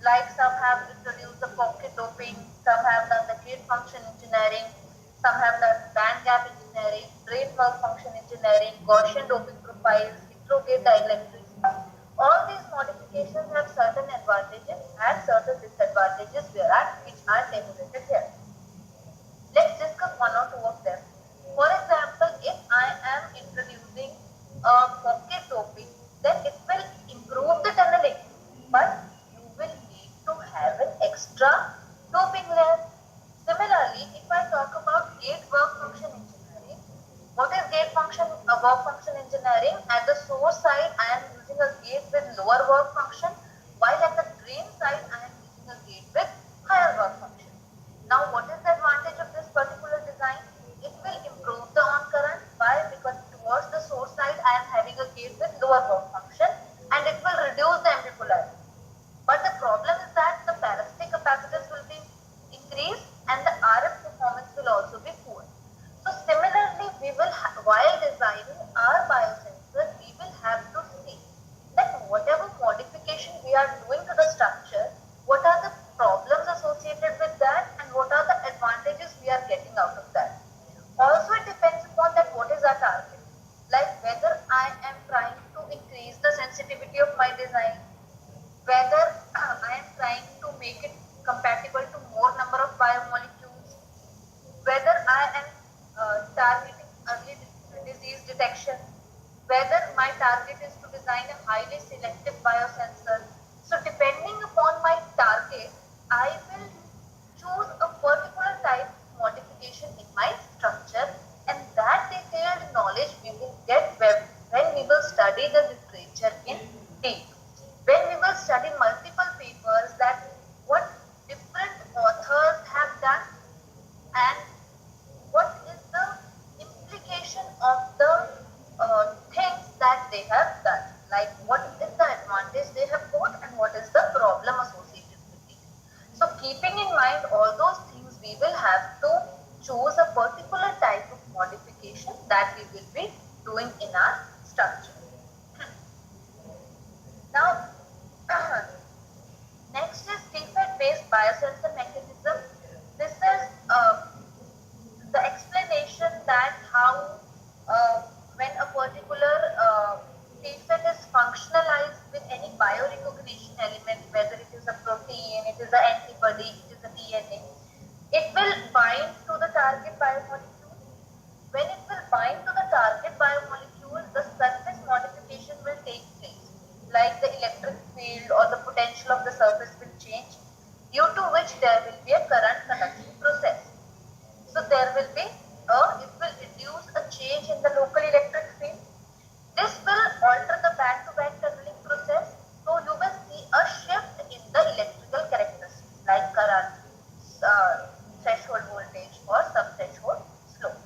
Like some have introduced the pocket doping, some have done the gate function engineering, some have done band gap engineering, drain bulk function engineering, Gaussian doping profiles, heterogate dielectrics. All these modifications have certain advantages and certain disadvantages which are enumerated here. Let's discuss one or two of them. For example, if I am introducing a pocket doping, then it will improve the tunneling, but you will need to have an extra doping layer. Similarly, if I talk about gate work function engineering, what is gate function work function engineering? At the source side, I am using a gate with lower work function, while at the drain side, I am using a gate with higher work function. Now, what is the advantage of this particular design? It will improve the on current. Why? Because towards the source side, I am having a gate with lower work function, and it will reduce the amplipolarity. But the problem is that the parasitic capacitance will be increased and the RF performance will also be poor. So similarly, we will while designing our biosensor, we will have to see that whatever modification we are doing to the structure, what are the problems associated with that and what are the advantages we are getting out of that. Also, it depends upon that what is our target. Like whether I am trying to increase the sensitivity of my design, whether I am trying to make it compatible to more number of biomolecules, whether I am targeting early disease detection, whether my target is to design a highly selective biosensor. So depending upon my target, I will choose a particular type of modification in my structure, and that detailed knowledge we will get when we will study the literature in deep. When we will study multiple papers that what different authors have done and what is the implication of the things that they have done, like what is the advantage they have got and what is the problem associated with it. So keeping in mind all those things, we will have to choose a particular type of modification that we will be doing in our structure. Now, next is defect-based biosensor mechanism. This is the explanation that how when a particular defect is functionalized with any biorecognition element, whether it is a protein, it is an antibody, it is a DNA, it will bind to the target biomolecule. When it will bind to the target biomolecule, the surface modification will take place, like the electric field or the potential of the surface will change, due to which there will be a current conduction process. So there will be it will induce a change in the local electric field. This will alter the back-to-back tunneling process. So you will see a shift in the electrical characteristics like current, threshold voltage or sub-threshold slope.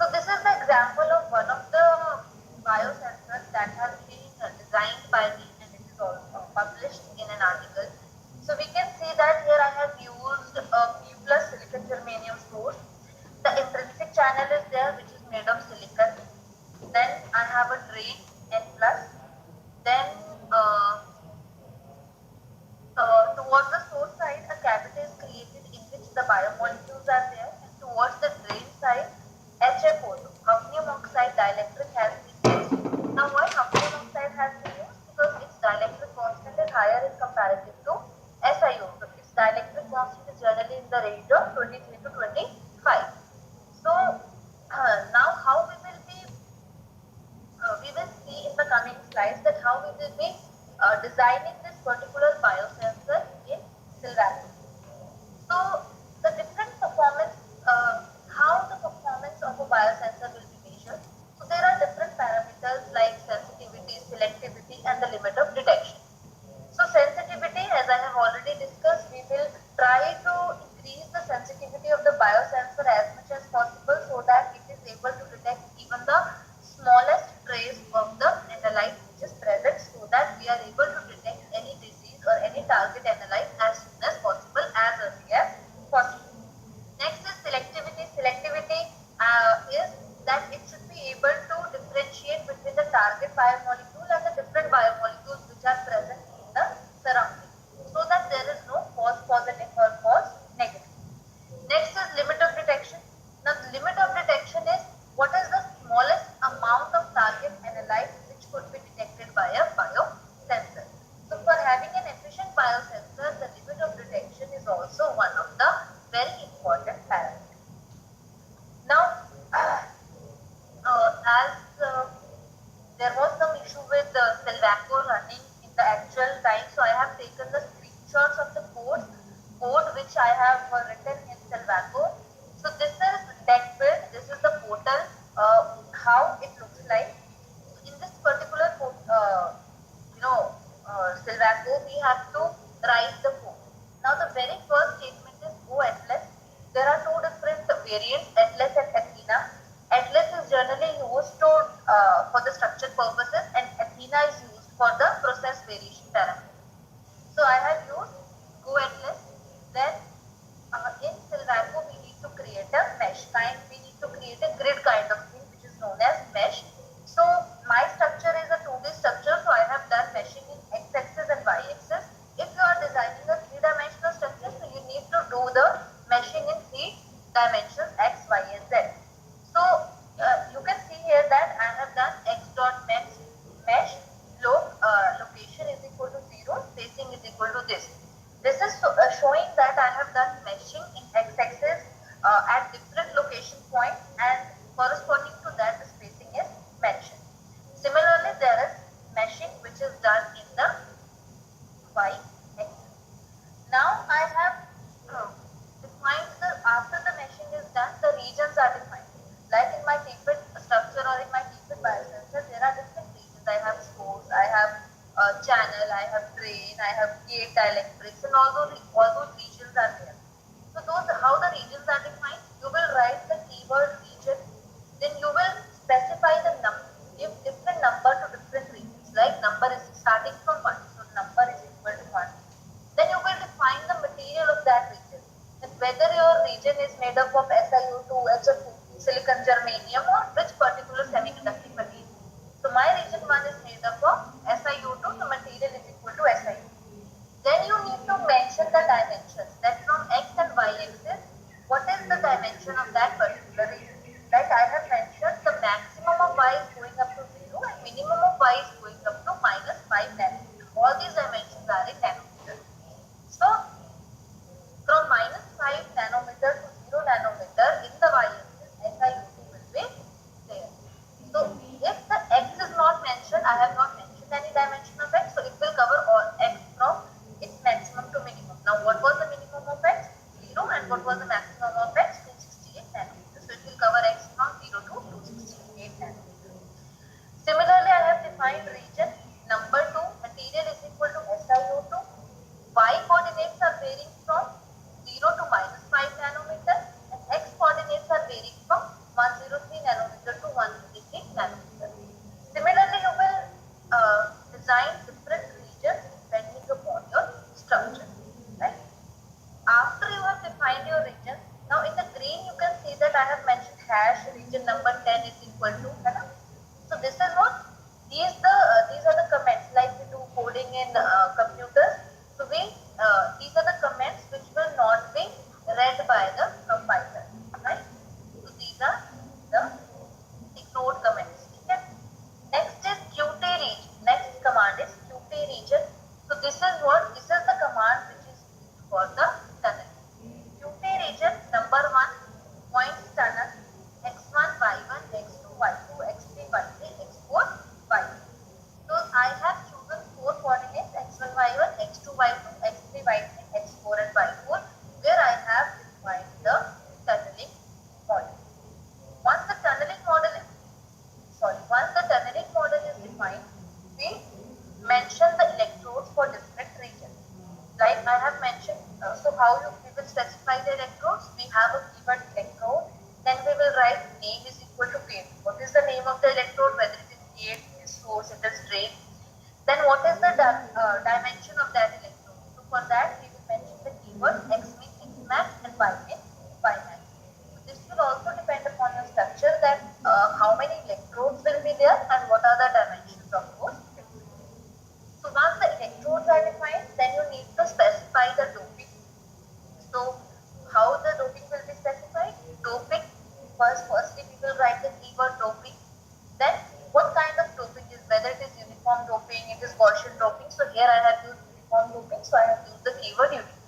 So this is the example of one of the biosensors that has been designed by me, and it is also published in an article. So we can see that here I have used a P plus silicon germanium source. The intrinsic channel is there, which is made of silicon. Then I have a drain N plus. Then towards the source side, a cavity is created in which the biomolecules are there, and towards the drain side, HFO2, hafnium oxide dielectric has been used. Now, why hafnium oxide has been used? Because its dielectric constant is higher in comparative to SiO2. Its dielectric constant is generally in the range of 23 to 25. So, now how we will see in the coming slides that how we will be designing this particular biosensor in Silvaco. So the different performance, how the performance of a biosensor will be measured. So there are different parameters like sensitivity, selectivity, and the limit of detection. we are able to detect any disease or any target analyte as soon as possible, as early as possible. Next is selectivity. Selectivity is that it should be able to differentiate between the target biomolecule and the different biomolecules which are present in the surrounding, so that there is no false positive or false negative. Next is limit of detection. Now, the limit of detection is what is the smallest amount of target analyte which could be detected by a biosensor. So, for having an efficient biosensor, the limit of detection is also one of the very important parameters. Now, as there was some issue with Silvaco running in the actual time, so I have taken the screenshots of the code which I have written in Silvaco. So this is deck build, this is the portal, how it looks like. So in this particular Silvaco, we have to write the code. Now the very first statement is go Atlas. There are two different variants, Atlas and Athena. Atlas is generally used to for the structure purposes, and Athena is used for the process variation parameter. So I have used go Atlas. Then in Silvaco we need to create a mesh kind. We need to create a grid kind of thing which is known as mesh. So my structure is a 2D structure, so I have done meshing in x-axis and y-axis. If you are designing a 3-dimensional structure, so you need to do the meshing in 3 dimensions, x, y, and z. So you can see here that I have done x dot mesh location is equal to 0, spacing is equal to this. This is showing that I have done meshing in x-axis at different location points, and corresponding to that the spacing is mentioned. Similarly, there is meshing which is done in the y-axis. Now I have defined after the meshing is done, the regions are defined. Like in my TPIT structure or in my TPIT biosensor, there are different regions. I have source, I have channel, I have drain, I have gate dielectrics, and all those regions are there. So how the regions are defined, you will write the keyword region, then you will specify the number, give different number to different regions. Like number is starting from 1, so number is equal to 1. Then you will define the material of that region, and whether your region is made up of SiO2, HF, silicon, germanium, or which particular semiconducting material. So my region 1 is made up of SiO2, so material is equal to SiO2. Then you need to mention the dimensions, that from x and y axis, what is the dimension of that particular region. Like I have mentioned, the maximum of y is going up to 0 and minimum of y is going up to -5 nanometer. All these dimensions are in nanometer. So from -5 nanometer to 0 nanometer in the y-axis, SiO2 will be there. So if the x is not mentioned, I have not mentioned any dimension of x, so it will cover all x from its maximum to minimum. Now what was the minimum of x? 0, and what was the maximum of x? 268 nanometers. So it will cover x from 0 to 268 nanometers. Similarly, I have defined region number 2, material is equal to SiO2. Y coordinates are varying from 0 to -5 nanometer, and x coordinates are varying from 103 nanometer to 153 nanometer. Similarly, you will design different regions depending upon your structure. Right? After you have defined your region, now in the green you can see that I have mentioned hash region number 10 is equal to. So this is what these are the comments, like we do coding in computers. So these are the comments which will not be read by the compiler, right? So these are the ignored comments. Okay? Next is Qt region. Next command is Qt region. So this is the command which is used for the tunnel. Qt region number 1 points tunnel x1, y1, x2, y2, x3, y3, x4, y2. So I have chosen 4 coordinates x1, y1, x2, y2, x3, y3, x4, and y4, where I have defined the tunneling model. Once the tunneling model is defined, we mention the electrodes for different regions. Like I have mentioned, so how we will specify the electrodes? We have a keyword electrode, then we will write name is equal to gate. What is the name of the electrode? Whether it is gate, it is source, it is drain. Then what is the dimension of that electrode. So for that we will mention the keyword X min, X max and Y min, Y max. So this will also depend upon your structure that how many electrodes will be there and what are the dimensions of those electrodes. So once the electrodes are defined, then you need to specify the doping. So how the doping will be specified? Doping, firstly we will write the keyword doping. Then what kind of doping is, whether it is uniform doping, it is Gaussian doping. So here I have used uniform doping, so I have used the keyword uniform.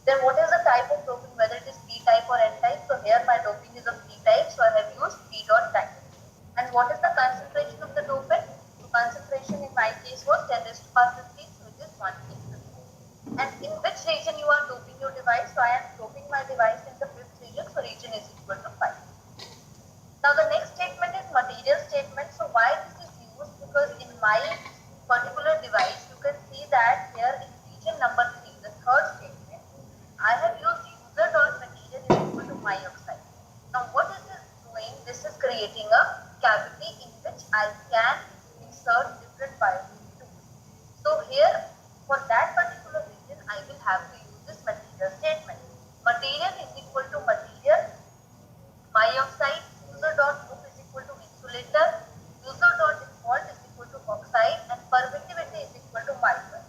Then what is the type of doping, whether it is P type or N type. So here my doping is of P type, so I have used P dot type. And what is the concentration of the dopant? So concentration in my case was 10 raised to power 15, so it is 1 kg. And in which region you are doping your device? So I am doping my device in the fifth region, so region is equal to 5. Now the next statement is material statement. So why this is used? Because in my particular device, you can see that here in region number 3, the third statement, I have used user dot material is equal to my oxide. Now what is this doing? This is creating a cavity in which I can insert different biomolecules. So here, for that particular reason, I will have to use this material statement. Material is equal to material, oxide, user dot group is equal to insulator, user dot default is equal to oxide, and permittivity is equal to micron.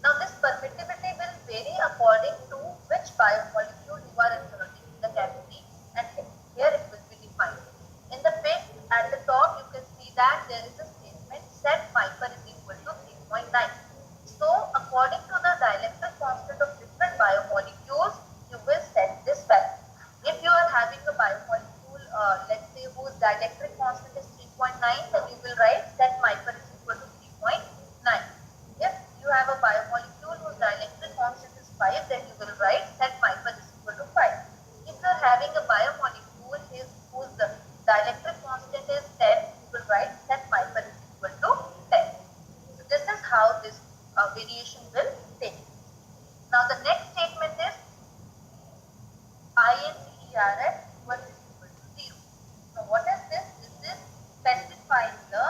Now this permittivity will vary according to which biomolecule you are inserting in the cavity, and here it will be defined. In the pic at the top, you can see that there is a statement set micron is equal to 3.9. So according to the dielectric constant of different biomolecules, you will set this value. If you are having a biomolecule, let's say whose dielectric constant is 3.9, then you will write that micron is equal to 3.9. If you have a biomolecule whose dielectric constant is 5, then you will write that micron is equal to 5. If you are having a biomolecule whose dielectric constant is 10, you will write that micron is equal to 10. So this is how this variation will take. Now the next statement is INCERF equal is equal to 0. Now what is this? This is specifying the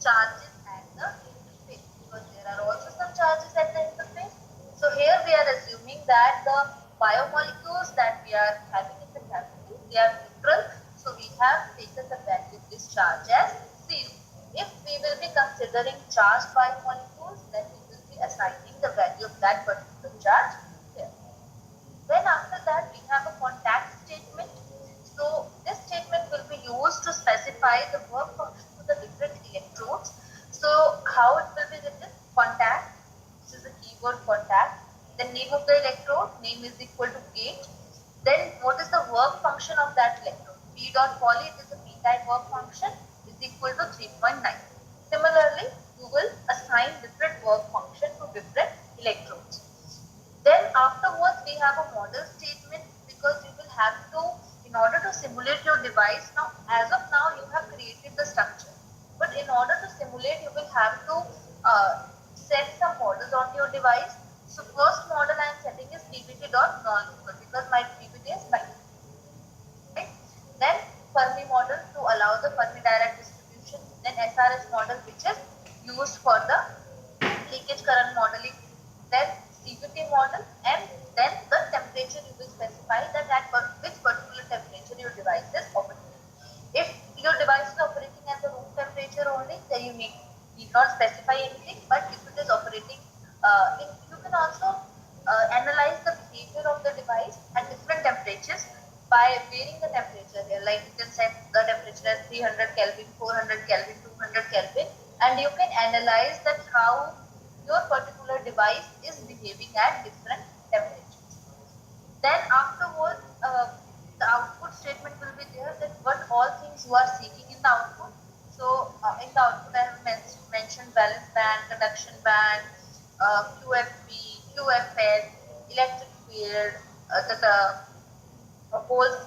charges at the interface, because there are also some charges at the interface. So here we are assuming that the biomolecules that we are having in the cavity, they are neutral. So we have taken the value of this charge as 0. If we will be considering charged biomolecules, then we will be assigning the value of that particular charge here. Then after that, we have a contact statement. So this statement will be used to specify the work function for the different electrodes. So how it will be written? Contact, this is the keyword contact. The name of the electrode, name is equal to gate. Then what is the work function of that electrode? P dot poly, it is a P-type work function, is equal to 3.9. Similarly, you will assign different work function to different electrodes. Then afterwards we have a model statement, because you will have to, in order to simulate your device, now as of now you have created the structure, but in order to simulate you will have to set some models on your device. So first model I am setting is PVT dot non-local, because my PVT is 9. Right? Then Fermi model to allow the Fermi direct distribution. Then SRS model, which is used for the leakage current modeling. Then CVT model, and then the temperature you will specify that at which particular temperature your device is operating. If your device is operating at the room temperature only, then you need not specify anything. But if it is operating, you can also analyze the behavior of the device at different temperatures by varying the temperature here. Like you can set the temperature as 300 Kelvin, 400 Kelvin, 200 Kelvin, and you can analyze that how your particular device is behaving at different temperatures. Then afterwards, the output statement will be there, that what all things you are seeking in the output. So in the output I have mentioned valence band, conduction band, QFP, QFS, electric field, the holes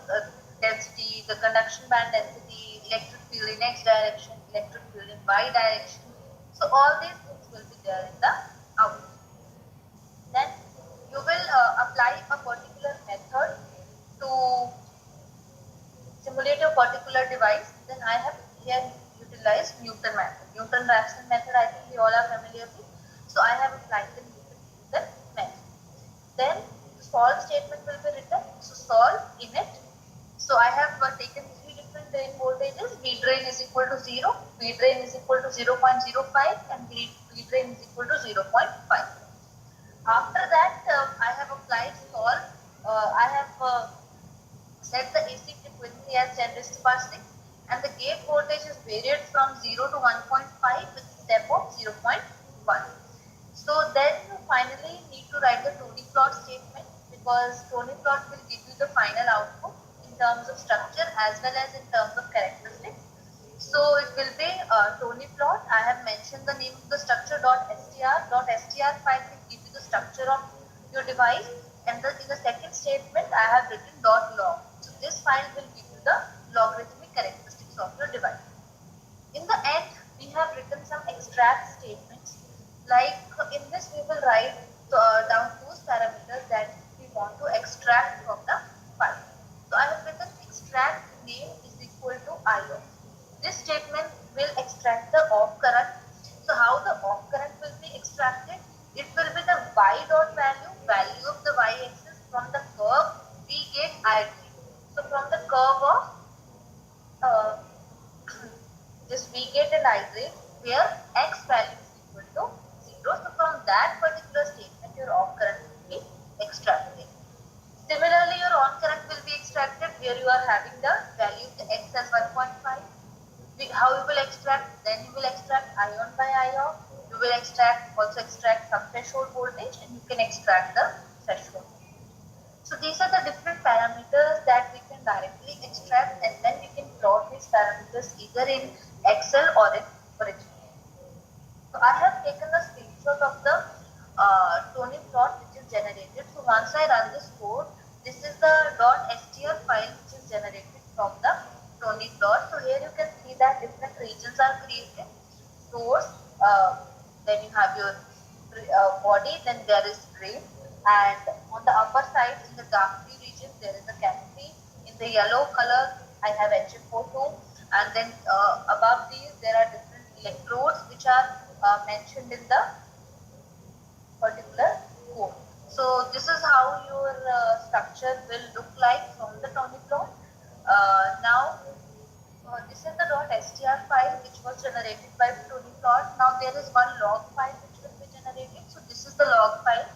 density, the conduction band density, electric field in X direction, electric field in Y direction. So all these things will be there in the output. Then you will apply a particular method to simulate a particular device. Then I have here utilized Newton method. Newton-Raphson method, I think we all are familiar with. So I have applied the Newton method. Then the solve statement will be written. So solve in it. So I have taken three different drain voltages. V drain is equal to 0, V drain is equal to 0.05 and V drain is equal to 0.5. After that, I have applied solve. I have set the AC frequency as 10 raised to power 6 and the gate voltage is varied from 0 to 1.5 with a step of 0.1. So then you finally need to write the Tony plot statement because Tony plot will give you the final output in terms of structure as well as in terms of characteristics. So it will be Tony plot. I have mentioned the name of the structure .str. .str file will give you the structure of your device and in the second statement I have written .log. So this file will give you the logarithmic characteristics of your device. In the end, we have written some extract statements. Like in this, we will write down those parameters that we want to extract from the file. So I have written extract name is equal to IO. This statement will extract the off current. So how the off current will be extracted? It will be the y dot value of the y-axis from the curve V get I. So from the curve of uh, this we get an iterate where x value is equal to 0. So from that particular statement, your off current will be extracted. Similarly, your on current will be extracted where you are having the value of the x as 1.5. How you will extract? Then you will extract ion by ion. You will also extract some threshold voltage and you can extract the threshold. So these are the different parameters that we can directly extract and then we can plot these parameters either in Excel or in original. So I have taken a screenshot of the Tony plot which is generated. So once I run this code, this is the .str file which is generated from the Tony plot. So here you can see that different regions are created. Source, then you have your body, then there is drain, and on the upper side in the dark blue region there is a cavity. In the yellow color I have HFO2, and then above these there are different electrodes which are mentioned in the particular code. So this is how your structure will look like from the Tony plot. Now this is the .str file which was generated by Tony plot. Now there is one log file which will be generated. So this is the log file.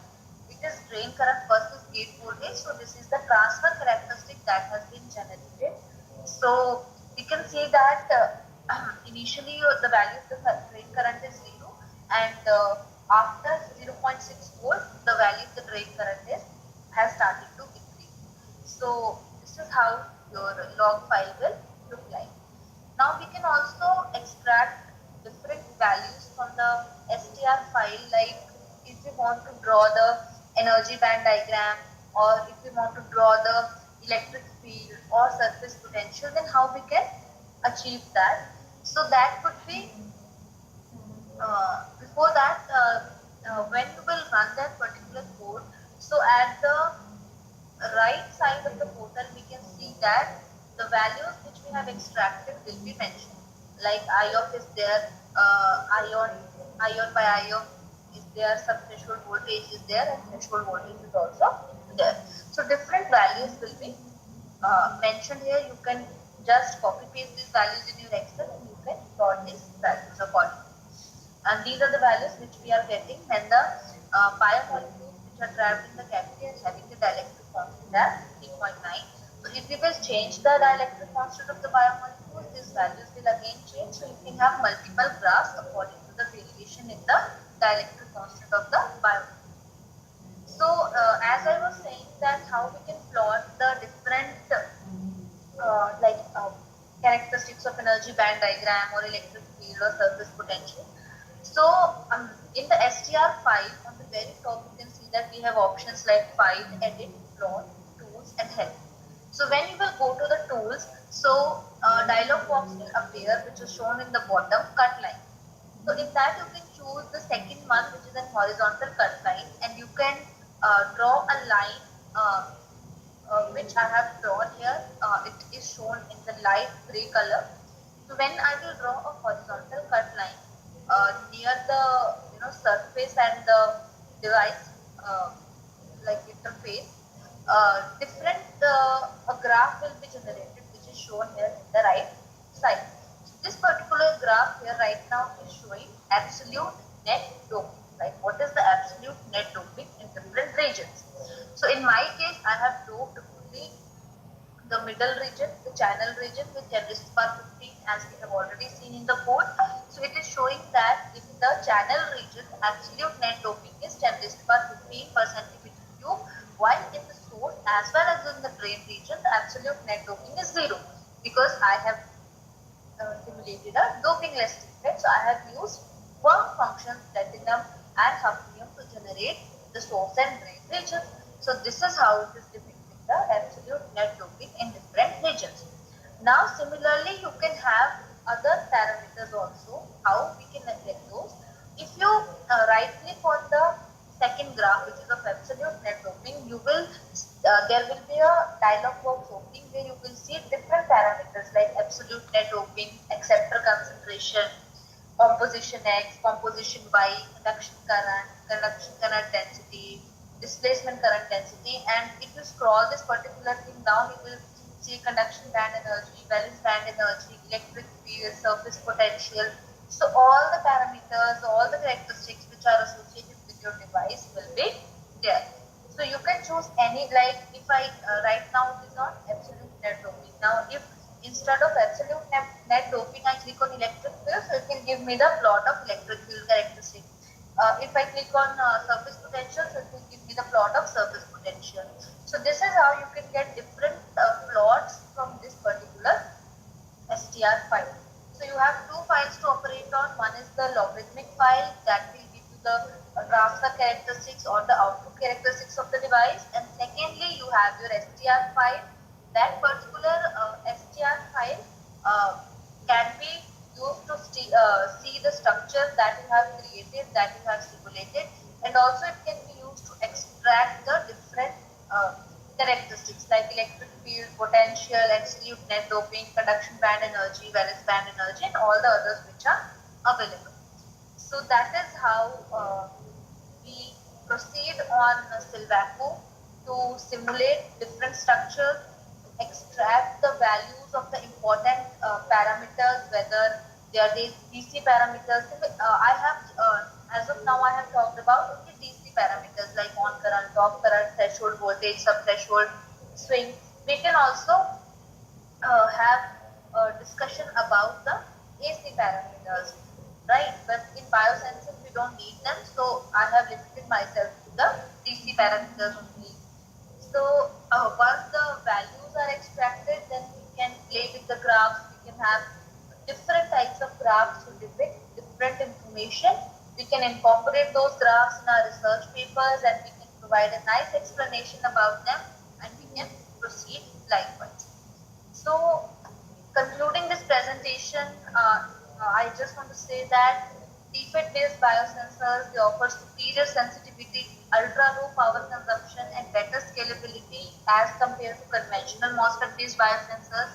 It is drain current versus gate voltage. So this is the transfer characteristic that has been generated. So you can see that initially the value of the drain current is 0 and after 0.6 volt the value of the drain current has started to increase. So this is how your log file will look like. Now we can also extract different values from the str file, like if we want to draw the energy band diagram or if we want to draw the electric field or surface potential, then how we can achieve that. So that could be before that when you will run that particular code. So at the right side of the portal we can see that the values which we have extracted will be mentioned, like I of is there, ion by ion is there, some threshold voltage is there and threshold voltage is also there. So different values will be mentioned here. You can just copy paste these values in your Excel and you can plot these values accordingly. And these are the values which we are getting when the biomolecules which are trapped in the cavity are having the dielectric constant as 3.9. So if we will change the dielectric constant of the biomolecules, these values will again change. So you can have multiple graphs according to the variation in the dielectric constant of the biomolecule. So as I was saying that how we can plot the different characteristics of energy band diagram or electric field or surface potential. So in the str file on the very top you can see that we have options like file, edit, plot, tools and help. So when you will go to the tools, so dialog box will appear which is shown in the bottom, cut line. So in that you can choose the second one which is a horizontal cut line and you can draw a line which I have drawn here. It is shown in the light gray color. So when I will draw a horizontal cut line near the surface and the device like interface, different a graph will be generated, which is shown here in the right side. So this particular graph here right now is showing absolute net doping. Like what is the absolute net doping in different regions? So in my case, I have doped only the middle region, the channel region with 10 raised to power 15, as we have already seen in the code. So it is showing that in the channel region, absolute net doping is 10 raised to power 15 per centimeter cube, while in the source as well as in the drain region, the absolute net doping is 0, because I have simulated a doping less treatment. So I have used work functions platinum and hafnium to generate the source and drain region. So this is how it is depicting the absolute net doping in different regions. Now similarly you can have other parameters also, how we can neglect those. If you right click on the second graph, which is of absolute net doping, you will there will be a dialog box opening where you will see different parameters like absolute net doping, acceptor concentration, composition X, composition Y, conduction current density, displacement current density, and if you scroll this particular thing down, you will see conduction band energy, valence band energy, electric field, surface potential. So all the parameters, all the characteristics which are associated with your device will be there. So you can choose any, like if I right now it is on absolute net doping. Now if instead of absolute net doping I click on electric field, so it can give me the plot of electric field characteristic. If I click on surface potential, so it will give me the plot of surface potential. So this is how you can get different plots from this particular str file. So you have two files to operate on. One is the logarithmic file that will give you the transfer characteristics or the output characteristics of the device, and secondly you have your str file. That particular str file can be used to see the structure that you have created, that you have simulated, and also it can be used to extract the different characteristics like electric field, potential, absolute net doping, conduction band energy, valence band energy, and all the others which are available. So that is how we proceed on Silvaco to simulate different structures, to extract the values of the important parameters, whether they are DC parameters. I have, as of now, I have talked about only DC parameters like on current, off current, threshold voltage, sub-threshold, swing. We can also have a discussion about the AC parameters, right? But in biosensing, we don't need them, so I have limited myself to the DC parameters only. So once the values are extracted, then we can play with the graphs. We can have different types of graphs to depict different information. We can incorporate those graphs in our research papers, and we can provide a nice explanation about them, and we can proceed likewise. So concluding this presentation, I just want to say that DFID-based biosensors, they offer superior sensitivity, ultra-low power consumption, and better scalability as compared to conventional MOSFET-based biosensors.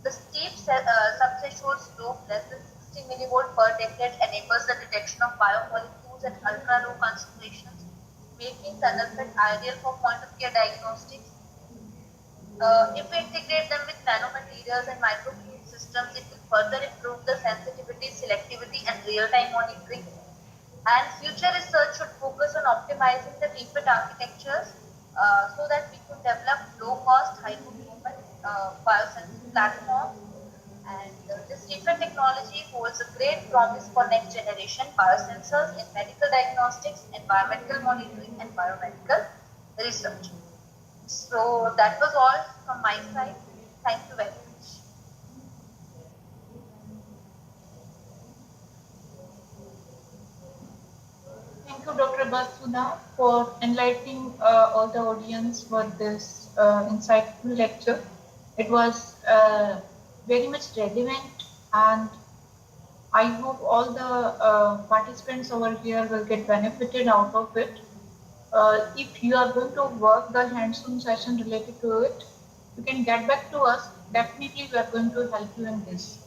The steep subthreshold slope, less than 60 millivolt per decade, enables the detection of biomolecules at ultra-low concentrations, making tunnel FET ideal for point-of-care diagnostics. If we integrate them with nanomaterials and microfluid systems, it will further improve the sensitivity, selectivity, and real-time monitoring. And future research should focus on optimizing the DFID architectures so that we could develop low-cost, high-performance biosensing platforms. And this DFID technology holds a great promise for next-generation biosensors in medical diagnostics, environmental monitoring, and biomedical research. So that was all from my side. Thank you very much. Thank you, Dr. Basudha, for enlightening all the audience for this insightful lecture. It was very much relevant, and I hope all the participants over here will get benefited out of it. If you are going to work the hands-on session related to it, you can get back to us. Definitely, we are going to help you in this.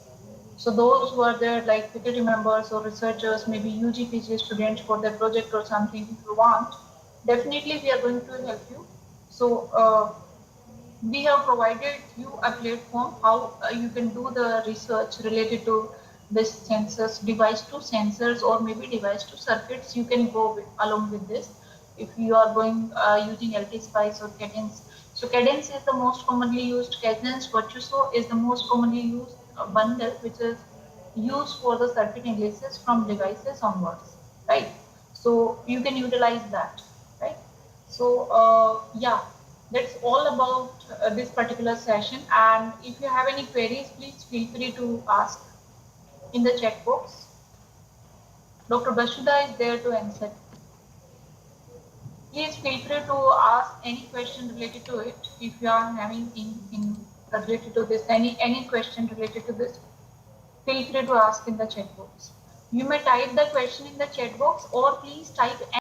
So those who are there, like faculty members or researchers, maybe UG PG students for their project or something, if you want, definitely we are going to help you. So we have provided you a platform how you can do the research related to this sensors, device to sensors, or maybe device to circuits. You can go with, along with this if you are going using LT Spice or Cadence. So Cadence is the most commonly used. Cadence Virtuoso is the most commonly used bundle, which is used for the circuit analysis from devices onwards, right? So you can utilize that, right? So yeah, that's all about this particular session. And if you have any queries, please feel free to ask in the chat box. Dr. Bashuda is there to answer. Please feel free to ask any question related to it. If you are having in related to this, any question related to this, feel free to ask in the chat box. You may type the question in the chat box, or please type